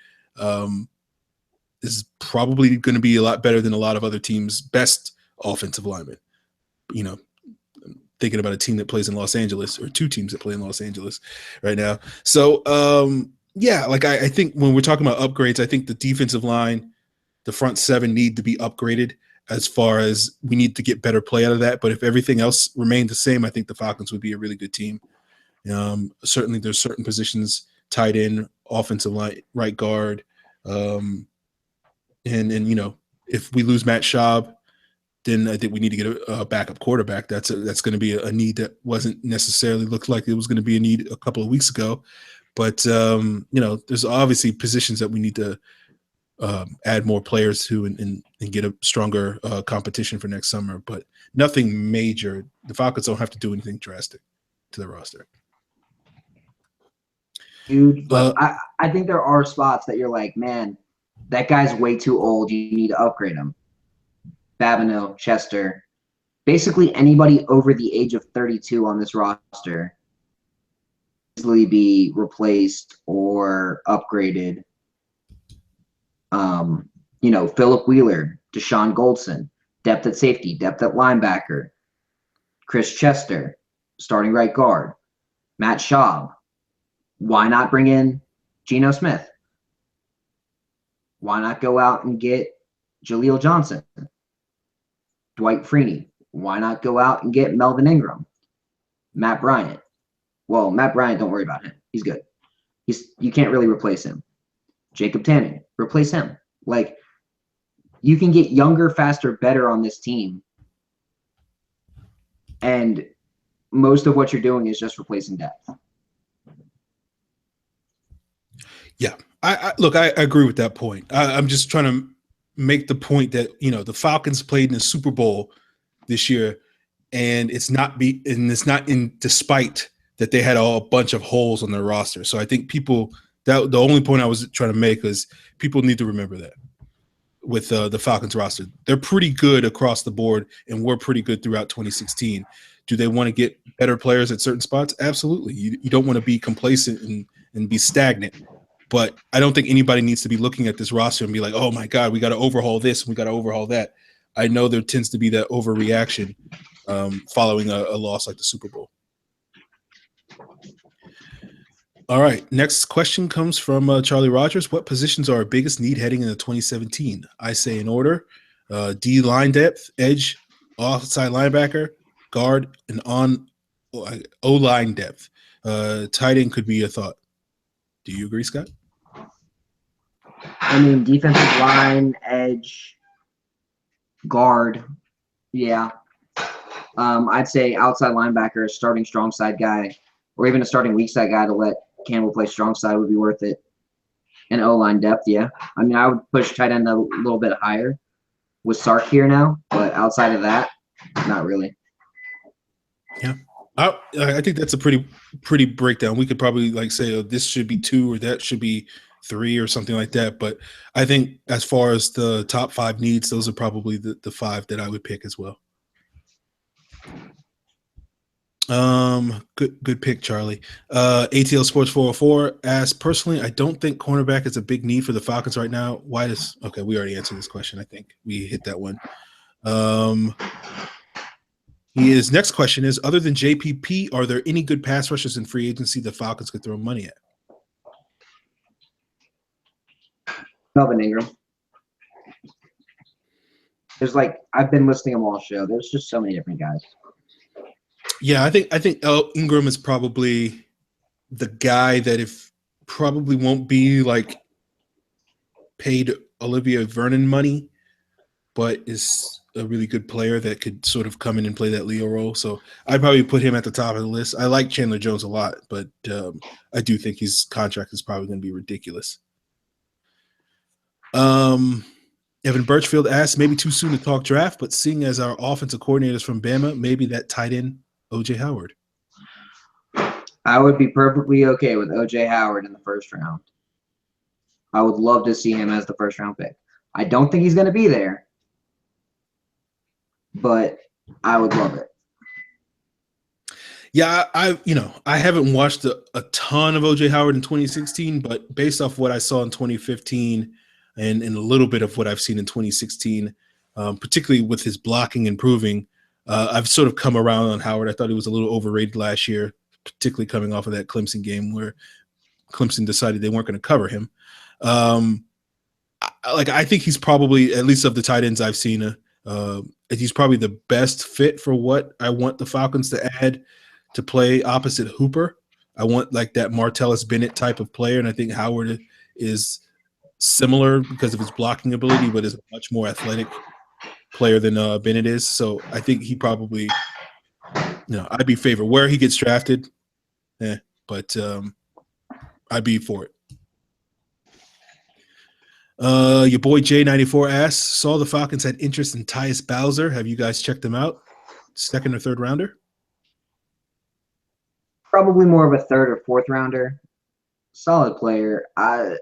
S1: is probably going to be a lot better than a lot of other teams' best offensive linemen. Thinking about a team that plays in Los Angeles, or 2 teams that play in Los Angeles right now. So, I think when we're talking about upgrades, I think the defensive line, the front 7 need to be upgraded as far as we need to get better play out of that. But if everything else remained the same, I think the Falcons would be a really good team. Certainly there's certain positions, tight end, offensive line, right guard. And if we lose Matt Schaub, then I think we need to get a backup quarterback. That's going to be a need that wasn't necessarily looked like it was going to be a need a couple of weeks ago. But, there's obviously positions that we need to add more players to and get a stronger competition for next summer. But nothing major. The Falcons don't have to do anything drastic to the roster.
S3: Huge, but I think there are spots that you're like, man, that guy's way too old. You need to upgrade him. Babineau, Chester, basically anybody over the age of 32 on this roster easily be replaced or upgraded. Philip Wheeler, Deshaun Goldson, depth at safety, depth at linebacker, Chris Chester, starting right guard, Matt Schaub. Why not bring in Geno Smith? Why not go out and get Jaleel Johnson? Dwight Freeney. Why not go out and get Melvin Ingram? Matt Bryant. Well, Matt Bryant, don't worry about him. He's good. You can't really replace him. Jacob Tannen, replace him. You can get younger, faster, better on this team. And most of what you're doing is just replacing depth.
S1: Yeah, I agree with that point. I'm just trying to make the point that the Falcons played in the Super Bowl this year, and it's not in despite that they had a bunch of holes on their roster. So I think the only point I was trying to make is people need to remember that. with the Falcons roster. They're pretty good across the board, and were pretty good throughout 2016. Do they want to get better players at certain spots? Absolutely. You don't want to be complacent and be stagnant. But I don't think anybody needs to be looking at this roster and be like, oh, my God, we got to overhaul this and we got to overhaul that. I know there tends to be that overreaction following a loss like the Super Bowl. All right. Next question comes from Charlie Rogers. What positions are our biggest need heading into 2017? I say in order: D line depth, edge, offside linebacker, guard, and on O-line depth. Tight end could be a thought. Do you agree, Scott?
S3: I mean, defensive line, edge, guard. Yeah. I'd say outside linebacker, starting strong side guy, or even a starting weak side guy to let Campbell play strong side would be worth it. And O-line depth, yeah. I mean, I would push tight end a little bit higher with Sark here now, but outside of that, not really.
S1: Yeah. I think that's a pretty breakdown. We could probably like say, oh, this should be 2 or that should be 3 or something like that. But I think as far as the top 5 needs, those are probably the 5 that I would pick as well. Good pick, Charlie. ATL Sports 404 asks, personally, I don't think cornerback is a big need for the Falcons right now. Why does okay, we already answered this question. I think we hit that one. His next question is, other than JPP, are there any good pass rushers in free agency the Falcons could throw money at?
S3: Melvin Ingram. There's I've been listing them all show. There's just so many different guys.
S1: Yeah, I think Ingram is probably the guy that probably won't be paid Olivia Vernon money, but is a really good player that could sort of come in and play that Leo role. So I'd probably put him at the top of the list. I like Chandler Jones a lot, but I do think his contract is probably going to be ridiculous. Evan Birchfield asks, maybe too soon to talk draft, but seeing as our offensive coordinators from Bama, maybe that tight end OJ Howard.
S3: I would be perfectly okay with OJ Howard in the first round. I would love to see him as the first round pick. I don't think he's going to be there, but I would love it.
S1: Yeah, I haven't watched a ton of OJ Howard in 2016, but based off what I saw in 2015 and a little bit of what I've seen in 2016, particularly with his blocking improving, I've sort of come around on Howard. I thought he was a little overrated last year, particularly coming off of that Clemson game where Clemson decided they weren't going to cover him. I think he's probably, at least of the tight ends I've seen, he's probably the best fit for what I want the Falcons to add to play opposite Hooper. I want that Martellus Bennett type of player, and I think Howard is similar because of his blocking ability, but is a much more athletic player than Bennett is. So I think he probably, I'd be favored where he gets drafted, but I'd be for it. Your boy J94 asks, saw the Falcons had interest in Tyus Bowser. Have you guys checked him out? Second or third rounder?
S3: Probably more of a third or fourth rounder. Solid player. I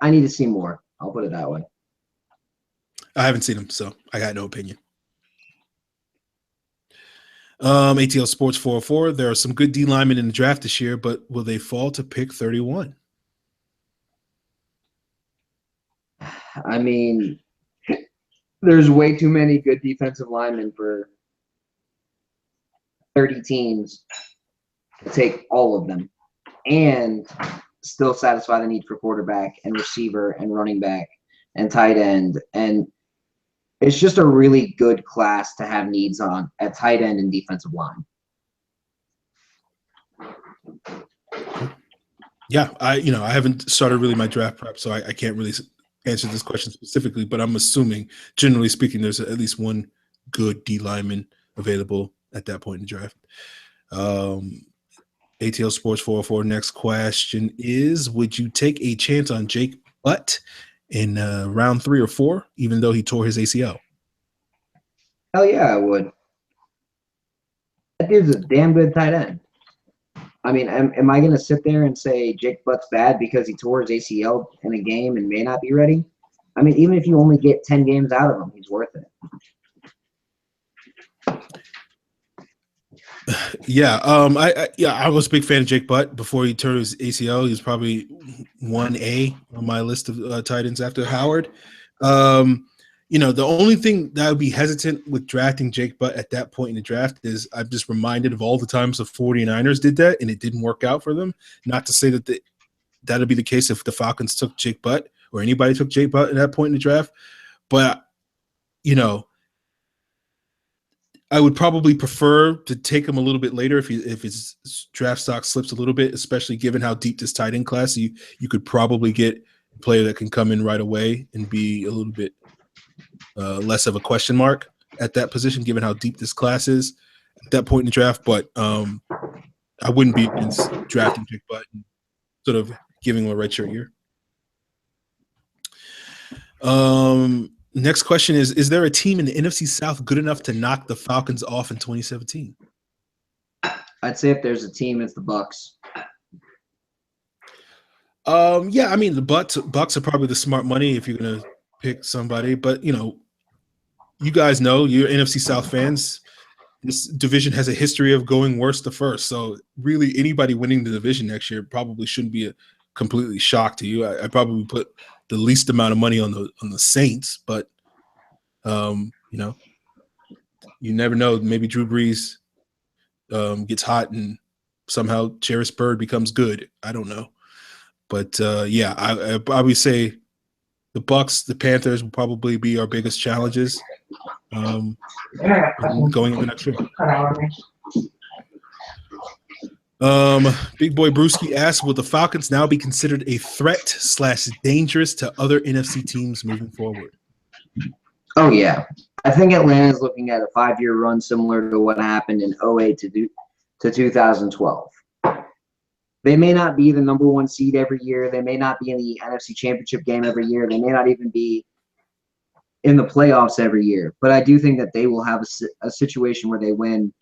S3: need to see more. I'll put it that way.
S1: I haven't seen him, so I got no opinion. ATL Sports 404. There are some good D linemen in the draft this year, but will they fall to pick 31?
S3: I mean, there's way too many good defensive linemen for 30 teams to take all of them and still satisfy the need for quarterback and receiver and running back and tight end. And it's just a really good class to have needs on at tight end and defensive line.
S1: Yeah, I haven't started really my draft prep, so I can't really answer this question specifically, but I'm assuming, generally speaking, there's at least one good D lineman available at that point in the draft. ATL Sports 404. Next question is, would you take a chance on Jake Butt in round 3 or 4, even though he tore his ACL?
S3: Hell yeah, I would. That dude's a damn good tight end. I mean, am I going to sit there and say Jake Butt's bad because he tore his ACL in a game and may not be ready? I mean, even if you only get 10 games out of him, he's worth it.
S1: Yeah, I was a big fan of Jake Butt before he tore his ACL. He was probably 1A on my list of tight ends after Howard. The only thing that I would be hesitant with drafting Jake Butt at that point in the draft is I'm just reminded of all the times the 49ers did that and it didn't work out for them. Not to say that that'd be the case if the Falcons took Jake Butt or anybody took Jake Butt at that point in the draft. But, I would probably prefer to take him a little bit later if his draft stock slips a little bit, especially given how deep this tight end class. You could probably get a player that can come in right away and be a little bit less of a question mark at that position, given how deep this class is at that point in the draft. But I wouldn't be against drafting Jake Butt and sort of giving him a redshirt year. Next question is there a team in the NFC South good enough to knock the Falcons off in 2017?
S3: I'd say if there's a team, it's the Bucs.
S1: Yeah, I mean the Bucs are probably the smart money if you're gonna pick somebody, but you guys know, you're NFC South fans. This division has a history of going worst to first, so really anybody winning the division next year probably shouldn't be a completely shock to you. I probably put the least amount of money on the Saints, but you never know. Maybe Drew Brees gets hot and somehow Jairus Byrd becomes good. I don't know, but yeah, I probably say the Bucs, the Panthers will probably be our biggest challenges going into next year. Big boy Brewski asks, will the Falcons now be considered a threat / dangerous to other NFC teams moving forward?
S3: Oh, yeah. I think Atlanta's looking at a 5-year run similar to what happened in 2008 to 2012. They may not be the number 1 seed every year. They may not be in the NFC Championship game every year. They may not even be in the playoffs every year. But I do think that they will have a situation where they win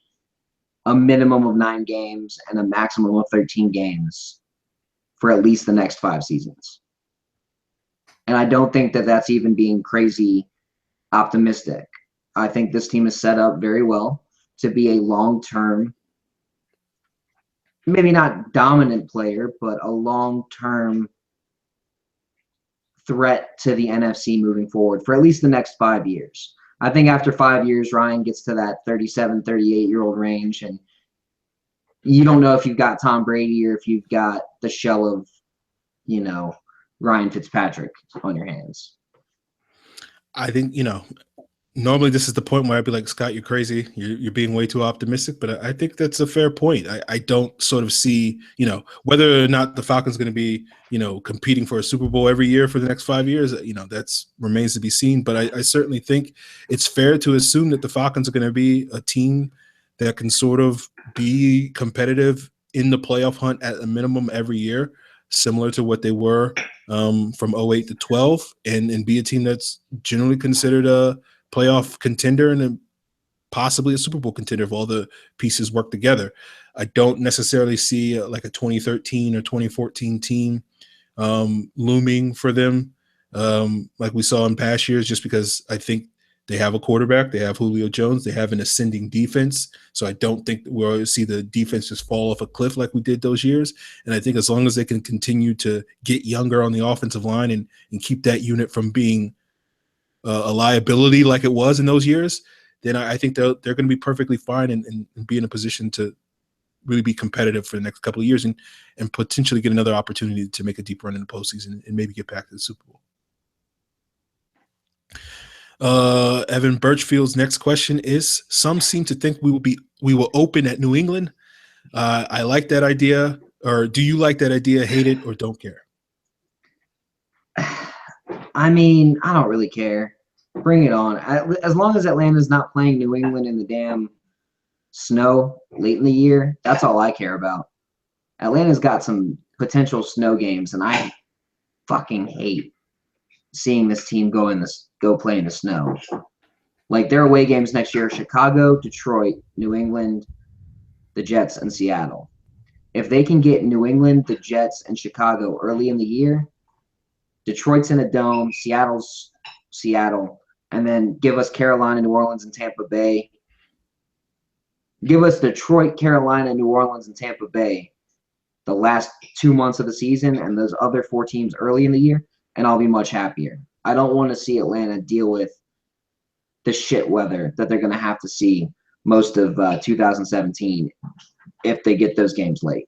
S3: a minimum of 9 games and a maximum of 13 games for at least the next 5 seasons. And I don't think that that's even being crazy optimistic. I think this team is set up very well to be a long-term, maybe not dominant player, but a long-term threat to the NFC moving forward for at least the next 5 years. I think after 5 years, Ryan gets to that 37, 38-year-old range, and you don't know if you've got Tom Brady or if you've got the shell of, Ryan Fitzpatrick on your hands.
S1: I think, normally this is the point where I'd be like, Scott, you're crazy. You're being way too optimistic, but I think that's a fair point. I don't sort of see, whether or not the Falcons going to be, competing for a Super Bowl every year for the next 5 years, that's remains to be seen. But I certainly think it's fair to assume that the Falcons are going to be a team that can sort of be competitive in the playoff hunt at a minimum every year, similar to what they were from 2008 to 12, and be a team that's generally considered a playoff contender and possibly a Super Bowl contender if all the pieces work together. I don't necessarily see like a 2013 or 2014 team looming for them like we saw in past years, just because I think they have a quarterback, they have Julio Jones, they have an ascending defense. So I don't think we'll see the defense just fall off a cliff like we did those years. And I think as long as they can continue to get younger on the offensive line and keep that unit from being a liability like it was in those years, then I think they're going to be perfectly fine and be in a position to really be competitive for the next couple of years and potentially get another opportunity to make a deep run in the postseason and maybe get back to the Super Bowl. Evan Birchfield's next question is: some seem to think we will open at New England. I like that idea. Or do you like that idea, hate it, or don't care?
S3: I mean, I don't really care. Bring it on. As long as Atlanta's not playing New England in the damn snow late in the year, that's all I care about. Atlanta's got some potential snow games, and I fucking hate seeing this team go play in the snow. Like, their away games next year are Chicago, Detroit, New England, the Jets, and Seattle. If they can get New England, the Jets, and Chicago early in the year, Detroit's in a dome. Seattle's Seattle. And then give us Carolina, New Orleans, and Tampa Bay. Give us Detroit, Carolina, New Orleans, and Tampa Bay the last 2 months of the season and those other 4 teams early in the year, and I'll be much happier. I don't want to see Atlanta deal with the shit weather that they're going to have to see most of 2017 if they get those games late.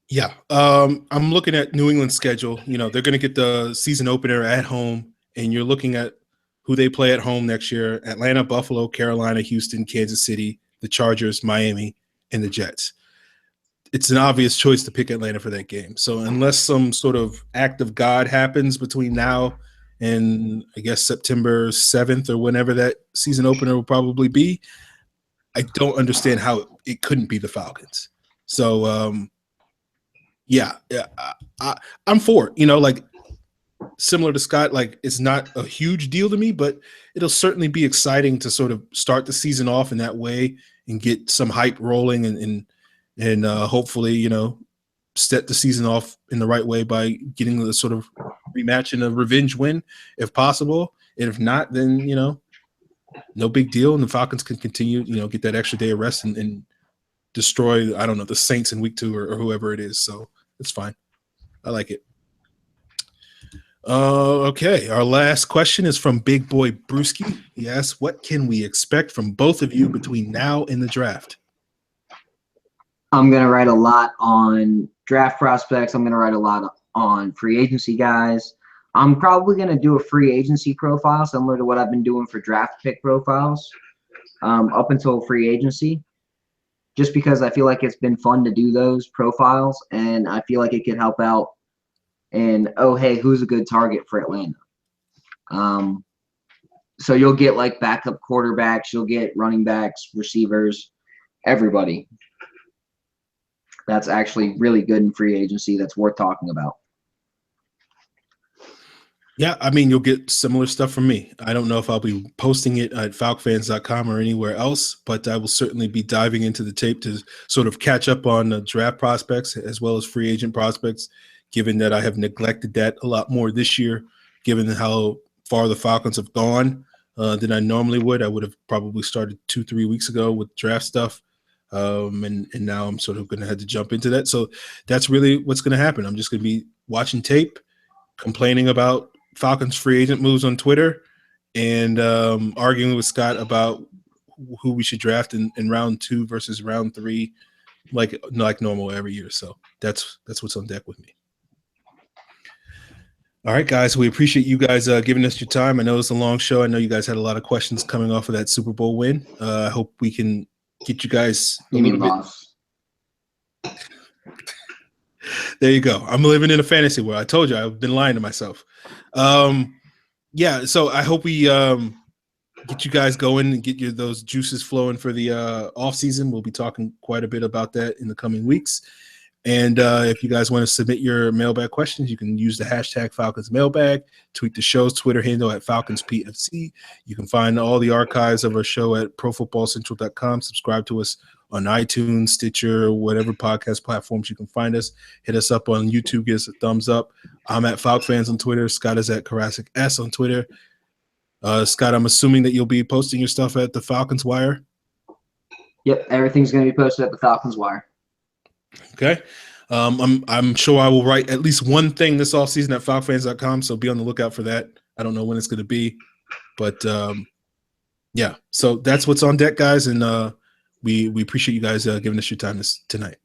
S1: Yeah. I'm looking at New England's schedule. You know, they're going to get the season opener at home, and you're looking at who they play at home next year: Atlanta, Buffalo, Carolina, Houston, Kansas City, the Chargers, Miami, and the Jets. It's an obvious choice to pick Atlanta for that game. So unless some sort of act of God happens between now and I guess September 7th or whenever that season opener will probably be, I don't understand how it couldn't be the Falcons. So, I'm for it. You know, like similar to Scott, like it's not a huge deal to me, but it'll certainly be exciting to sort of start the season off in that way and get some hype rolling and hopefully, you know, set the season off in the right way by getting the sort of rematch and a revenge win if possible. And if not, then, you know, no big deal. And the Falcons can continue, you know, get that extra day of rest and destroy, I don't know, the Saints in week 2 or whoever it is. So it's fine. I like it. Okay. Our last question is from Big Boy Brewski. He asks, what can we expect from both of you between now and the draft?
S3: I'm going to write a lot on draft prospects. I'm going to write a lot on free agency guys. I'm probably going to do a free agency profile similar to what I've been doing for draft pick profiles up until free agency, just because I feel like it's been fun to do those profiles, and I feel like it could help out. And, oh, hey, who's a good target for Atlanta? So you'll get, like, backup quarterbacks. You'll get running backs, receivers, everybody. That's actually really good in free agency. That's worth talking about.
S1: Yeah, I mean, you'll get similar stuff from me. I don't know if I'll be posting it at falcfans.com or anywhere else, but I will certainly be diving into the tape to sort of catch up on the draft prospects as well as free agent prospects, given that I have neglected that a lot more this year, given how far the Falcons have gone than I normally would. I would have probably started 2-3 weeks ago with draft stuff. And now I'm sort of going to have to jump into that. So that's really what's going to happen. I'm just going to be watching tape, complaining about Falcons free agent moves on Twitter, and arguing with Scott about who we should draft in round 2 versus round 3, like normal every year. So that's what's on deck with me. All right, guys, we appreciate you guys giving us your time. I know it's a long show. I know you guys had a lot of questions coming off of that Super Bowl win. I hope we can get you guys a little bit. There you go. I'm living in a fantasy world. I told you I've been lying to myself. Yeah, so I hope we get you guys going and get those juices flowing for the off season. We'll be talking quite a bit about that in the coming weeks. And if you guys want to submit your mailbag questions, you can use the hashtag Falcons Mailbag, tweet the show's Twitter handle at FalconsPFC. You can find all the archives of our show at ProFootballCentral.com. Subscribe to us on iTunes, Stitcher, whatever podcast platforms you can find us. Hit us up on YouTube. Give us a thumbs up. I'm at FalcFans on Twitter. Scott is at Karasik S on Twitter. Scott, I'm assuming that you'll be posting your stuff at the Falcons Wire.
S3: Yep, everything's going to be posted at the Falcons Wire.
S1: Okay. I'm sure I will write at least one thing this offseason at FalcFans.com, so be on the lookout for that. I don't know when it's going to be, but yeah. So that's what's on deck, guys, and we appreciate you guys giving us your time tonight.